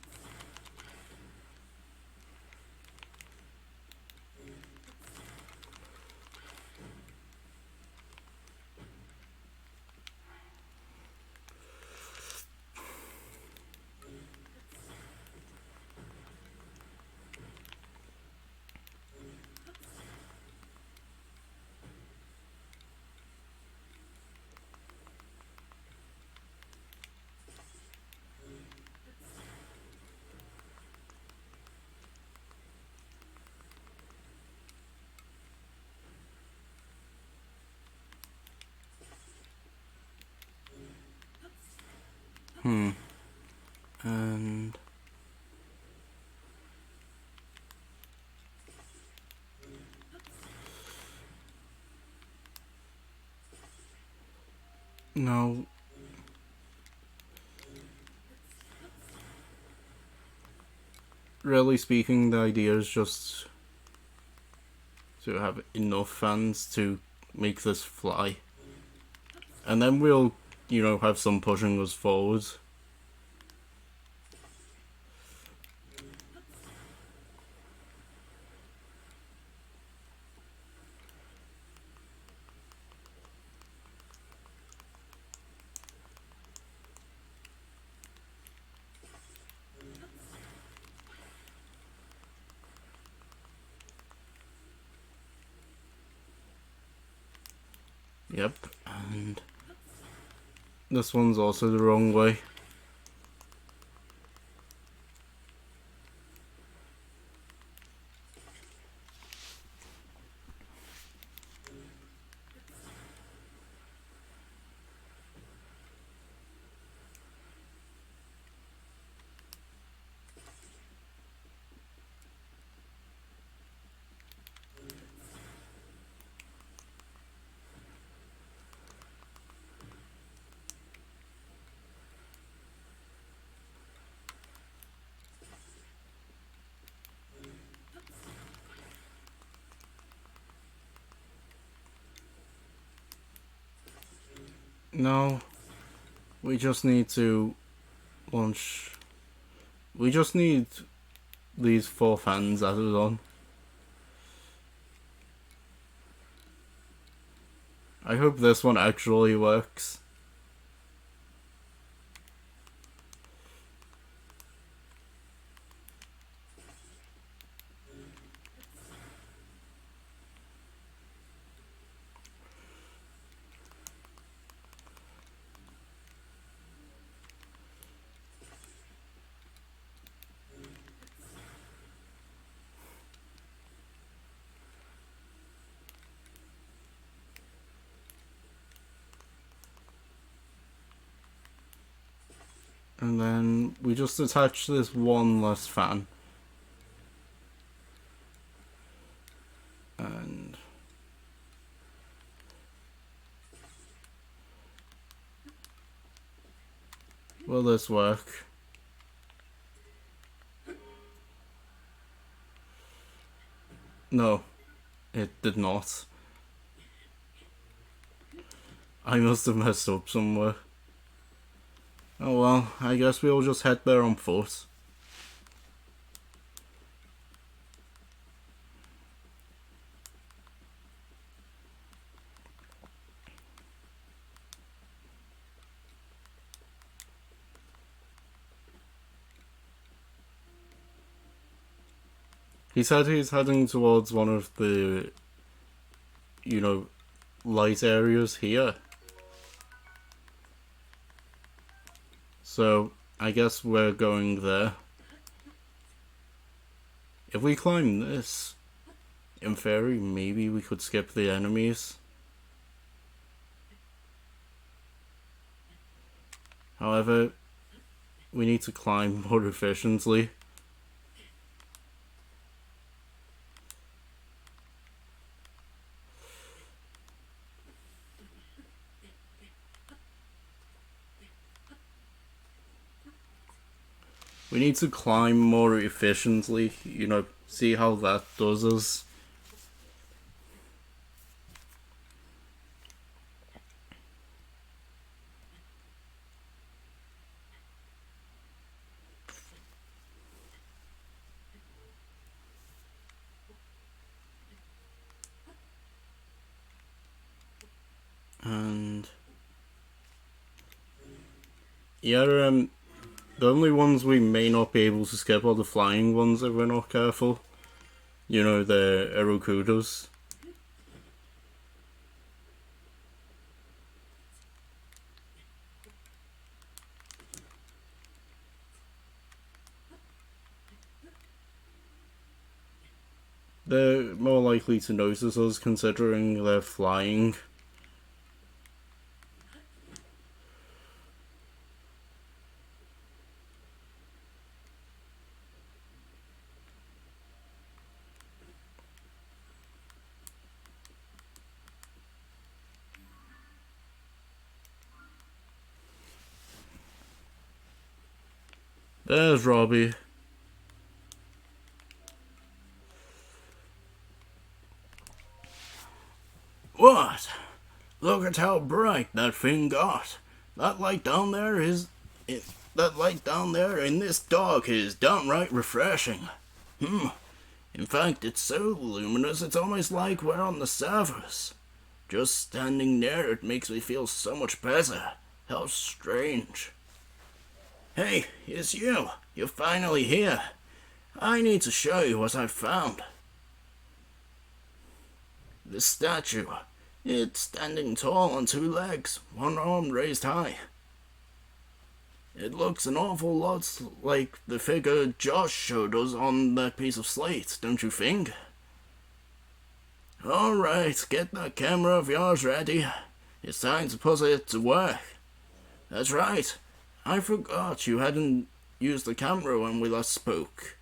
And no. Really speaking, the idea is just to have enough fans to make this fly. And then we'll, have some pushing us forward. Yep, and this one's also the wrong way. No, we just need to launch. We just need these 4 fans added on. I hope this one actually works. And then we just attach this one last fan. And will this work? No, it did not. I must have messed up somewhere. Oh well, I guess we'll just head there on foot. He said he's heading towards one of the, light areas here. So, I guess we're going there. If we climb this, in theory, maybe we could skip the enemies. However, we need to climb more efficiently. We need to climb more efficiently, see how that does us. And yeah, the only ones we may not be able to skip are the flying ones if we're not careful. The Erokudos. They're more likely to notice us considering they're flying. There's Robbie. What? Look at how bright that thing got. That light down there in this dark is downright refreshing. In fact, it's so luminous it's almost like we're on the surface. Just standing there, it makes me feel so much better. How strange. Hey, it's you. You're finally here. I need to show you what I've found. This statue. It's standing tall on two legs, one arm raised high. It looks an awful lot like the figure Josh showed us on that piece of slate, don't you think? Alright, get that camera of yours ready. It's time to put it to work. That's right. I forgot you hadn't used the camera when we last spoke.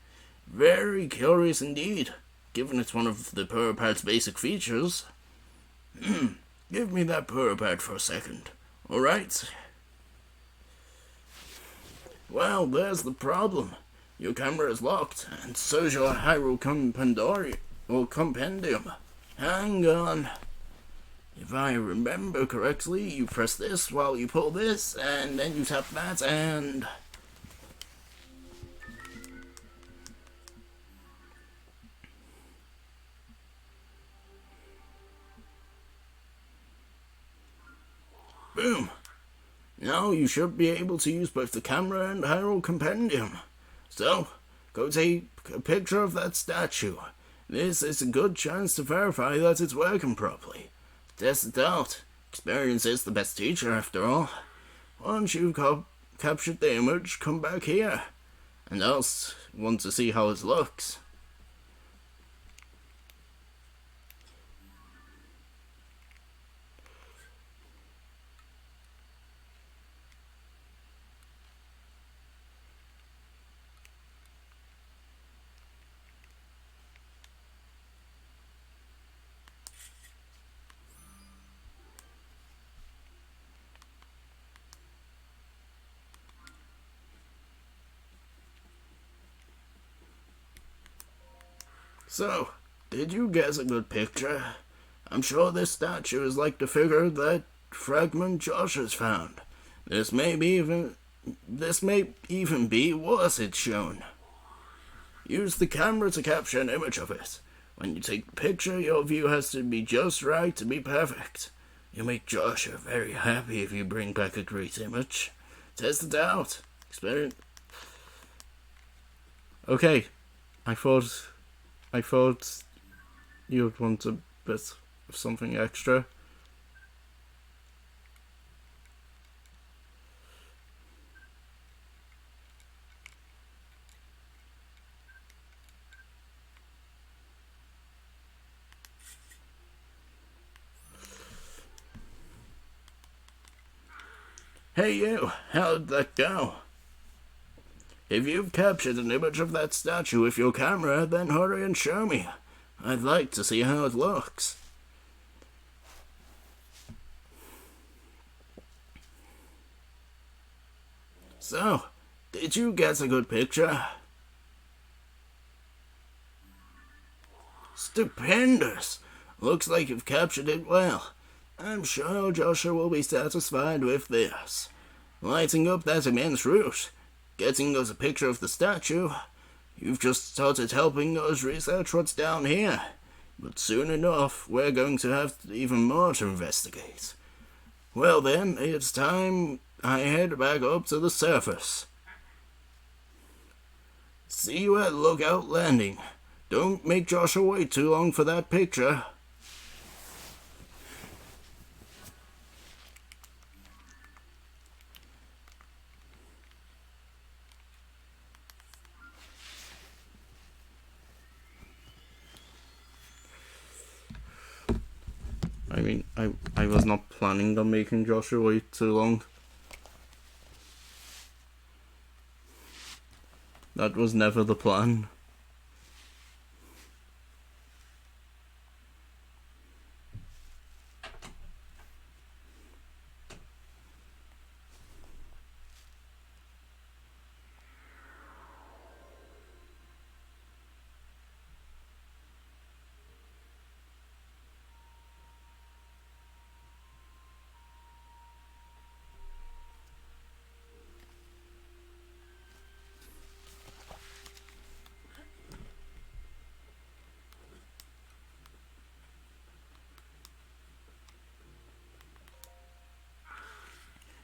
Very curious indeed, given it's one of the Purpad's basic features. Give me that Purpad for a second, alright? Well, there's the problem. Your camera is locked, and so's your Hyrule Compendium. Hang on. If I remember correctly, you press this while you pull this, and then you tap that, and... boom! Now you should be able to use both the camera and Hyrule Compendium. So, go take a picture of that statue. This is a good chance to verify that it's working properly. Test it out. Experience is the best teacher, after all. Once you've captured the image, come back here. And I'll want to see how it looks. So, did you get a good picture? I'm sure this statue is like the figure that fragment Josh has found. This may even be what it's shown. Use the camera to capture an image of it. When you take the picture, your view has to be just right to be perfect. You'll make Joshua very happy if you bring back a great image. Test it out. Experience. Okay, I thought you'd want a bit of something extra. Hey you, how'd that go? If you've captured an image of that statue with your camera, then hurry and show me. I'd like to see how it looks. So, did you get a good picture? Stupendous! Looks like you've captured it well. I'm sure Joshua will be satisfied with this. Lighting up that immense route, getting us a picture of the statue. You've just started helping us research what's down here. But soon enough, we're going to have even more to investigate. Well then, it's time I head back up to the surface. See you at Lookout Landing. Don't make Joshua wait too long for that picture. I mean, I was not planning on making Joshua wait too long. That was never the plan.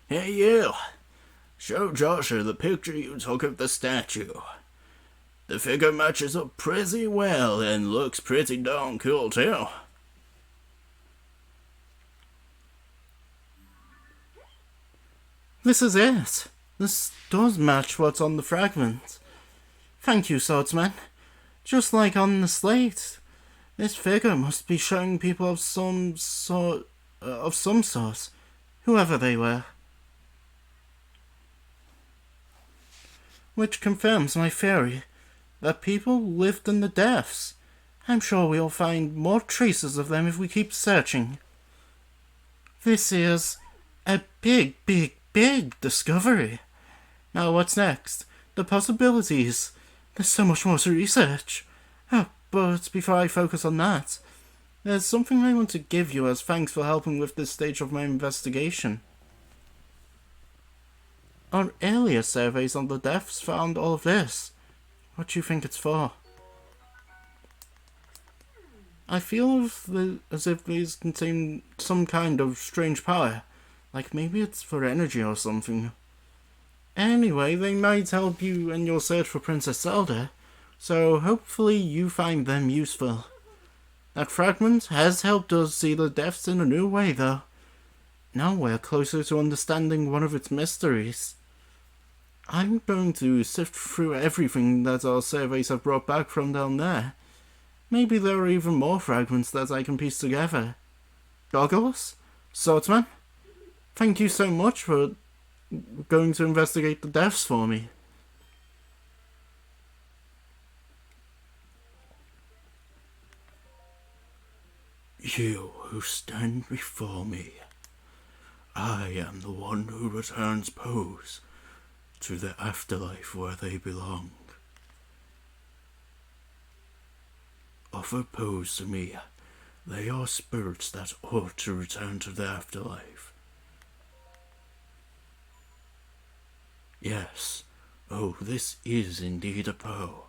Hey you! Show Joshua the picture you took of the statue. The figure matches up pretty well and looks pretty darn cool too. This is it. This does match what's on the fragment. Thank you, swordsman. Just like on the slate, this figure must be showing people of some sort, whoever they were. Which confirms my theory that people lived in the depths. I'm sure we'll find more traces of them if we keep searching. This is a big, big, big discovery. Now what's next? The possibilities. There's so much more to research. Oh, but before I focus on that, there's something I want to give you as thanks for helping with this stage of my investigation. Our earlier surveys on the depths found all of this. What do you think it's for? I feel as if these contain some kind of strange power. Like maybe it's for energy or something. Anyway, they might help you in your search for Princess Zelda, so hopefully you find them useful. That fragment has helped us see the depths in a new way, though. Now we're closer to understanding one of its mysteries. I'm going to sift through everything that our surveys have brought back from down there. Maybe there are even more fragments that I can piece together. Goggles? Swordsman? Thank you so much for going to investigate the depths for me. You who stand before me, I am the one who returns Pose to the afterlife where they belong. Offer Pose to me. They are spirits that ought to return to the afterlife. Yes, oh, this is indeed a Poe.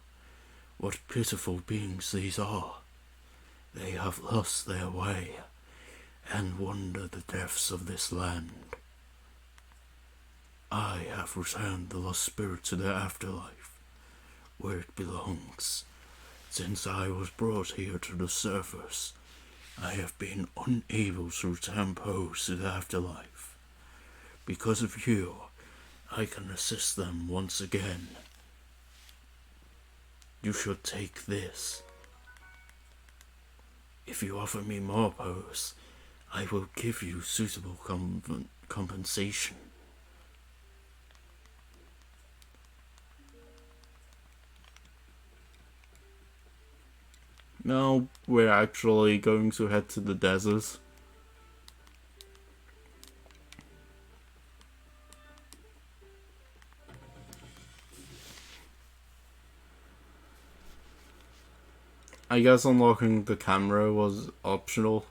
What pitiful beings these are. They have lost their way, and wander the depths of this land. I have returned the lost spirit to their afterlife, where it belongs. Since I was brought here to the surface, I have been unable to return Pose to the afterlife. Because of you, I can assist them once again. You should take this. If you offer me more Pose, I will give you suitable compensation. Now we're actually going to head to the desert. I guess unlocking the camera was optional.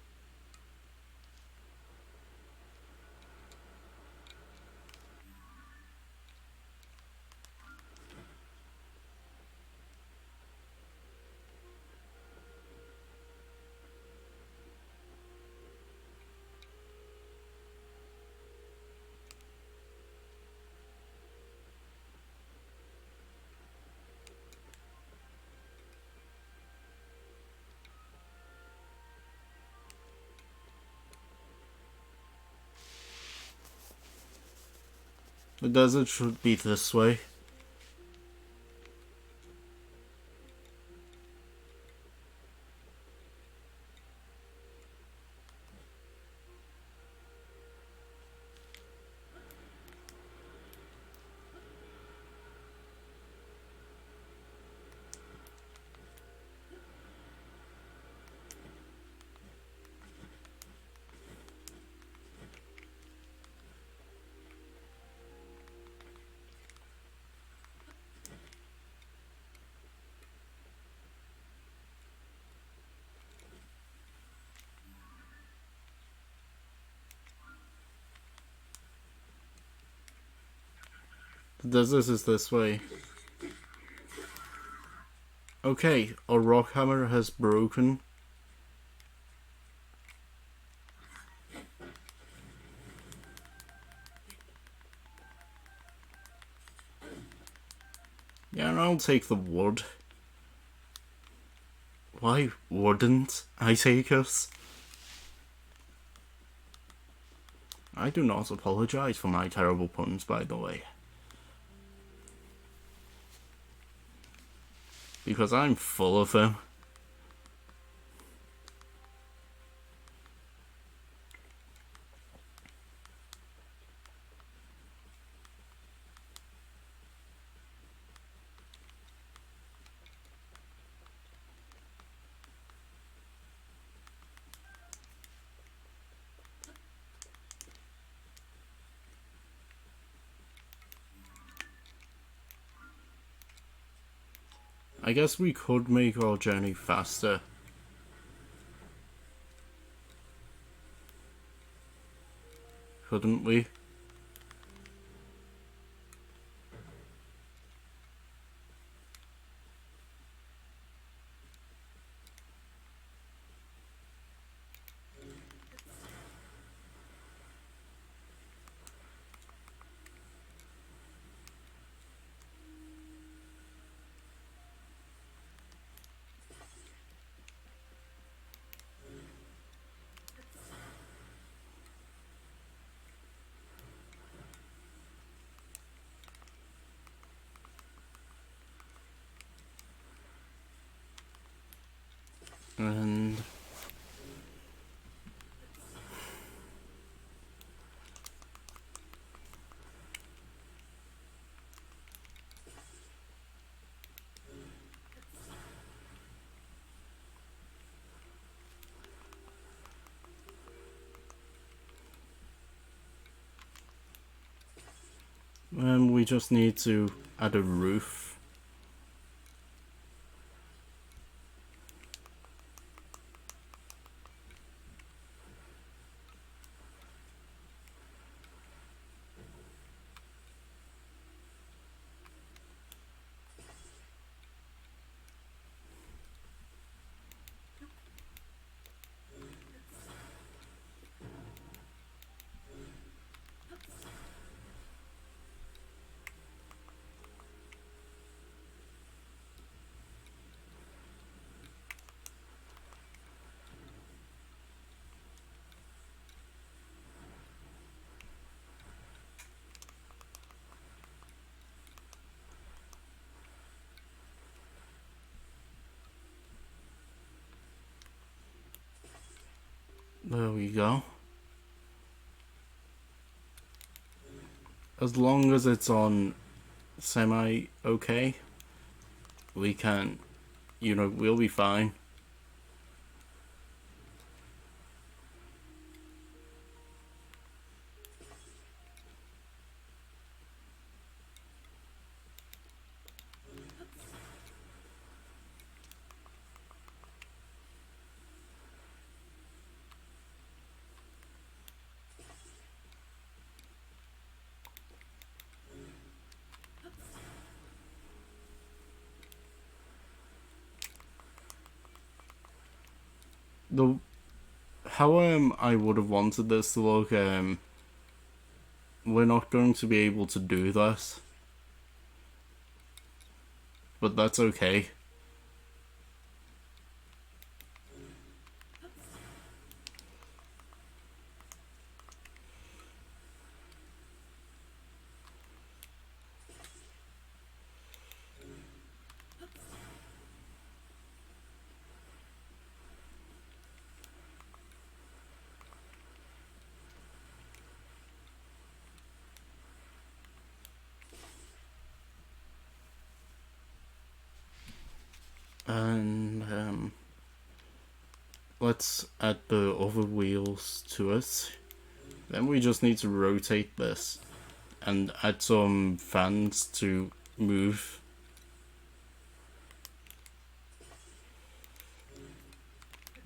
The desert should be this way. The desert is this way. Okay, our rock hammer has broken. Yeah, I'll take the wood. Why wouldn't I take it? I do not apologize for my terrible puns, by the way. Because I'm full of them. I guess we could make our journey faster. Couldn't we? And we just need to add a roof. There we go. As long as it's on semi-okay, we can, we'll be fine. How I would have wanted this to look, we're not going to be able to do this, but that's okay. And let's add the other wheels to it. Then we just need to rotate this and add some fans to move.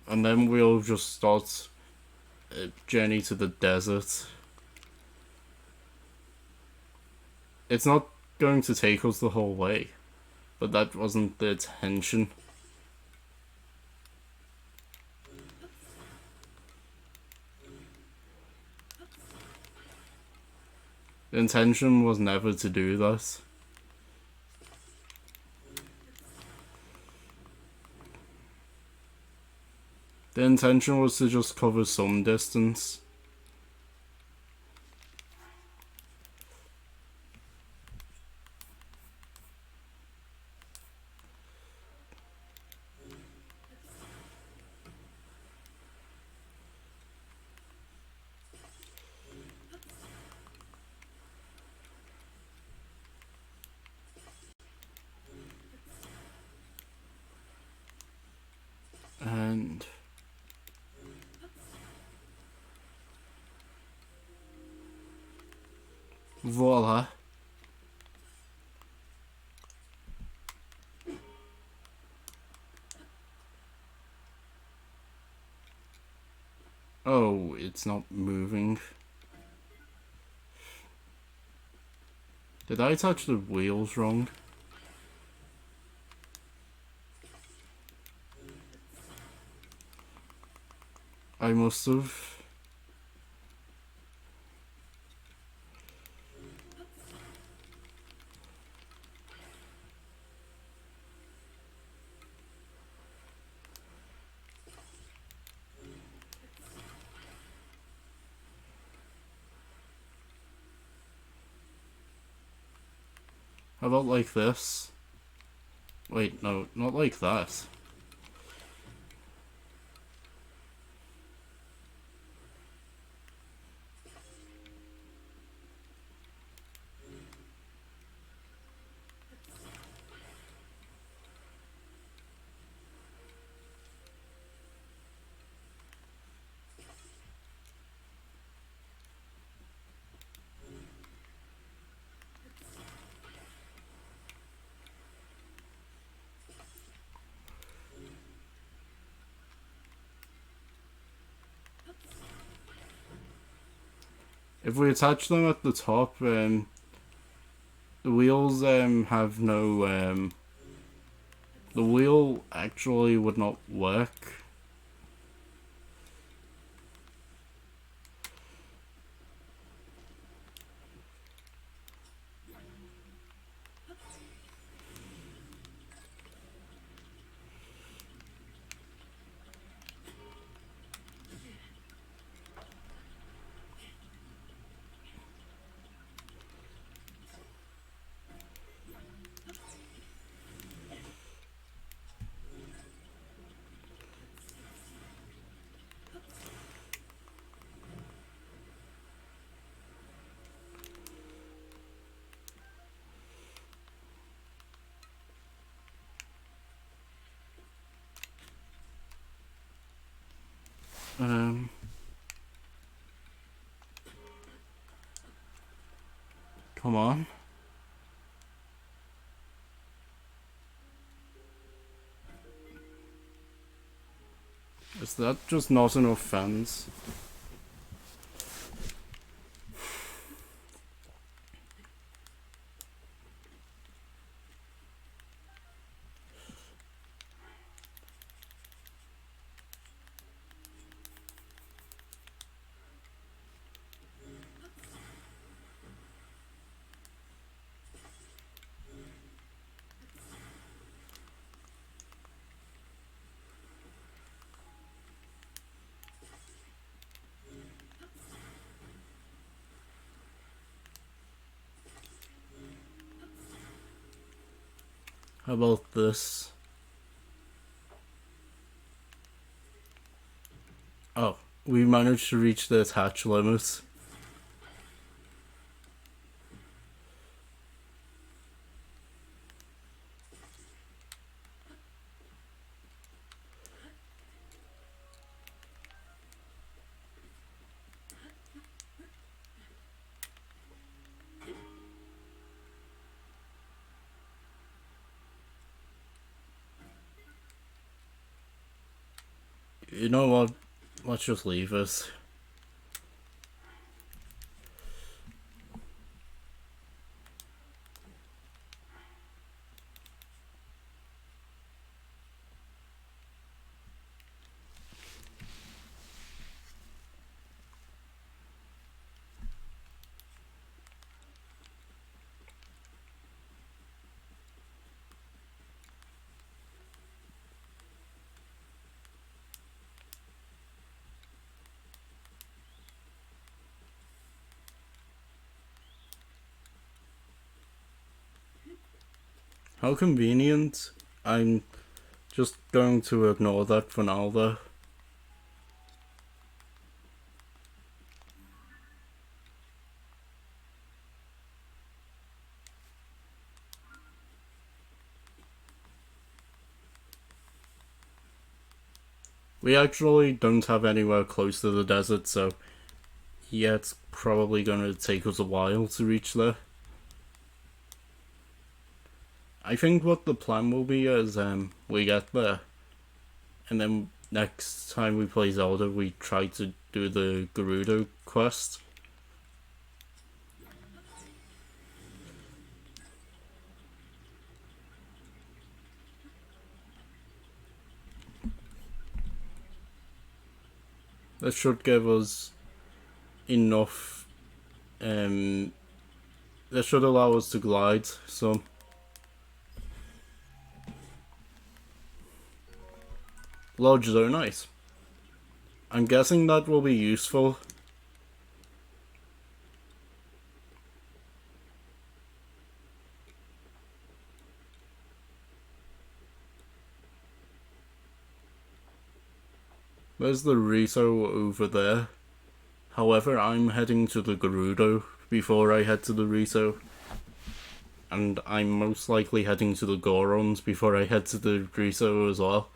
And then we'll just start a journey to the desert. It's not going to take us the whole way, but that wasn't the intention. The intention was never to do this. The intention was to just cover some distance. Voila. Oh, it's not moving. Did I touch the wheels wrong? I must have. How about like this? Wait, no, not like that. If we attach them at the top, the wheels have no the wheel actually would not work. Um, Come on. Is that just not enough fans? How about this? Oh, we managed to reach the attach limit. You know what? Let's just leave it. How convenient. I'm just going to ignore that for now, though. We actually don't have anywhere close to the desert, so Yeah, it's probably gonna take us a while to reach there. I think what the plan will be is we get there, and then next time we play Zelda, we try to do the Gerudo quest. This should give us enough. This should allow us to glide some. Large zone, nice. I'm guessing that will be useful. There's the Riso over there. However, I'm heading to the Gerudo before I head to the Riso. And I'm most likely heading to the Gorons before I head to the Riso as well.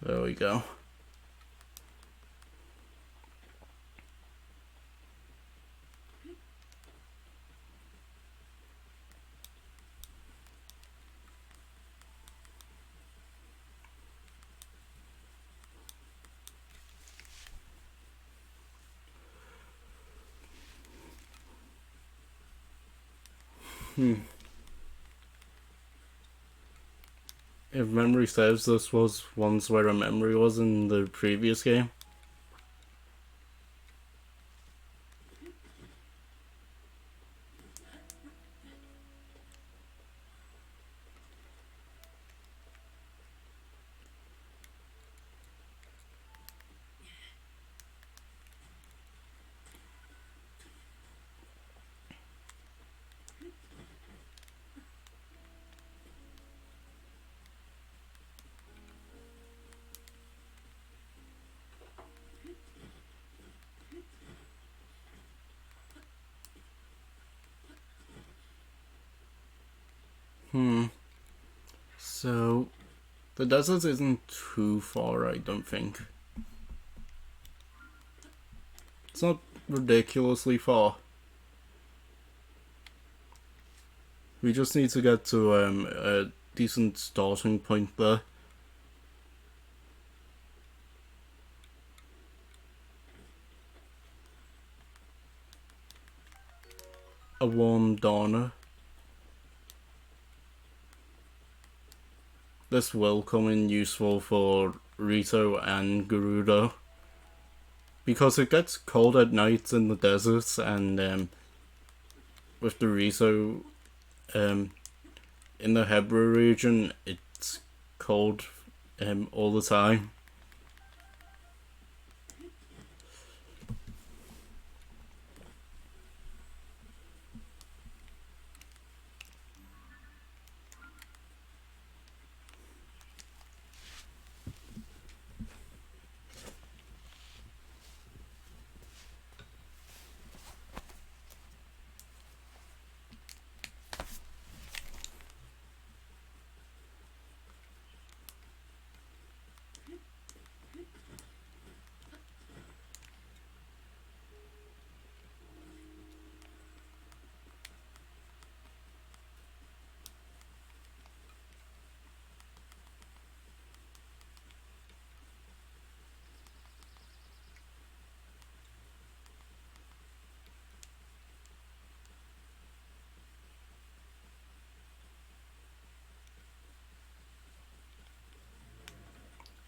There we go. If memory serves, this was once where a memory was in the previous game. So, the desert isn't too far, I don't think. It's not ridiculously far. We just need to get to a decent starting point there. A warm dawner. This will come in useful for Rito and Gerudo. Because it gets cold at night in the deserts, and with the Rito in the Hebra region, it's cold all the time.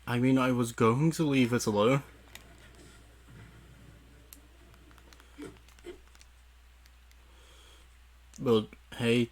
I mean, I was going to leave it alone. But, hey.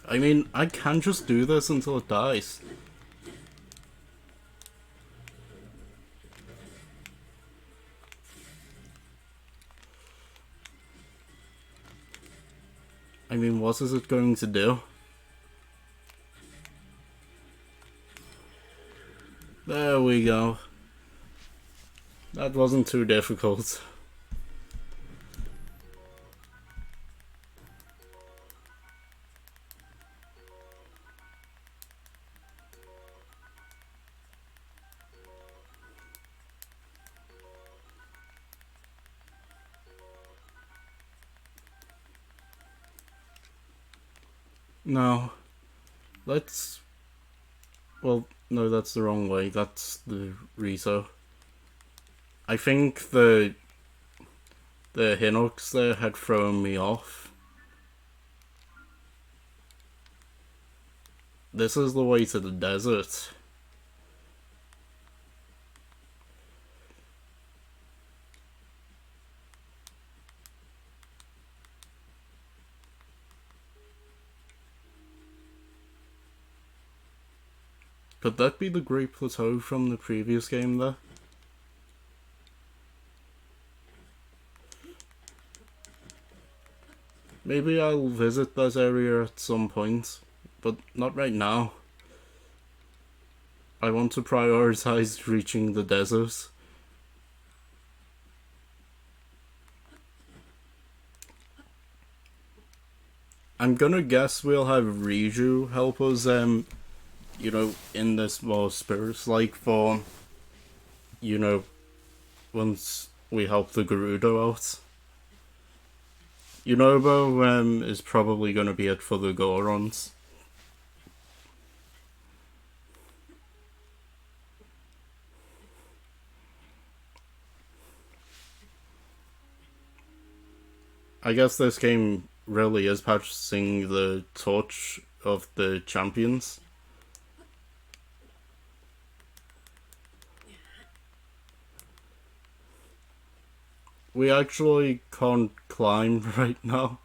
I mean, I can just do this until it dies. I mean, what is it going to do? There we go. That wasn't too difficult. No. Let's... Well, no, that's the wrong way. That's the Riso. I think the Hinox there had thrown me off. This is the way to the desert. Could that be the Great Plateau from the previous game there? Maybe I'll visit that area at some point, but not right now. I want to prioritize reaching the desert. I'm gonna guess we'll have Riju help us, you know, in this more spirits-like form. You know, once we help the Gerudo out. Yunobo is probably going to be it for the Gorons. I guess this game really is passing the torch of the champions. We actually can't climb right now.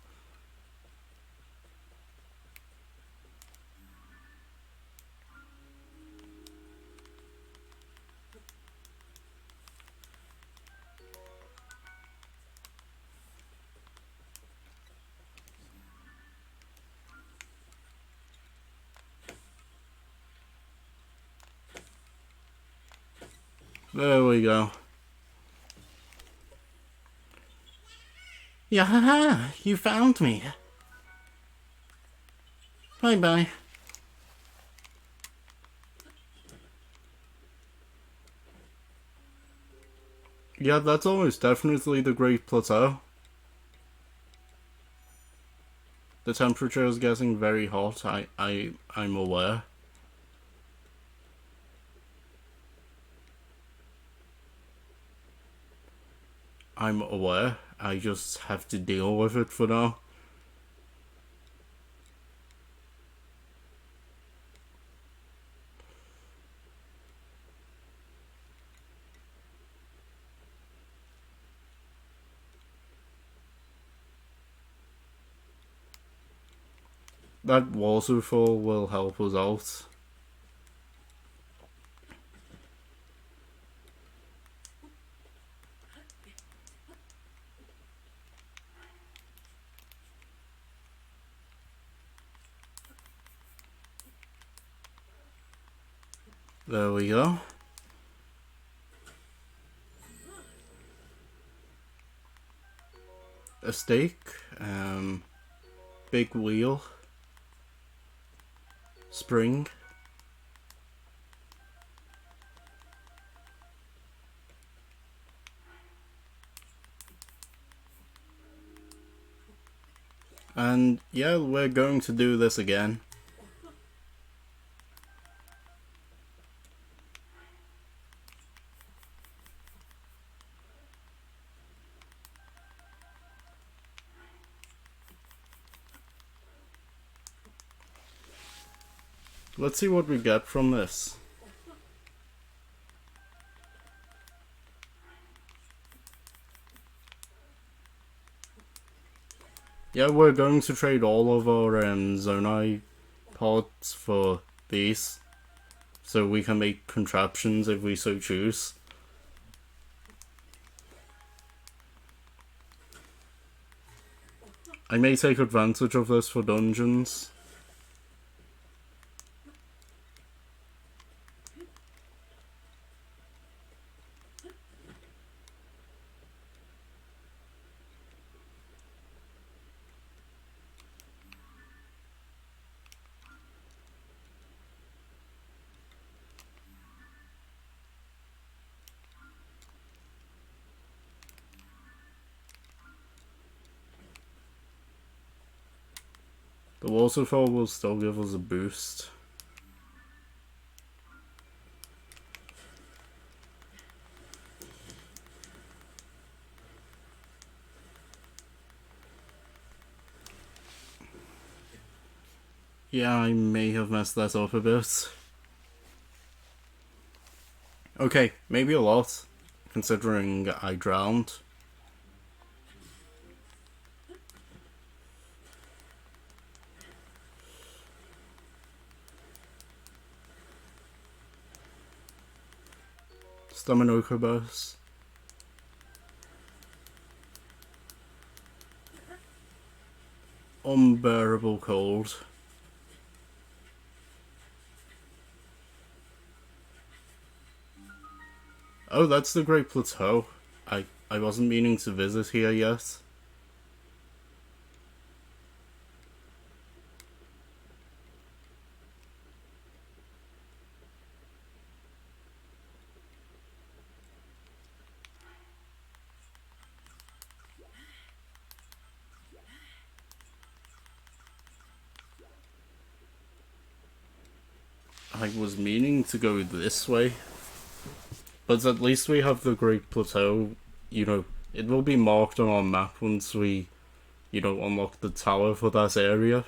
There we go. Yahaha! You found me. Bye-bye. Yeah, that's almost definitely the Great Plateau. The temperature is getting very hot, I'm aware. I'm aware. I just have to deal with it for now. That waterfall will help us out. There we go. A stake, big wheel, spring. And yeah, we're going to do this again. Let's see what we get from this. Yeah, we're going to trade all of our Zonai pods for these, so we can make contraptions if we so choose. I may take advantage of this for dungeons. The waterfall will still give us a boost. Yeah, I may have messed that up a bit. Okay, maybe a lot, considering I drowned. Staminoka burst. Unbearable cold. Oh, that's the Great Plateau. I wasn't meaning to visit here yet. I was meaning to go this way. But at least we have the Great Plateau. You know, it will be marked on our map once we, unlock the tower for that area.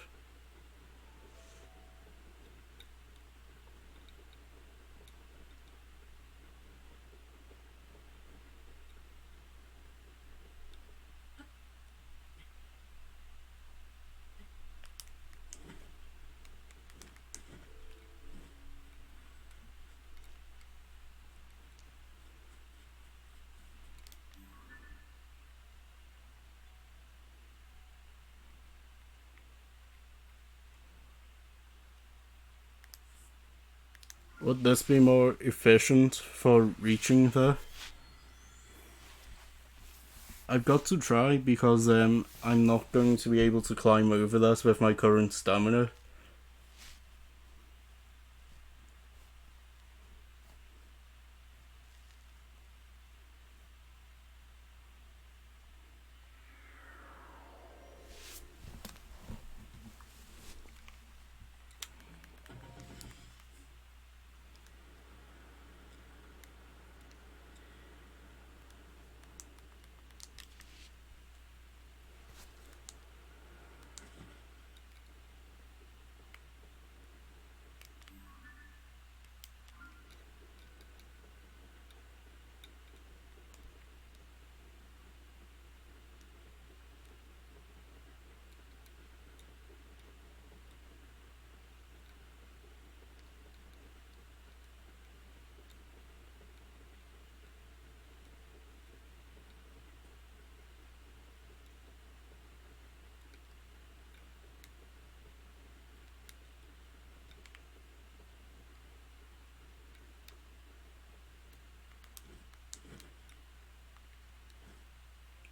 Would this be more efficient for reaching there? I've got to try because I'm not going to be able to climb over that with my current stamina.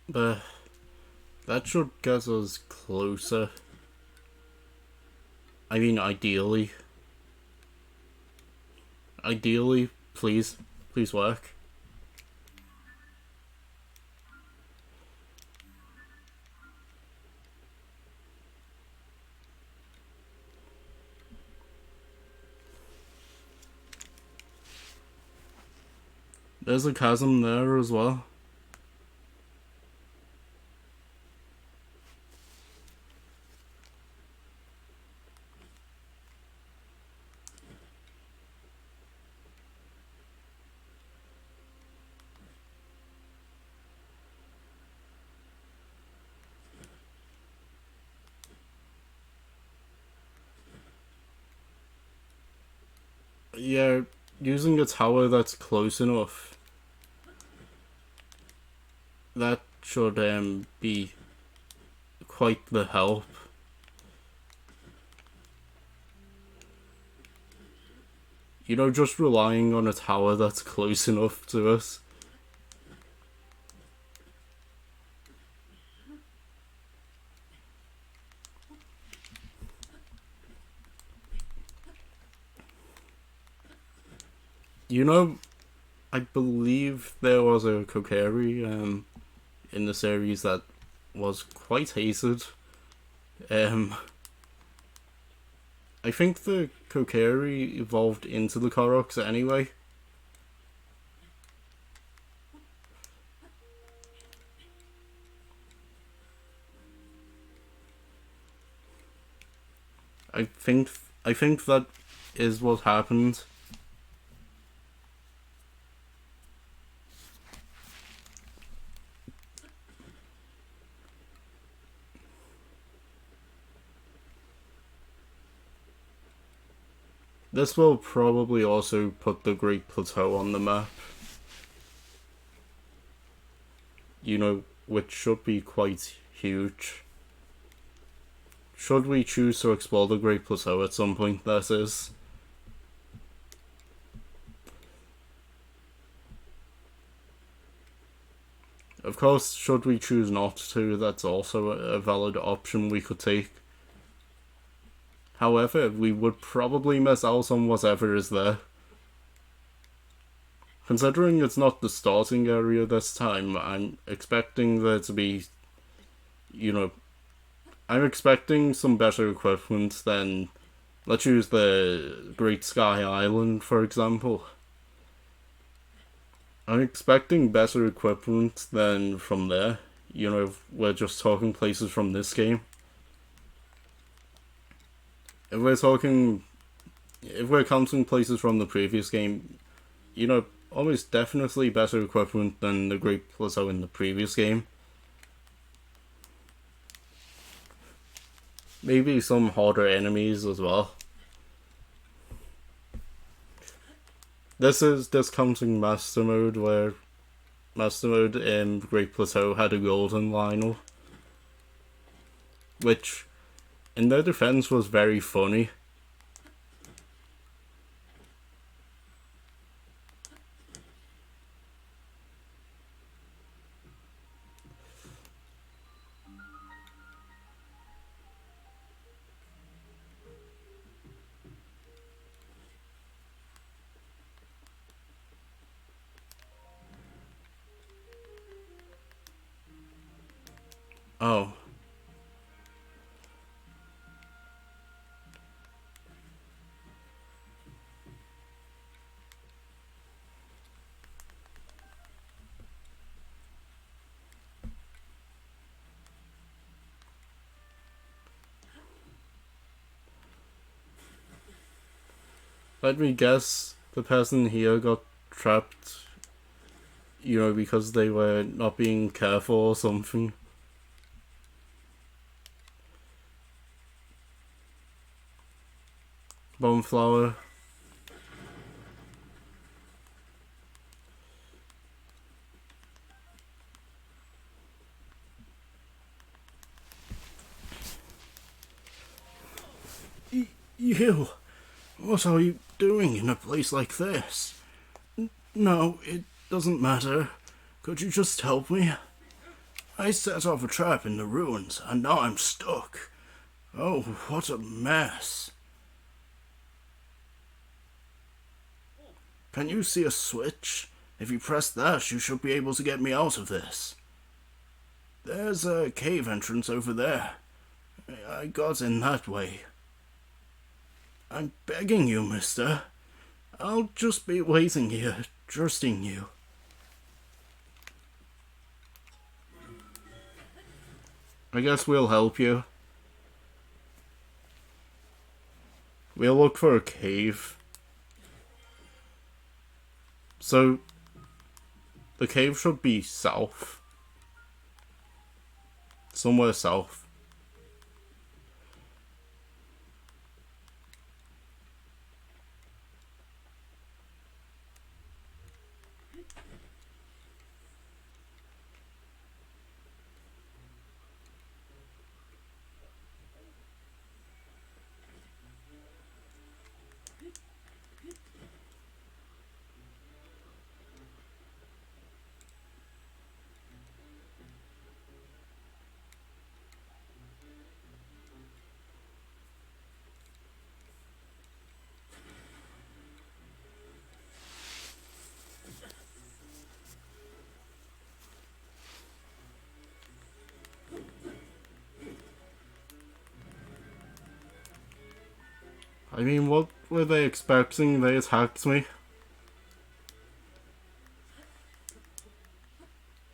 But that should get us closer. I mean, ideally. Ideally, please work. There's a chasm there as well. Yeah, using a tower that's close enough, that should be quite the help. You know, just relying on a tower that's close enough to us. You know, I believe there was a Kokiri in the series that was quite hated. Um, I think the Kokiri evolved into the Koroks anyway. I think I think that is what happened. This will probably also put the Great Plateau on the map. You know, which should be quite huge. Should we choose to explore the Great Plateau at some point, that is. Of course, should we choose not to, that's also a valid option we could take. However, we would probably miss out on whatever is there. Considering it's not the starting area this time, I'm expecting there to be, you know, I'm expecting some better equipment than, let's use the Great Sky Island, for example. I'm expecting better equipment than from there. You know, if we're just talking places from this game. If we're counting places from the previous game, you know, almost definitely better equipment than the Great Plateau in the previous game. Maybe some harder enemies as well. This is discounting Master Mode, where Master Mode in Great Plateau had a golden Lionel, which, in their defense, was very funny. Oh. Let me guess, the person here got trapped, you know, because they were not being careful or something. Boneflower. You! What are you doing in a place like this? No, it doesn't matter. Could you just help me? I set off a trap in the ruins, and now I'm stuck. Oh, what a mess. Can you see a switch? If you press that, you should be able to get me out of this. There's a cave entrance over there. I got in that way. I'm begging you, mister. I'll just be waiting here, trusting you. I guess we'll help you. We'll look for a cave. So, the cave should be south. Somewhere south. I mean, what were they expecting? They attacked me.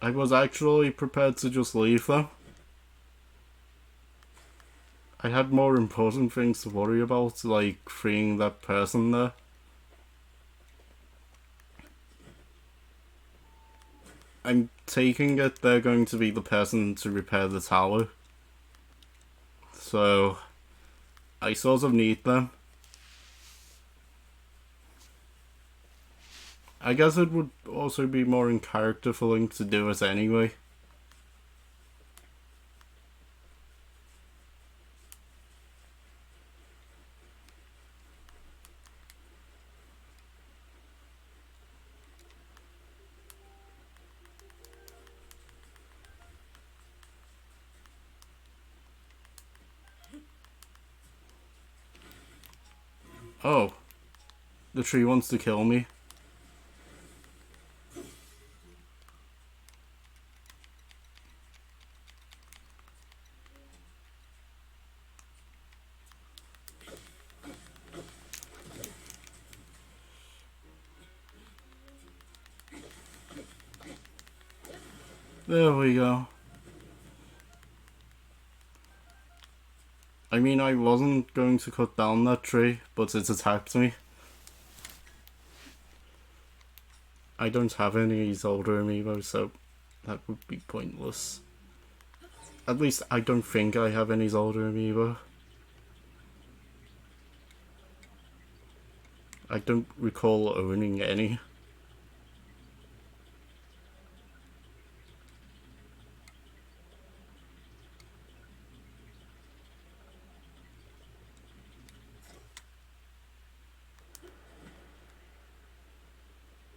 I was actually prepared to just leave them. I had more important things to worry about, like freeing that person there. I'm taking it they're going to be the person to repair the tower. So, I sort of need them. I guess it would also be more in character for Link to do it anyway. Oh, the tree wants to kill me. There we go. I mean, I wasn't going to cut down that tree, but it attacked me. I don't have any Zelda amiibo, so that would be pointless. At least I don't think I have any Zelda amiibo. I don't recall owning any.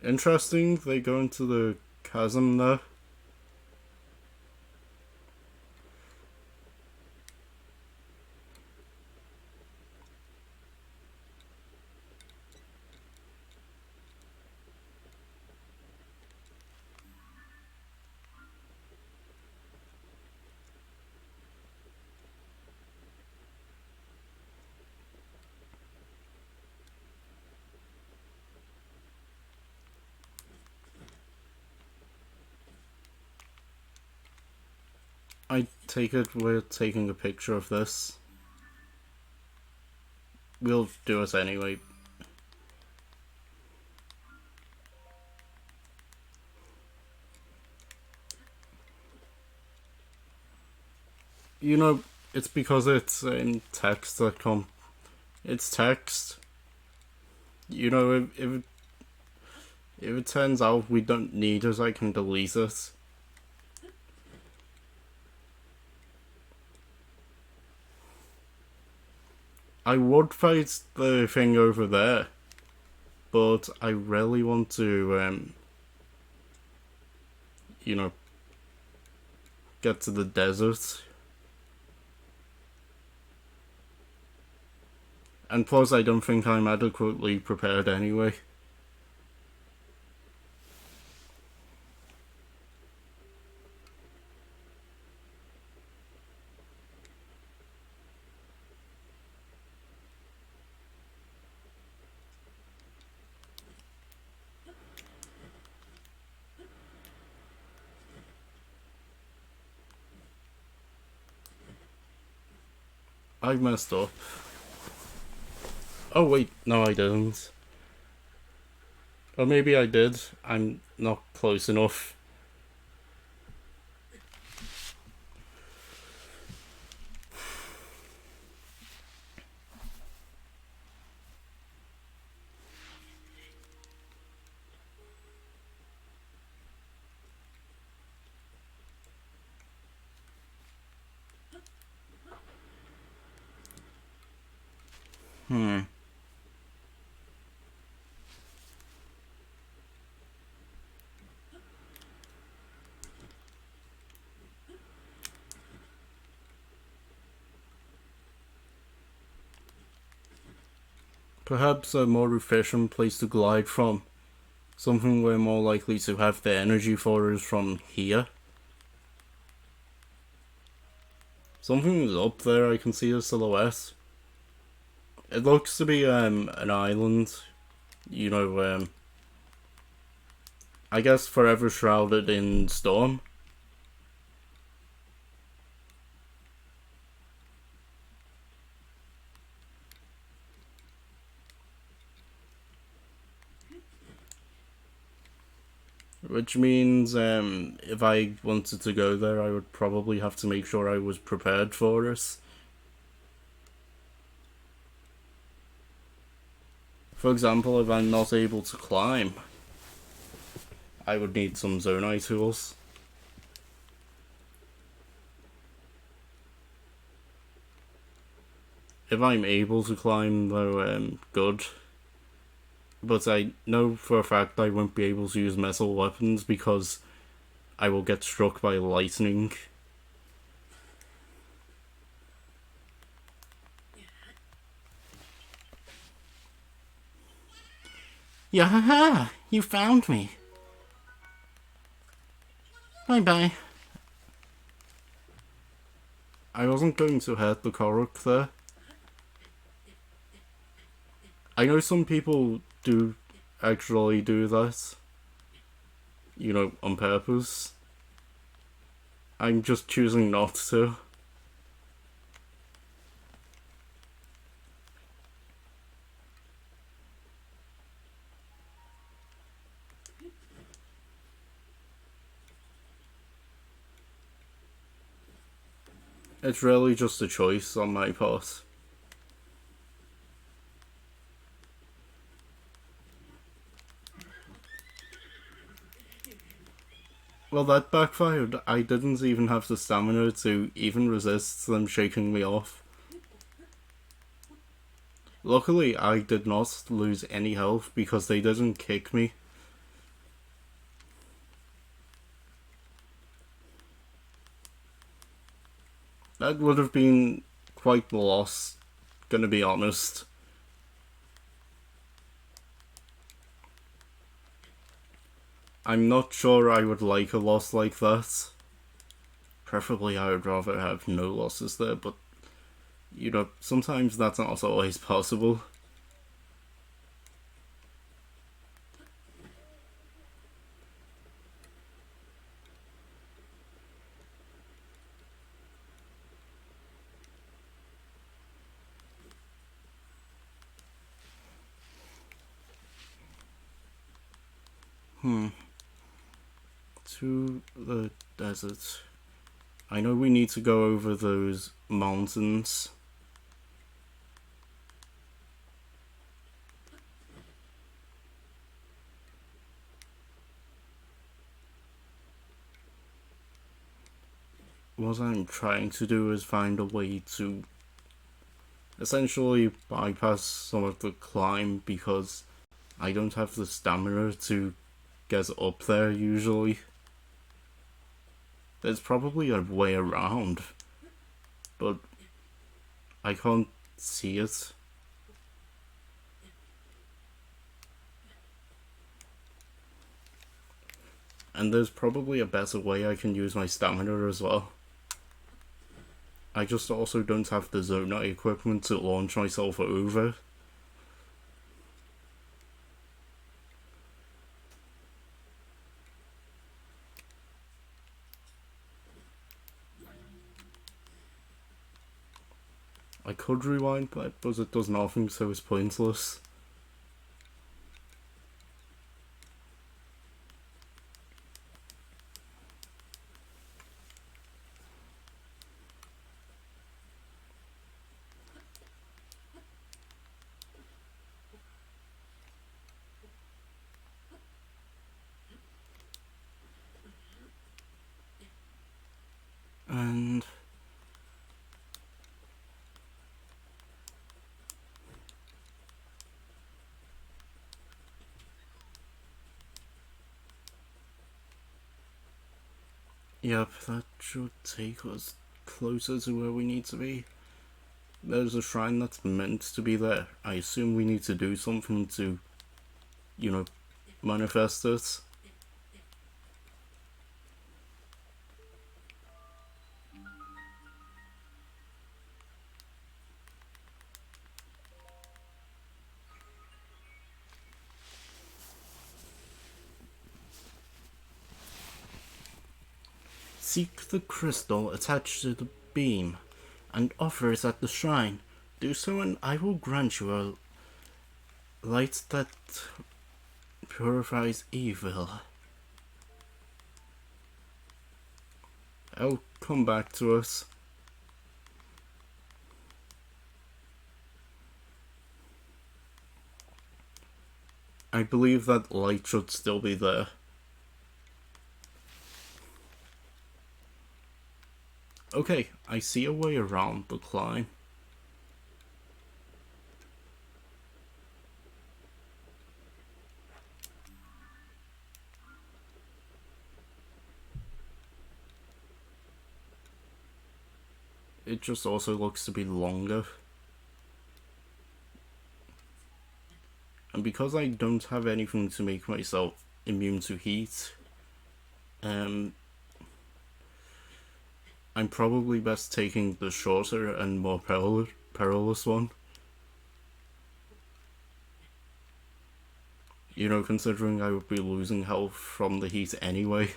Interesting, they go into the chasm there. I take it we're taking a picture of this. We'll do it anyway. You know, it's because it's in text that it's text. You know, if it turns out we don't need it, I can delete it. I would fight the thing over there, but I really want to, you know, get to the desert. And plus, I don't think I'm adequately prepared anyway. I messed up. Oh wait, no I didn't. Or maybe I did. I'm not close enough. Perhaps a more efficient place to glide from. Something we're more likely to have the energy for is from here. Something's up there, I can see a silhouette. It looks to be an island, you know, I guess forever shrouded in storm. Which means if I wanted to go there, I would probably have to make sure I was prepared for it. For example, if I'm not able to climb, I would need some Zonai tools. If I'm able to climb, though, good. But I know for a fact I won't be able to use metal weapons because I will get struck by lightning. Yahaha! You found me. Bye-bye. I wasn't going to hurt the Korok there. I know some people do actually do that. You know, on purpose. I'm just choosing not to. It's really just a choice on my part. Well, that backfired. I didn't even have the stamina to even resist them shaking me off. Luckily, I did not lose any health because they didn't kick me. That would have been quite the loss, gonna be honest. I'm not sure I would like a loss like that. Preferably, I would rather have no losses there, but you know, sometimes that's not always possible. To the desert. I know we need to go over those mountains. What I'm trying to do is find a way to essentially bypass some of the climb because I don't have the stamina to get up there usually. There's probably a way around, but I can't see it. And there's probably a better way I can use my stamina as well. I just also don't have the Zonai equipment to launch myself over. I could rewind that, but it does nothing, so it's pointless. And yep, that should take us closer to where we need to be. There's a shrine that's meant to be there. I assume we need to do something to, you know, manifest it. Seek the crystal attached to the beam and offer it at the shrine. Do so and I will grant you a light that purifies evil. I'll come back to us. I believe that light should still be there. Okay, I see a way around the climb. It just also looks to be longer. And because I don't have anything to make myself immune to heat, I'm probably best taking the shorter and more perilous one. You know, considering I would be losing health from the heat anyway.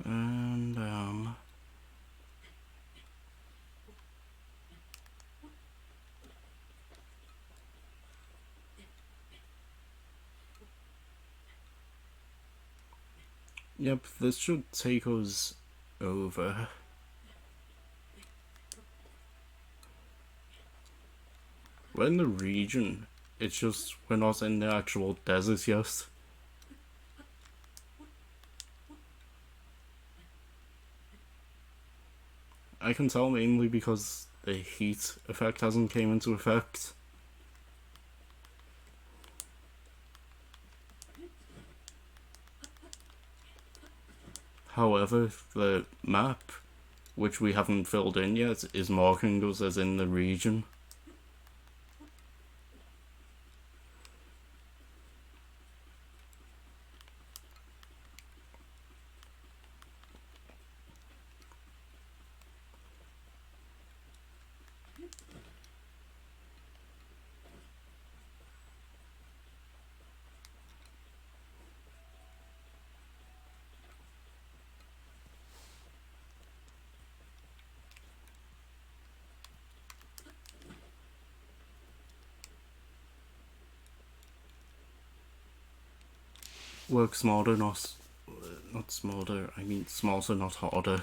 And, yep, this should take us over. We're in the region, it's just we're not in the actual desert yet. I can tell mainly because the heat effect hasn't came into effect. However, the map, which we haven't filled in yet, is marking us as in the region. Work smarter, not smarter. I mean smarter, not harder.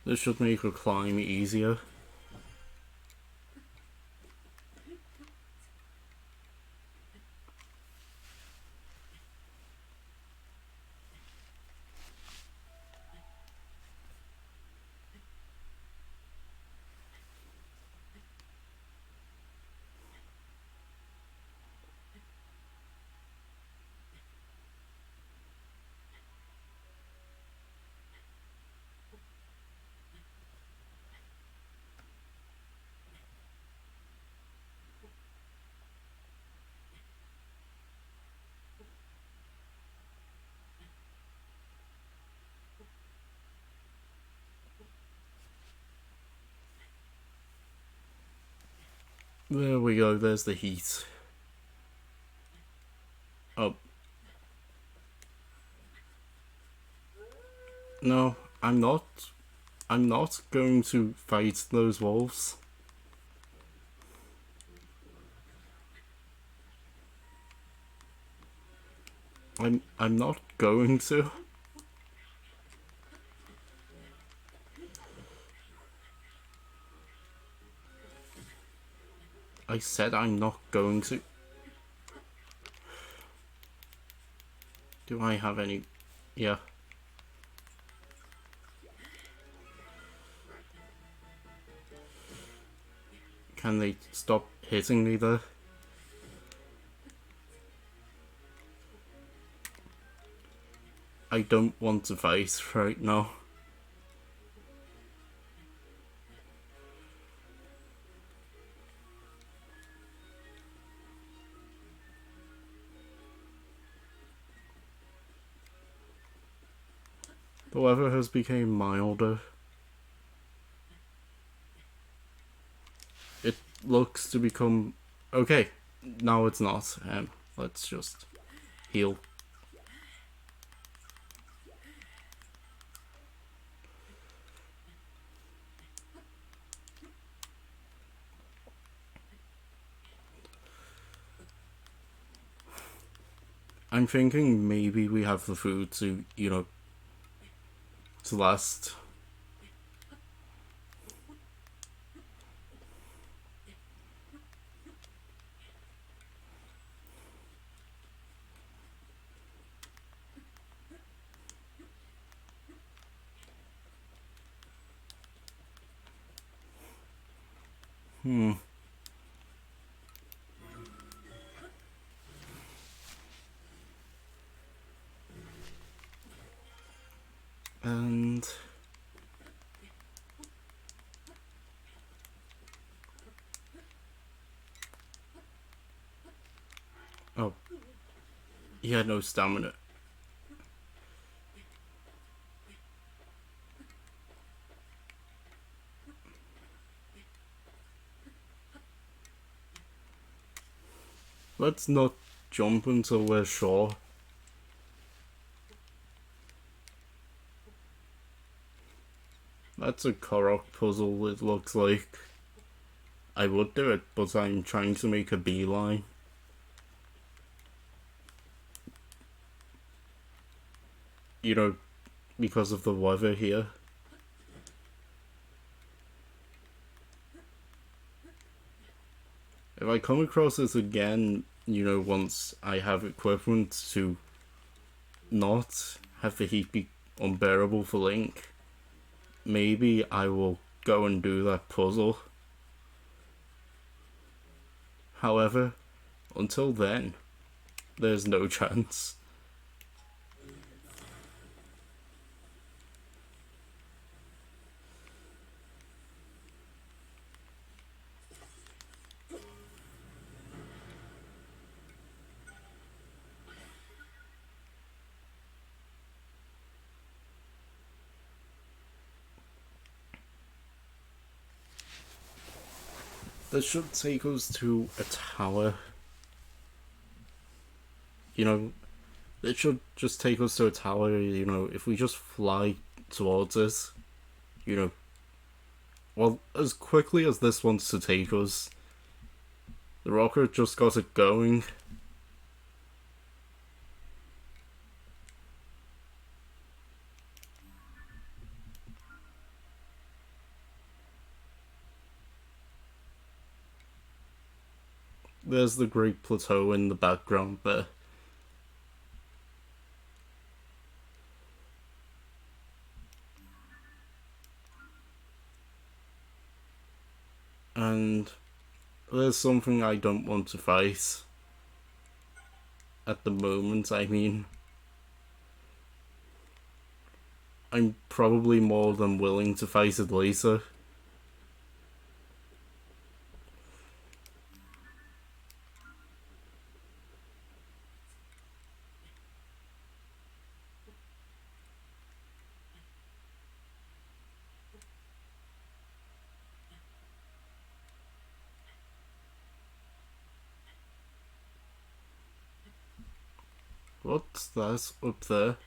This should make a climb easier. There we go, there's the heat. Oh. No, I'm not. I'm not going to fight those wolves. I'm not going to. I said I'm not going to. Do I have any? Yeah. Can they stop hitting me there? I don't want to fight right now. The weather has become milder. It looks to become okay. No, it's not. Let's just heal. I'm thinking maybe we have the food to, to last. And oh, he had no stamina. Let's not jump until we're sure. That's a Korok puzzle, it looks like. I would do it, but I'm trying to make a beeline. Because of the weather here. If I come across this again, once I have equipment to not have the heat be unbearable for Link, maybe I will go and do that puzzle. However, until then, there's no chance. This should take us to a tower. It should just take us to a tower, if we just fly towards it, well, as quickly as this wants to take us, the rocket just got it going. There's the Great Plateau in the background there. And there's something I don't want to fight. At the moment, I mean. I'm probably more than willing to fight it later. What's that up there?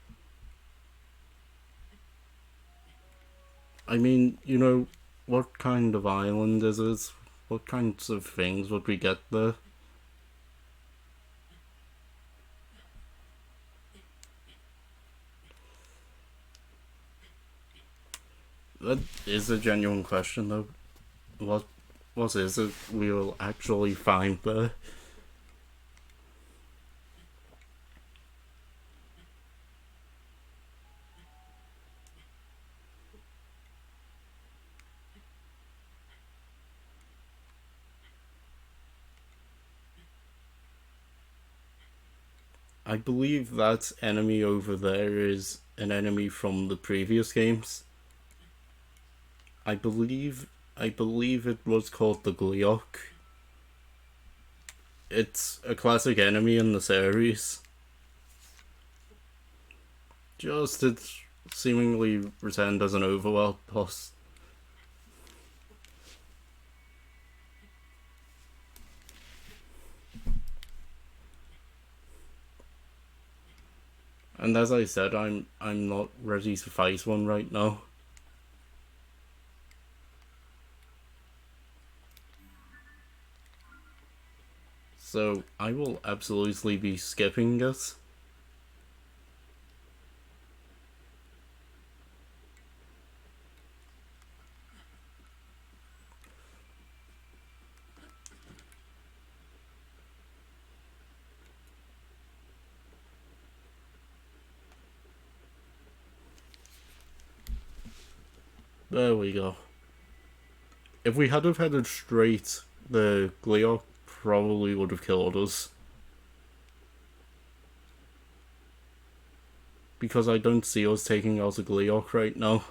I mean, what kind of island is it? What kinds of things would we get there? That is a genuine question, though. What is it we will actually find there? I believe that enemy over there is an enemy from the previous games. I believe it was called the Gleok. It's a classic enemy in the series. Just it's seemingly returned as an overworld boss. And as I said, I'm not ready to fight one right now. So I will absolutely be skipping it. There we go. If we had have headed straight, the Gleok probably would have killed us. Because I don't see us taking out a Gleok right now.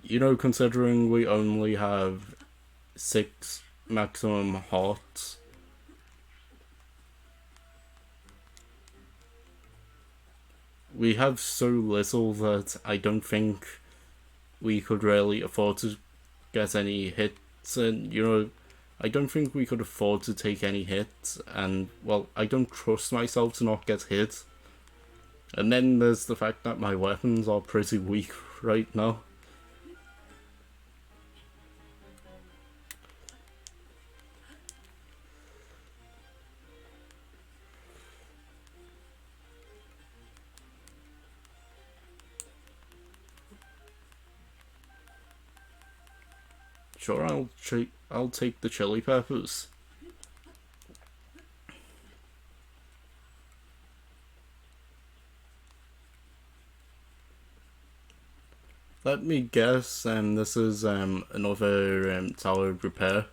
You know, considering we only have 6 maximum hearts. We have so little that I don't think we could really afford to get any hits, and you know, I don't think we could afford to take any hits, and well, I don't trust myself to not get hit. And then there's the fact that my weapons are pretty weak right now. Sure, I'll take the chili peppers. Let me guess, this is another tower repair.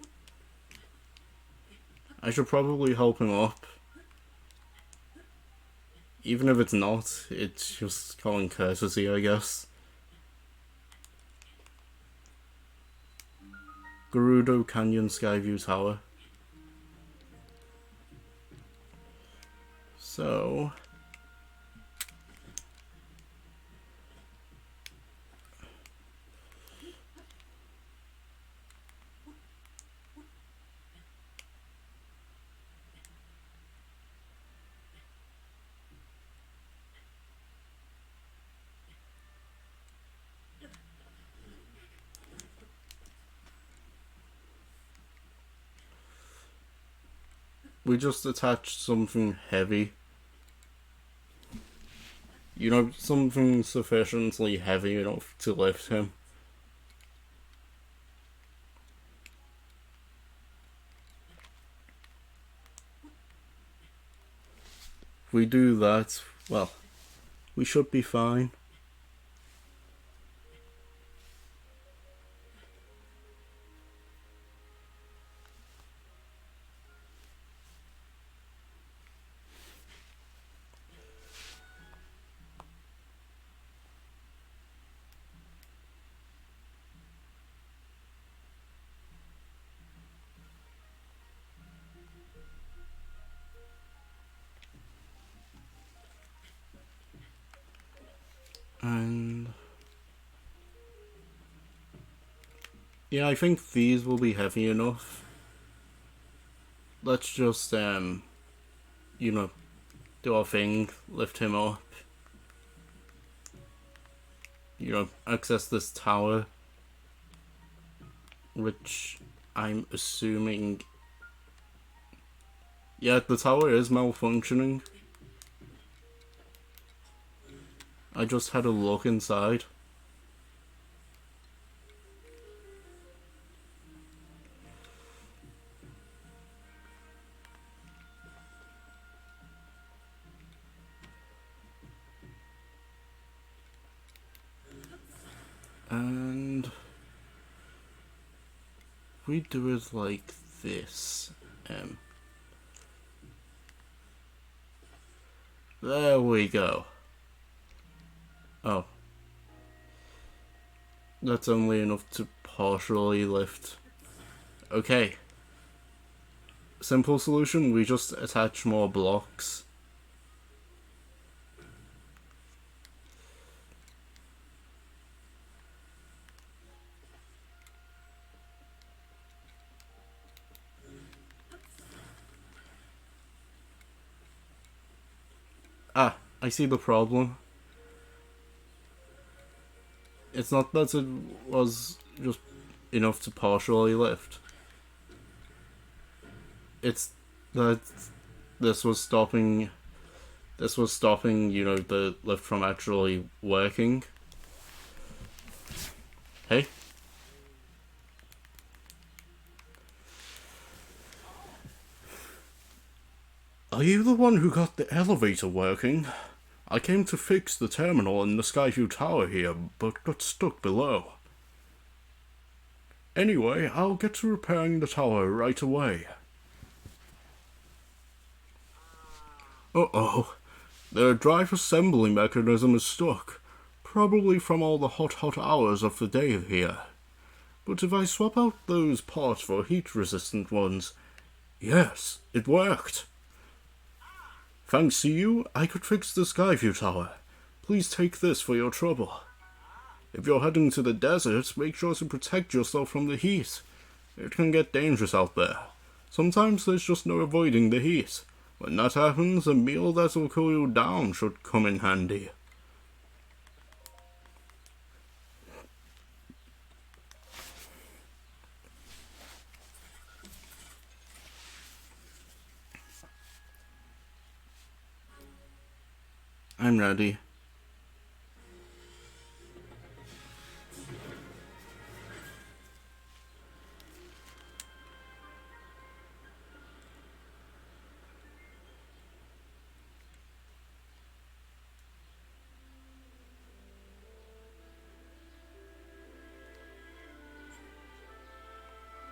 I should probably help him up. Even if it's not, it's just common courtesy, I guess. Gerudo Canyon Skyview Tower. So... we just attached something heavy. You know, something sufficiently heavy enough to lift him. If we do that, well, we should be fine. And... yeah, I think these will be heavy enough. Let's just, you know, do our thing, lift him up. You know, access this tower. Which I'm assuming... yeah, the tower is malfunctioning. I just had a look inside. And we do it like this? There we go. Oh. That's only enough to partially lift. Okay. Simple solution, we just attach more blocks. Ah, I see the problem. It's not that it was just enough to partially lift. It's that this was stopping, you know, the lift from actually working. Hey? Are you the one who got the elevator working? I came to fix the terminal in the Skyview Tower here, but got stuck below. Anyway, I'll get to repairing the tower right away. Uh-oh. The drive assembly mechanism is stuck. Probably from all the hot hours of the day here. But if I swap out those parts for heat-resistant ones... Yes, it worked. Thanks to you, I could fix the Skyview Tower. Please take this for your trouble. If you're heading to the desert, make sure to protect yourself from the heat. It can get dangerous out there. Sometimes there's just no avoiding the heat. When that happens, a meal that will cool you down should come in handy. I'm ready.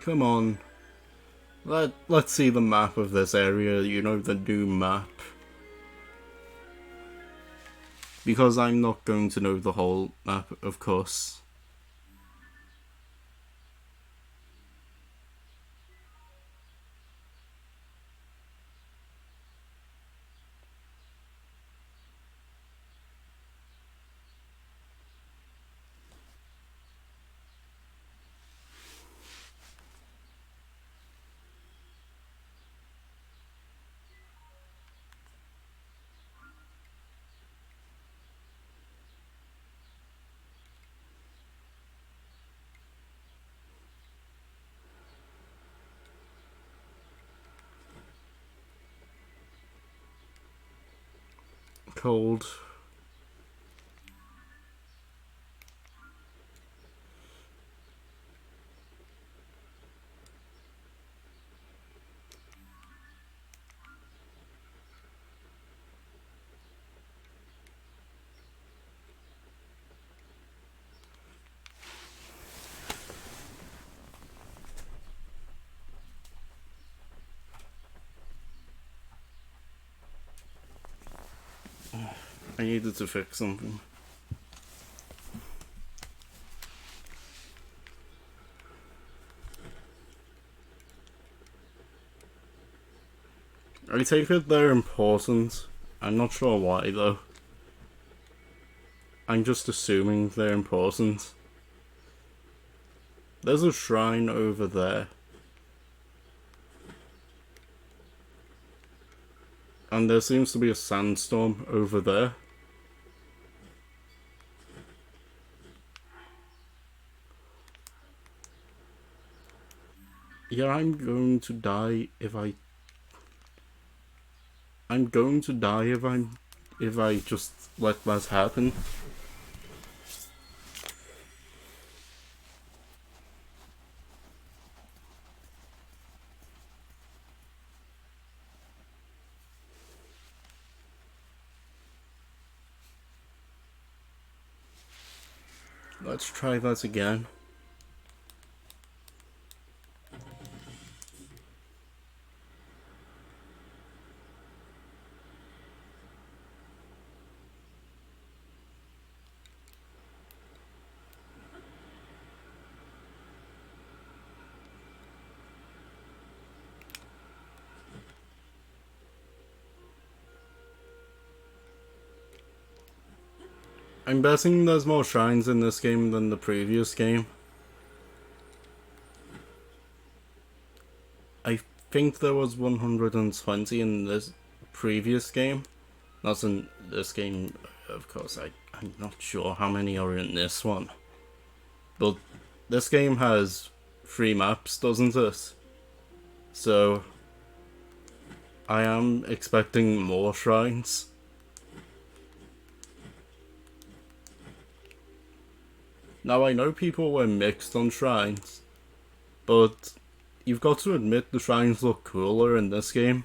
Come on. Let's see the map of this area, you know, the new map. Because I'm not going to know the whole map, of course. Cold. I needed to fix something. I take it they're important. I'm not sure why though. I'm just assuming they're important. There's a shrine over there. And there seems to be a sandstorm over there. Yeah, I'm going to die if I just let that happen. Let's try that again. I'm betting there's more shrines in this game than the previous game. I think there was 120 in this previous game. Not in this game, of course. I'm not sure how many are in this one. But this game has 3 maps, doesn't it? So I am expecting more shrines. Now I know people were mixed on shrines, but you've got to admit the shrines look cooler in this game.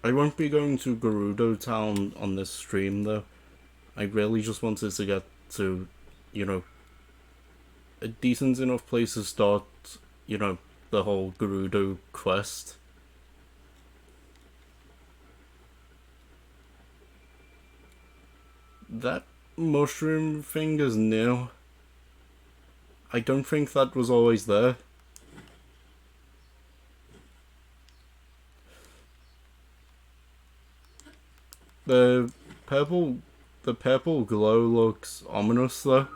I won't be going to Gerudo Town on this stream though. I really just wanted to get to, you know, a decent enough place to start, you know, the whole Gerudo quest. That mushroom thing is new. I don't think that was always there. The purple glow looks ominous though.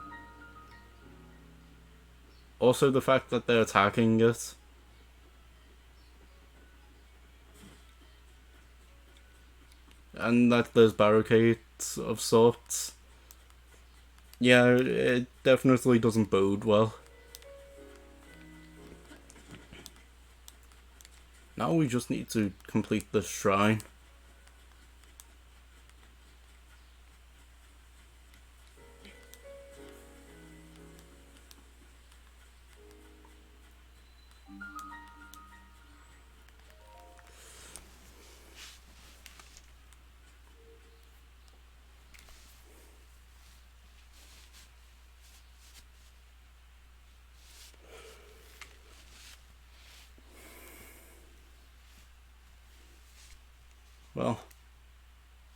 Also the fact that they're attacking it. And that there's barricades of sorts. Yeah, it definitely doesn't bode well. Now we just need to complete this shrine. Well,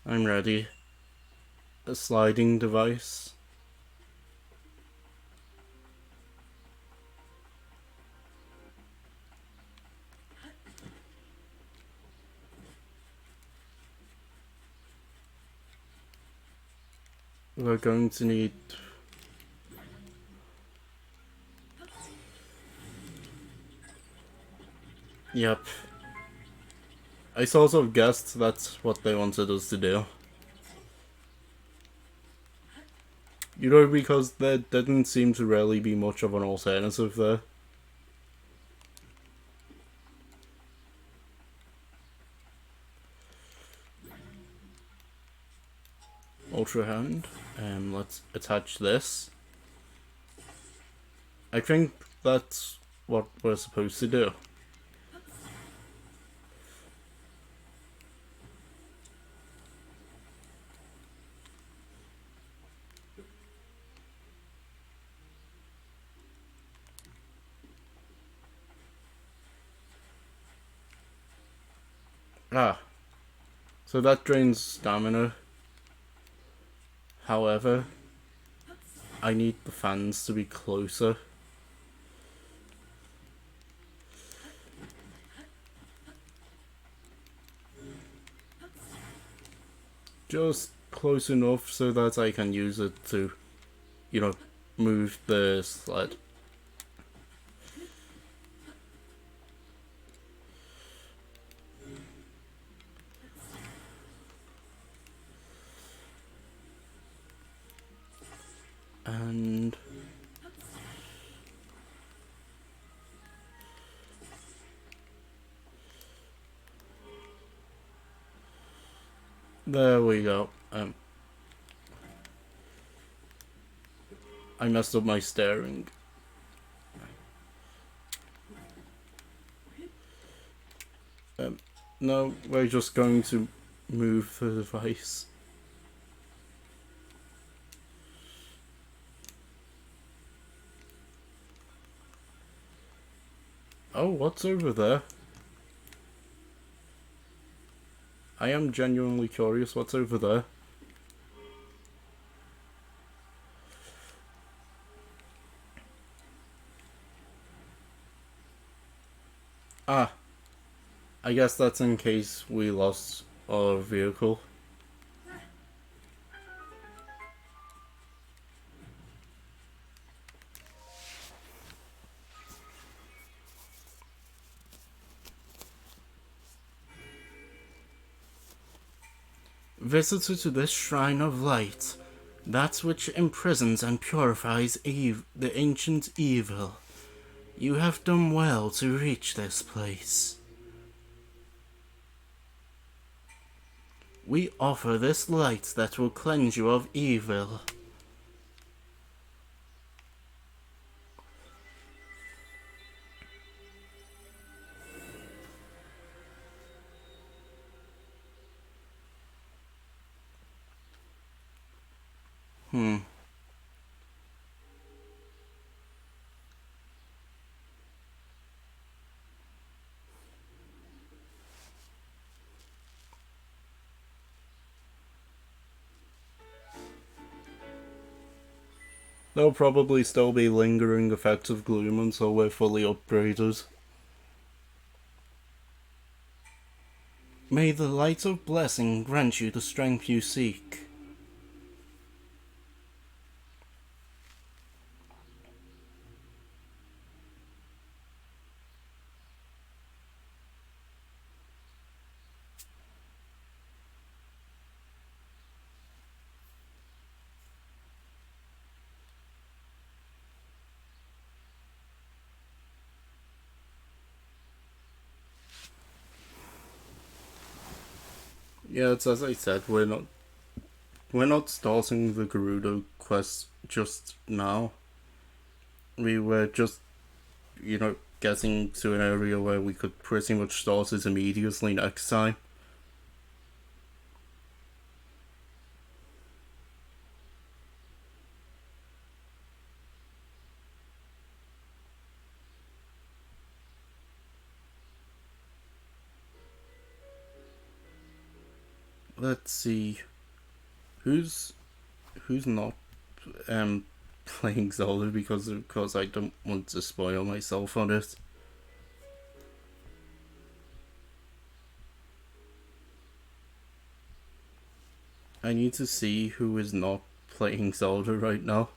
I'm ready. A sliding device. We're going to need... Yep. I sort of guessed that's what they wanted us to do. You know, because there didn't seem to really be much of an alternative there. Ultra Hand. Let's attach this. I think that's what we're supposed to do. Ah. So that drains stamina. However, I need the fans to be closer. Just close enough so that I can use it to, you know, move the sled. And there we go. I messed up my steering. No, we're just going to move the device. Oh, what's over there? I am genuinely curious what's over there. Ah, I guess that's in case we lost our vehicle. Visitor to this shrine of light, that which imprisons and purifies the ancient evil, you have done well to reach this place. We offer this light that will cleanse you of evil. There'll probably still be lingering effects of gloom until we're fully upgraded. May the light of blessing grant you the strength you seek. Yeah, it's as I said, we're not starting the Gerudo quest just now. We were just, getting to an area where we could pretty much start it immediately next time. Let's see, who's not playing Zelda, because of course I don't want to spoil myself on it. I need to see who is not playing Zelda right now.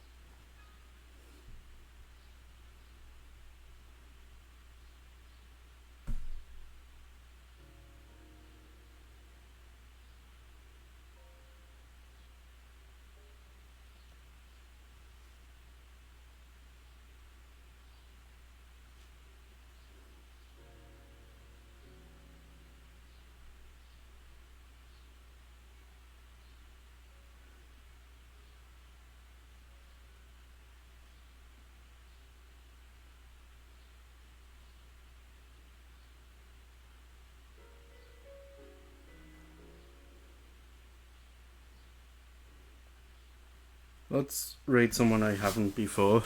Let's raid someone I haven't before.